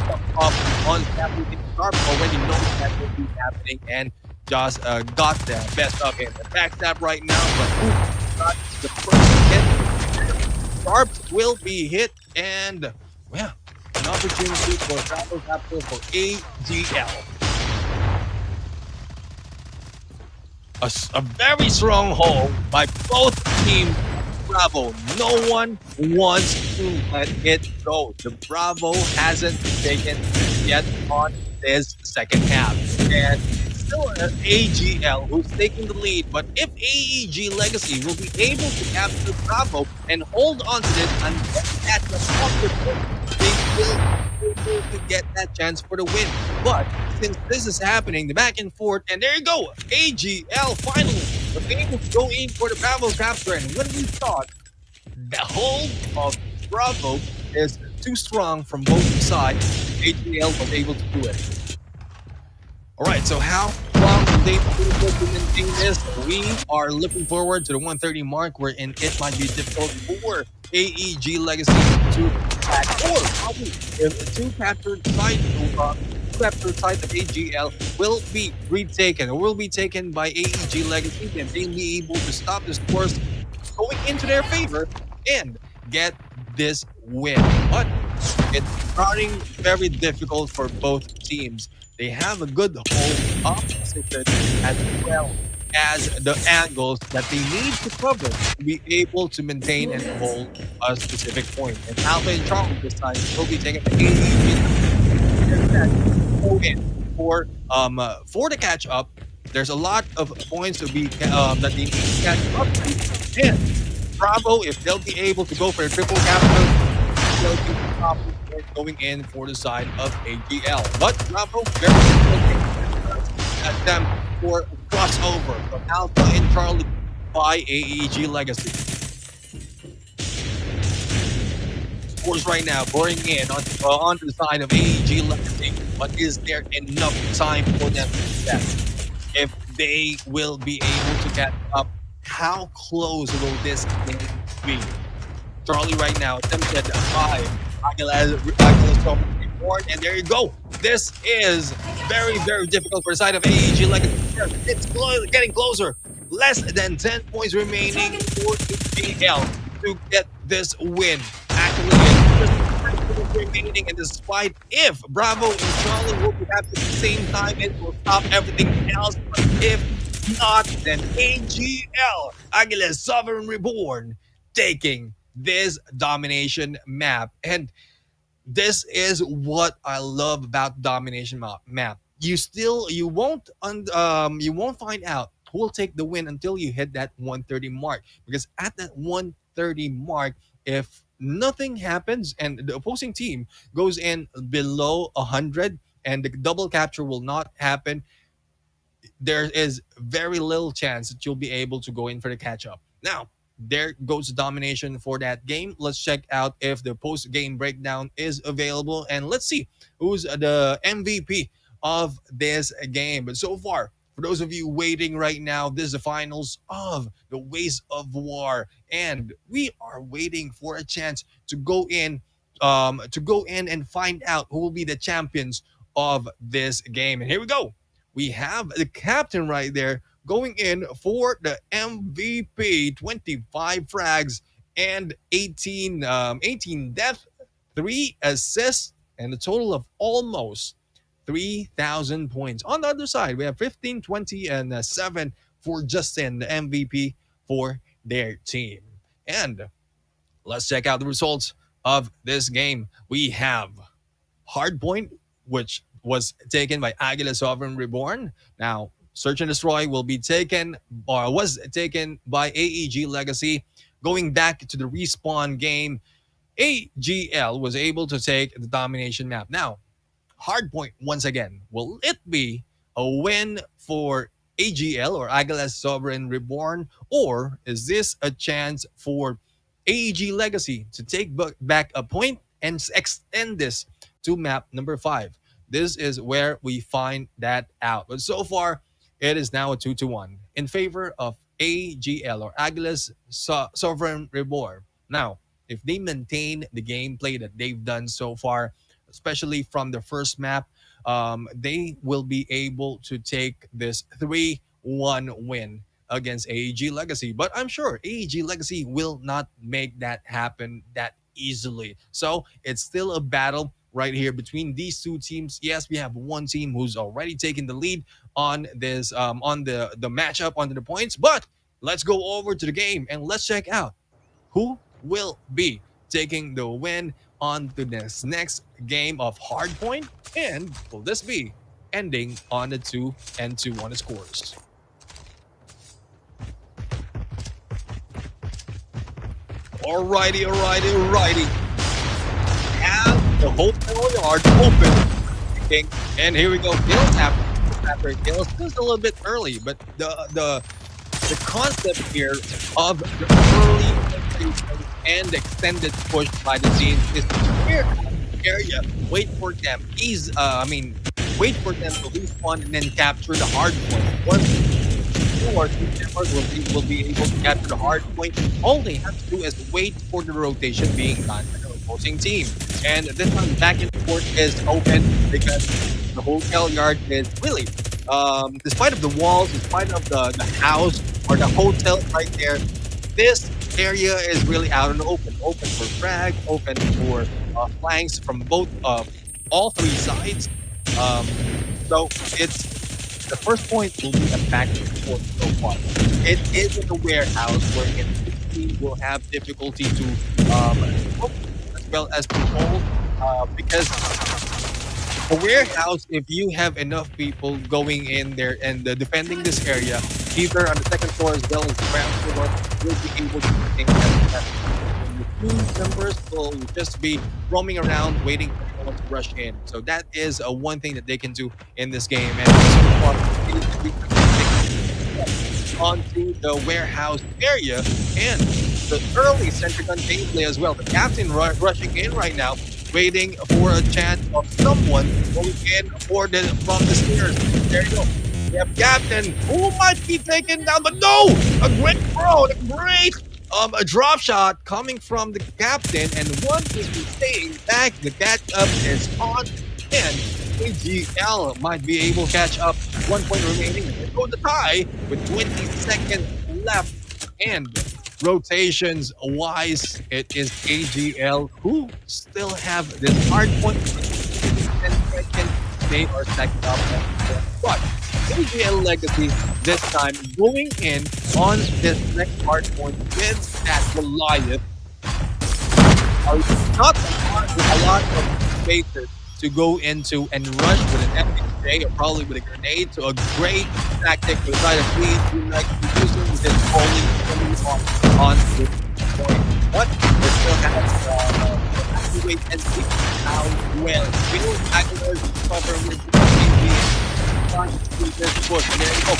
up on everything. Sharp already knows that will be happening and just got the best of him. The backstab right now, but got the first hit. Sharp will be hit, and well, an opportunity for travel capture for AGL. A very strong hold by both teams. Bravo. No one wants to let it go. The Bravo hasn't taken yet on this second half. And still an AGL who's taking the lead. But if AEG Legacy will be able to capture Bravo and hold on to this and get the top, they will be able to get that chance for the win. But since this is happening, the back and forth, and there you go, AGL finally was able to go in for the Bravo capture. And when we thought the hold of Bravo is too strong from both sides, AGL was able to do it. All right, so how long will they be able to maintain this? We are looking forward to the 130 mark, wherein it might be difficult for AEG Legacy to attack, or probably if the two captured side of AGL will be retaken or will be taken by AEG Legacy, then they'll be able to stop the scores going into their favor. And get this win. But it's starting very difficult for both teams. They have a good hold of position as well as the angles that they need to cover to be able to maintain and hold a specific point. And Alpha and Charlie this time will be taking the AEG go in for the catch up. There's a lot of points to be that they need to catch up to. And Bravo, if they'll be able to go for a triple capture, they'll be probably going in for the side of AGL. But Bravo, very difficult at them for a crossover from Alpha and Charlie by AEG Legacy. Scores right now pouring in on the side of AEG Legacy, but is there enough time for them to do that? If they will be able to catch up, how close will this game be? Charlie right now attempted by Aguila Reborn, and there you go. This is very, very difficult for the side of AEG Legacy. It's getting closer. Less than 10 points remaining for AGL to get this win. Actually, it's just remaining, and despite if Bravo and Charlie will be at the same time, it will stop everything else. But if not, then AGL, Aguila Sovereign Reborn, taking this domination map. And this is what I love about domination map. You won't find out who will take the win until you hit that 130 mark. Because at that 130 mark, if nothing happens and the opposing team goes in below 100 and the double capture will not happen, there is very little chance that you'll be able to go in for the catch up. Now, there goes domination for that game. Let's check out if the post game breakdown is available, and let's see who's the MVP of this game. But so far, for those of you waiting right now, this is the finals of the Ways of War, and we are waiting for a chance to go in and find out who will be the champions of this game. And here we go. We have the captain right there going in for the MVP, 25 frags and 18 death, 3 assists, and a total of almost 3,000 points. On the other side, we have 15, 20, and 7 for Justin, the MVP for their team. And let's check out the results of this game. We have Hardpoint, which was taken by Aguila Sovereign Reborn. Now, Search and Destroy will be taken, or was taken by AEG Legacy. Going back to the respawn game, AGL was able to take the domination map. Now, Hardpoint once again, will it be a win for AGL or Aguila Sovereign Reborn, or is this a chance for AEG Legacy to take back a point and extend this to map number 5? This is where we find that out. But so far, it is now a 2-1 in favor of AGL or Aguila's Sovereign Reborn. Now, if they maintain the gameplay that they've done so far, especially from the first map, they will be able to take this 3-1 win against AEG Legacy. But I'm sure AEG Legacy will not make that happen that easily. So it's still a battle right here between these two teams. Yes, we have one team who's already taken the lead on this on the matchup, on the points. But let's go over to the game and let's check out who will be taking the win on to this next game of Hardpoint, and will this be ending on the 2-2 on the scores? Alrighty. And the hotel yard open. And here we go. Kills after kills. Just a little bit early, but the concept here of the early and extended push by the team is to clear the area, wait for them. Wait for them to respawn and then capture the hard point. Once two or three members will be able to capture the hard point, all they have to do is wait for the rotation being done by the opposing team. And this time, back and forth is open because the hotel yard is really, despite of the walls, despite of the house or the hotel right there, this area is really out in the open. open for frag, open for flanks from both all three sides. Um, so it's the first point will be a back and forth so far. It is in the warehouse where the team will have difficulty to cook as well as to hold because a warehouse, if you have enough people going in there and defending this area, either on the second floor as well as the ground floor, you'll be able to maintain that. The two members will just be roaming around waiting for someone to rush in. So that is one thing that they can do in this game. And so far, it is to be onto the warehouse area and the early center gun gameplay as well. The captain rushing in right now, waiting for a chance of someone going in from the stairs. There you go. We have captain who might be taken down, but no! A great throw, a great a drop shot coming from the captain, and one is staying back. The catch up is on, and AGL might be able to catch up. 1 point remaining. There goes the tie with 20 seconds left, and rotations wise, it is AGL who still have this hard point. 10 seconds, they are stacked up. But AEG Legacy this time going in on this next hard point with that Goliath. Not a lot of spaces to go into and rush with an FHJ or probably with a grenade. So a great tactic to try to lead to like using this only on this point. But they still have to wait and see how well Will Aguila's cover with the this push. And there you go.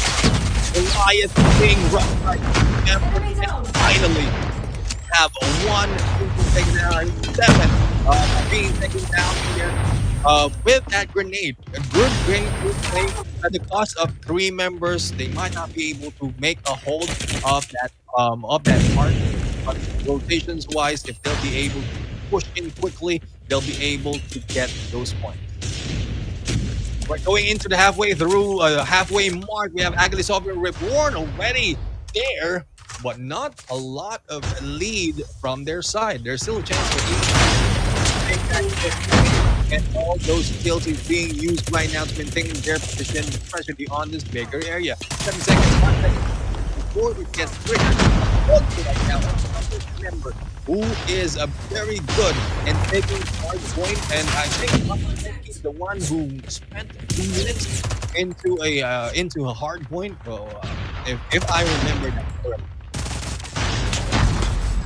Goliath being rushed right now. And finally have one taken down, 7 being taken down here with that grenade. A good grenade play at the cost of 3 members. They might not be able to make a hold of that part. But rotations wise, if they'll be able to push in quickly, they'll be able to get those points. We're going into the halfway mark. We have Aguila Reborn already there, but not a lot of lead from their side. There's still a chance for each. And all those skills is being used right now to maintain their position, especially on this bigger area. 7 seconds, 1 second before it gets triggered. Right now, member who is a very good in taking hard point, and I think he's the one who spent 2 minutes into a hard point. Well, if I remember that correctly.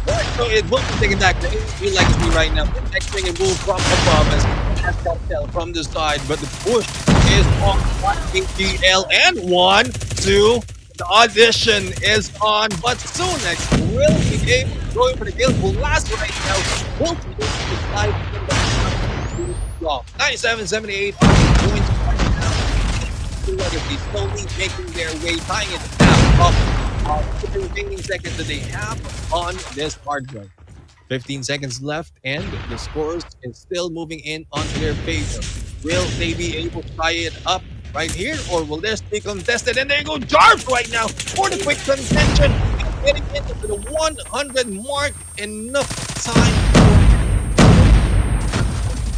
Right, so it will be taken back to AEG Legacy right now. Protecting a move from above as Cartel from the side, but the push is on AGL and 1, 2. The audition is on, but Sunex will be able to go in for the kill. Will last right now. Will be able to 97-78 points right now. Legacy slowly making their way, tying it down up the remaining seconds that they have on this hard run. 15 seconds left, and the scores is still moving in onto their favor. Will they be able to tie it up right here, or will this be contested? And there you go, Jarf right now for the quick contention, getting into the 100 mark. Enough time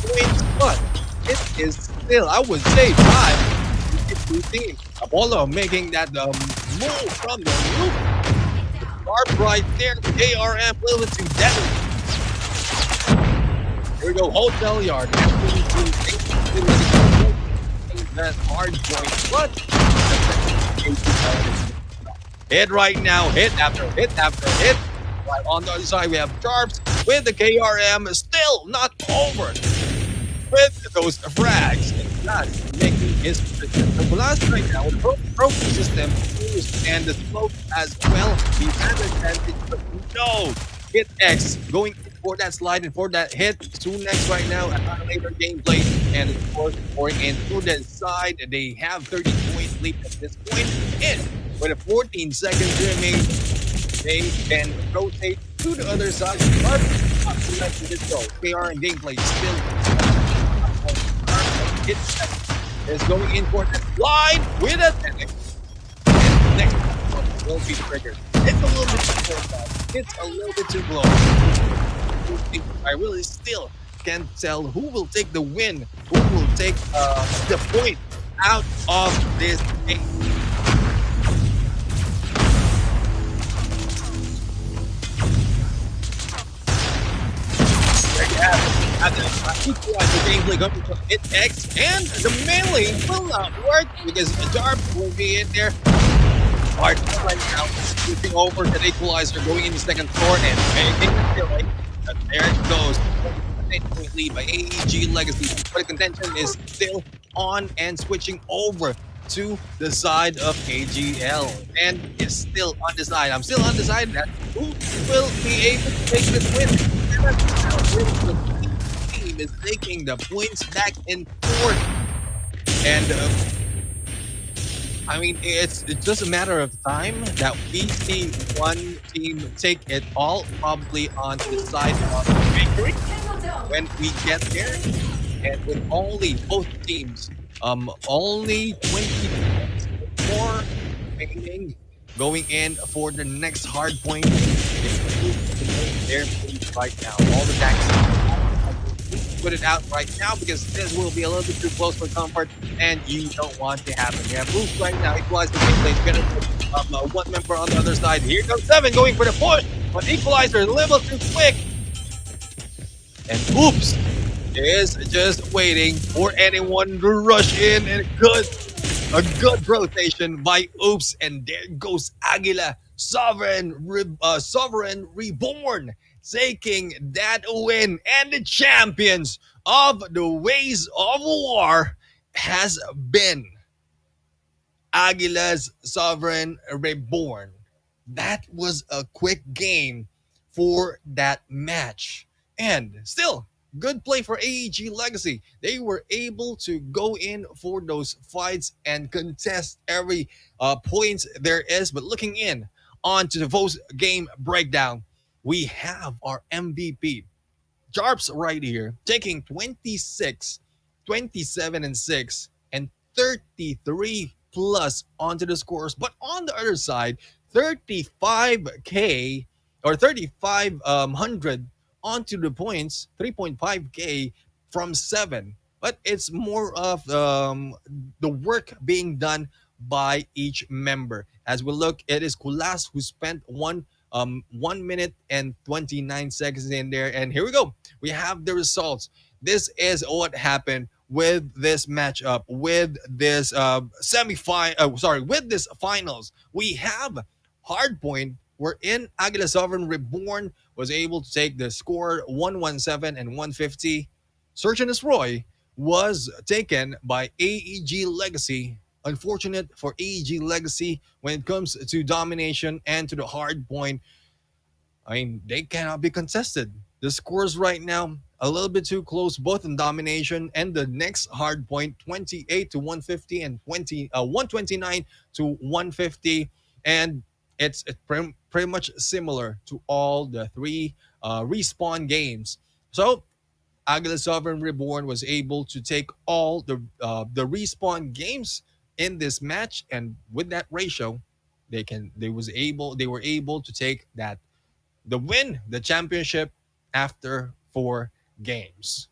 points, but it is still, I would say, 5-15. Apollo making that move from the roof. The Jarf right there, the ARM a little bit too deadly. Here we go, Hotel Yard. That hard point, but hit right now, hit after hit after hit. Right on the other side, we have Jarps with the KRM, still not over with those frags. And that's making his position. The blast right now, the trophy system used and the smoke as well. He has advantage, but no hit X going for that slide and for that hit. Sunex right now, Annihilator gameplay, and of course, pouring into the side. They have 30 points lead at this point. And with a 14 seconds remaining, they can rotate to the other side. But up to this go. KR and gameplay still hit is going in for the slide with a 10. And next one will be triggered. It's a little bit too close. It's a little bit too close. I really still can't tell who will take the win, who will take the point out of this game. There you have it. And the gameplay coming from X, and the melee will not work because Jarp will be in there. Hard right now, switching over to the equalizer, going into second floor, and making the killing. And there it goes. 10-point lead by AEG Legacy. But the contention is still on and switching over to the side of AGL. And is still undecided. I'm still undecided as to who will be able to take this win. And that's how the team is taking the points back and forth. And I mean, it's just a matter of time that we see one team take it all, probably on the side of victory when we get there. And with only both teams, only 20 points more remaining, going in for the next hard point. They're right now. All the tactics put it out right now because this will be a little bit too close for comfort, and you don't want to happen. We have moves right now. Equalizer gameplay. One member on the other side. Here comes Seven going for the push, but Equalizer is a little too quick. And Oops is just waiting for anyone to rush in, and a good rotation by Oops, and there goes Aguila, Sovereign Reborn, taking that win, and the champions of the Ways of War has been Aguila's Sovereign Reborn. That was a quick game for that match. And still, good play for AEG Legacy. They were able to go in for those fights and contest every point there is. But looking in onto the post game breakdown, we have our MVP. Jarps right here, taking 26, 27 and 6, and 33 plus onto the scores. But on the other side, 35K or 3,500 onto the points, 3.5K from 7. But it's more of the work being done by each member. As we look, it is Kulas who spent 1 minute and 29 seconds in there. And here we go. We have the results. This is what happened with this matchup, with this with this finals. We have Hardpoint, wherein Aguila Sovereign Reborn was able to take the score 117 and 150. Search and Destroy was taken by AEG Legacy. Unfortunate for AEG Legacy when it comes to Domination and to the Hardpoint. I mean, they cannot be contested. The scores right now a little bit too close, both in Domination and the next Hardpoint, 28 to 150 and 129 to 150, and it's pretty much similar to all the three respawn games. So Aguila Sovereign Reborn was able to take all the respawn games in this match, and with that ratio, they were able to take the win, the championship after 4 games.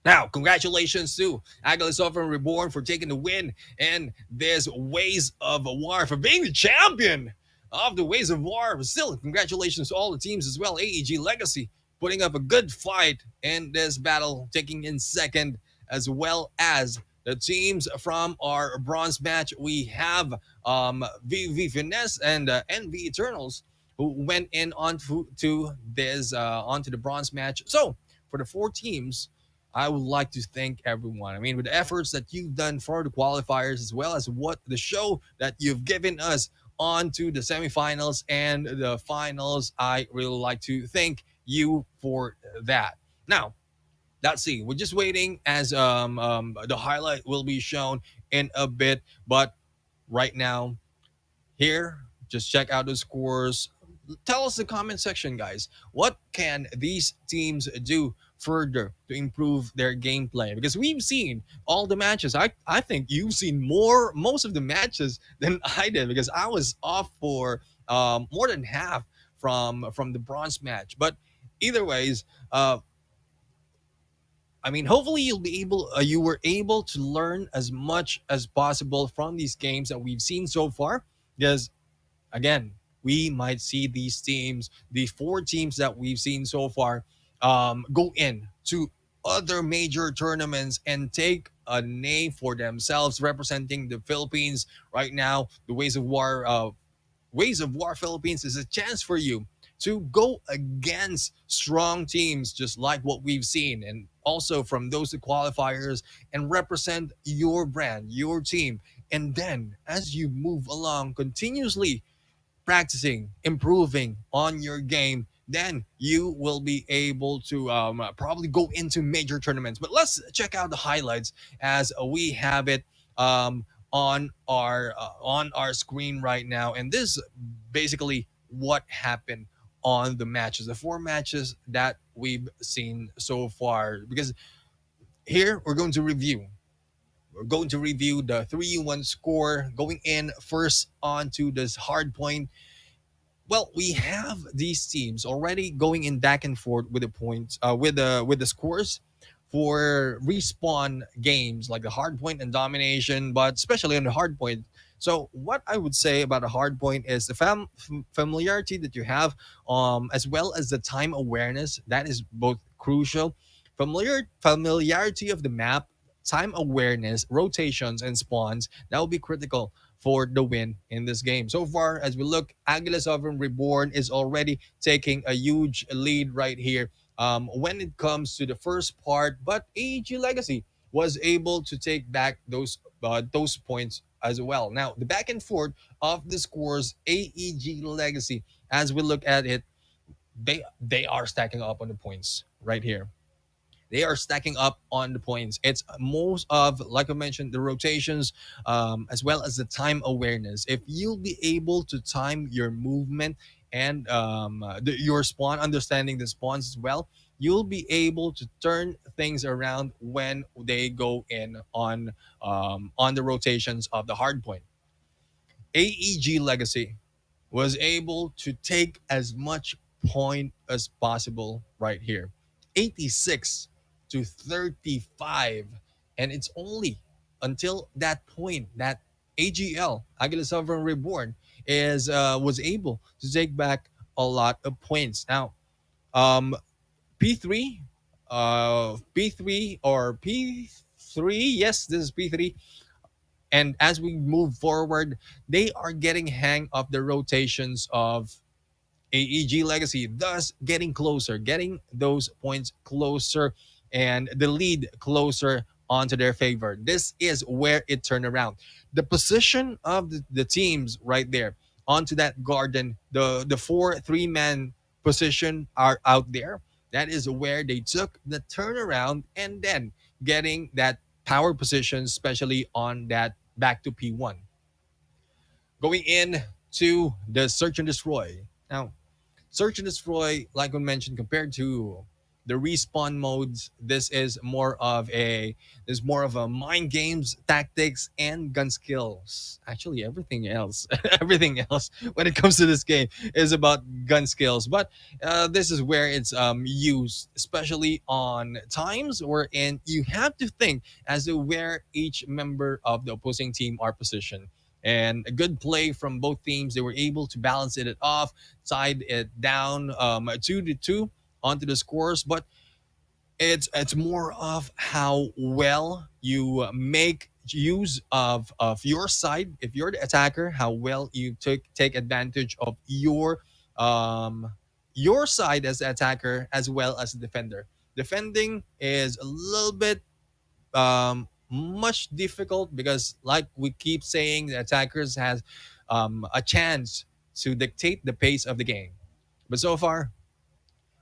Now, congratulations to Aguila Sovereign Reborn for taking the win, and there's Ways of War for being the champion of the Ways of War. But still, congratulations to all the teams as well. AEG Legacy putting up a good fight in this battle, taking in second, as well as the teams from our bronze match. We have VV Finesse and NV Eternals, who went in onto the bronze match. So for the 4 teams, I would like to thank everyone. I mean, with the efforts that you've done for the qualifiers, as well as what the show that you've given us onto the semifinals and the finals, I really like to thank you for that. Now, let's see. We're just waiting as the highlight will be shown in a bit. But right now, here, just check out the scores. Tell us in the comment section, guys. What can these teams do further to improve their gameplay? Because we've seen all the matches. I think you've seen most of the matches than I did, because I was off for more than half from the bronze match. But Either ways, I mean, hopefully you were able to learn as much as possible from these games that we've seen so far. Because again, we might see these teams, the four teams that we've seen so far, go in to other major tournaments and take a name for themselves, representing the Philippines right now. The Ways of War Philippines is a chance for you to go against strong teams, just like what we've seen, and also from those qualifiers, and represent your brand, your team. And then, as you move along continuously, practicing, improving on your game, then you will be able to probably go into major tournaments. But let's check out the highlights as we have it um, on our screen right now. And this is basically what happened on the matches, the four matches that we've seen so far. Because here we're going to review. We're going to review the 3-1 score going in first onto this hard point. Well, we have these teams already going in back and forth with the points, with the scores for respawn games like the hardpoint and domination, but especially on the hardpoint. So, what I would say about a hardpoint is the familiarity that you have, as well as the time awareness. That is both crucial. Familiarity of the map, time awareness, rotations, and spawns. That will be critical for the win in this game. So far, as we look, Aguila Sovereign Reborn is already taking a huge lead right here when it comes to the first part. But AEG Legacy was able to take back those points as well. Now, the back and forth of the scores, AEG Legacy, as we look at it, they are stacking up on the points right here. They are stacking up on the points. It's most of, like I mentioned, the rotations, as well as the time awareness. If you'll be able to time your movement and your spawn, understanding the spawns as well, you'll be able to turn things around when they go in on the rotations of the hard point. AEG Legacy was able to take as much point as possible right here. 86 to 35. And it's only until that point that AGL, Aguila Sovereign Reborn, is was able to take back a lot of points. Now, um, P3, P3 or P3, yes, this is P3, and as we move forward, they are getting hang of the rotations of AEG Legacy, thus getting closer, getting those points closer, and the lead closer onto their favor. This is where it turned around. The position of the teams right there onto that garden, the four three-man position are out there. That is where they took the turnaround and then getting that power position, especially on that back to P1. Going in to the search and destroy. Now, search and destroy, like I mentioned, compared to the respawn modes, this is more of a mind games, tactics, and gun skills. Actually, everything else, everything else when it comes to this game is about gun skills. But this is where it's used, especially on times wherein you have to think as to where each member of the opposing team are positioned. And a good play from both teams. They were able to balance it off, side it down 2-2 onto the scores. But it's more of how well you make use of your side. If you're the attacker, how well you take advantage of your side as the attacker as well as the defender. Defending is a little bit much difficult because, like we keep saying, the attackers has a chance to dictate the pace of the game. But so far,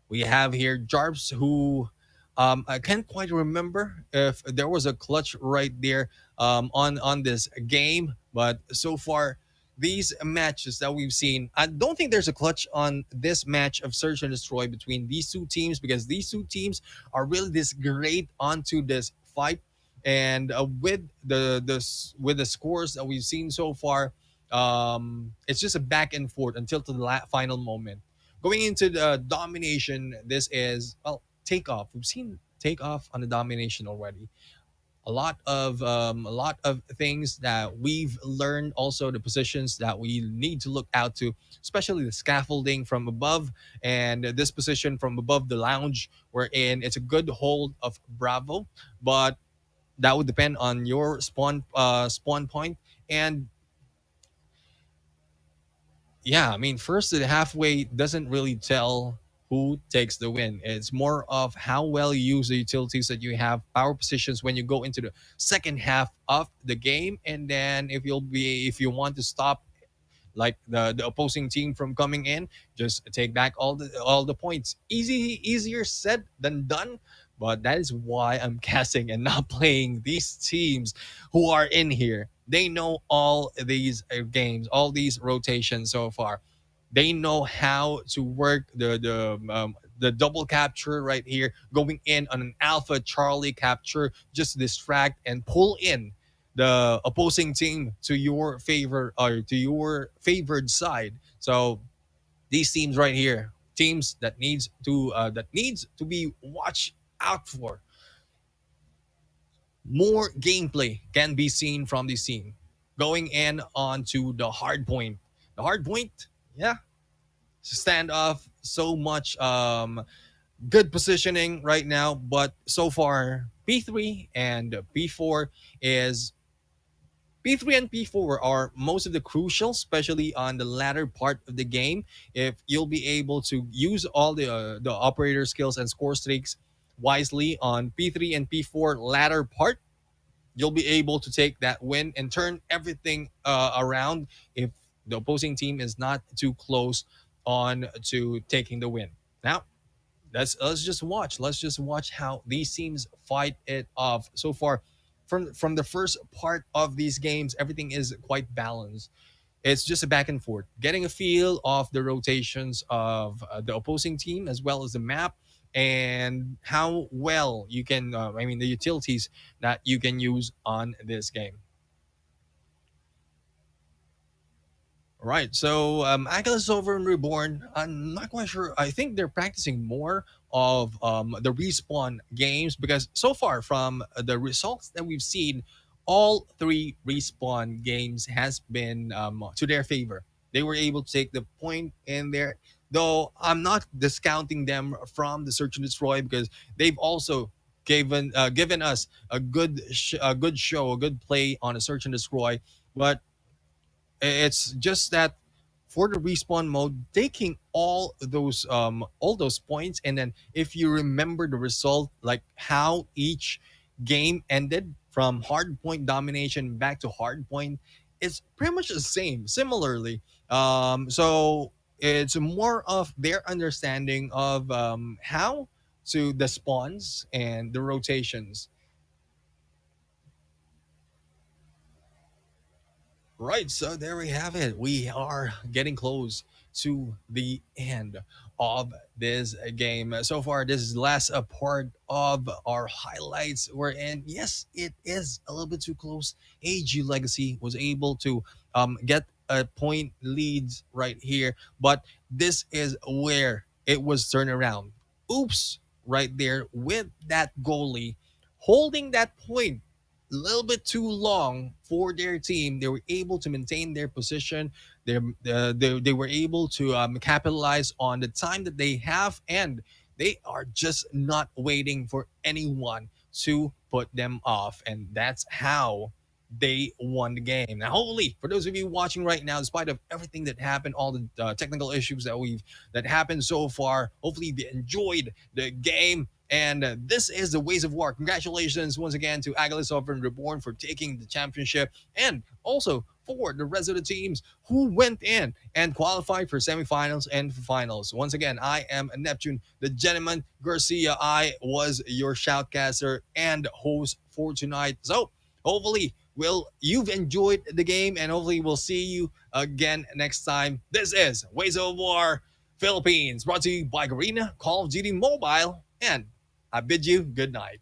we have here Jarps, who I can't quite remember if there was a clutch right there on this game, but so far these matches that we've seen, I don't think there's a clutch on this match of Search and Destroy between these two teams because these two teams are really this great onto this fight, and with the scores that we've seen so far, it's just a back and forth until to the final moment Going into the domination, this is, well, takeoff. We've seen takeoff on the domination already. A lot of things that we've learned, also the positions that we need to look out to, especially the scaffolding from above, and this position from above the lounge we're in. It's a good hold of Bravo, but that would depend on your spawn point. And yeah, I mean, first to the halfway doesn't really tell who takes the win. It's more of how well you use the utilities that you have, power positions when you go into the second half of the game, and then if you want to stop like the opposing team from coming in, just take back all the points. Easier said than done, but that is why I'm casting and not playing these teams who are in here. They know all these games, all these rotations so far. They know how to work the double capture right here, going in on an Alpha Charlie capture, just distract and pull in the opposing team to your favor or to your favored side. So these teams right here, teams that needs to be watched out for. More gameplay can be seen from this team. Going in onto the hard point. The hard point, yeah, standoff, so much good positioning right now, but so far P3 and P4 is P3 and P4 are most of the crucial, especially on the latter part of the game. If you'll be able to use all the operator skills and score streaks wisely on P3 and P4 latter part, you'll be able to take that win and turn everything around if the opposing team is not too close on to taking the win. Now, let's just watch. Let's just watch how these teams fight it off. So far, from the first part of these games, everything is quite balanced. It's just a back and forth, getting a feel of the rotations of the opposing team as well as the map, and how well you can. I mean, the utilities that you can use on this game. Right. So Aguila's over in Reborn. I'm not quite sure. I think they're practicing more of the respawn games, because so far from the results that we've seen, all three respawn games has been to their favor. They were able to take the point in there. Though I'm not discounting them from the search and destroy, because they've also given us a good show, a good play on a search and destroy. But it's just that for the respawn mode, taking all those points, and then if you remember the result, like how each game ended from hard point domination back to hard point, it's pretty much the same. Similarly, so it's more of their understanding of how to the spawns and the rotations. Right, so there we have it. We are getting close to the end of this game. So far, this is the last part of our highlights. We're in. Yes, it is a little bit too close. AEG Legacy was able to get a point leads right here, but this is where it was turned around. Oops, right there with that goalie holding that point a little bit too long for their team. They were able to maintain their position. They were able to capitalize on the time that they have, and they are just not waiting for anyone to put them off. And that's how they won the game. Now, hopefully, for those of you watching right now, despite of everything that happened, all the technical issues that happened so far, hopefully they enjoyed the game. And this is the Ways of War. Congratulations once again to Aguila Sovereign Reborn for taking the championship, and also for the rest of the teams who went in and qualified for semifinals and finals. Once again, I am Neptune, the gentleman Garcia. I was your shoutcaster and host for tonight. So hopefully you've enjoyed the game, and hopefully we'll see you again next time. This is Ways of War Philippines, brought to you by Garena, Call of Duty Mobile, and I bid you good night.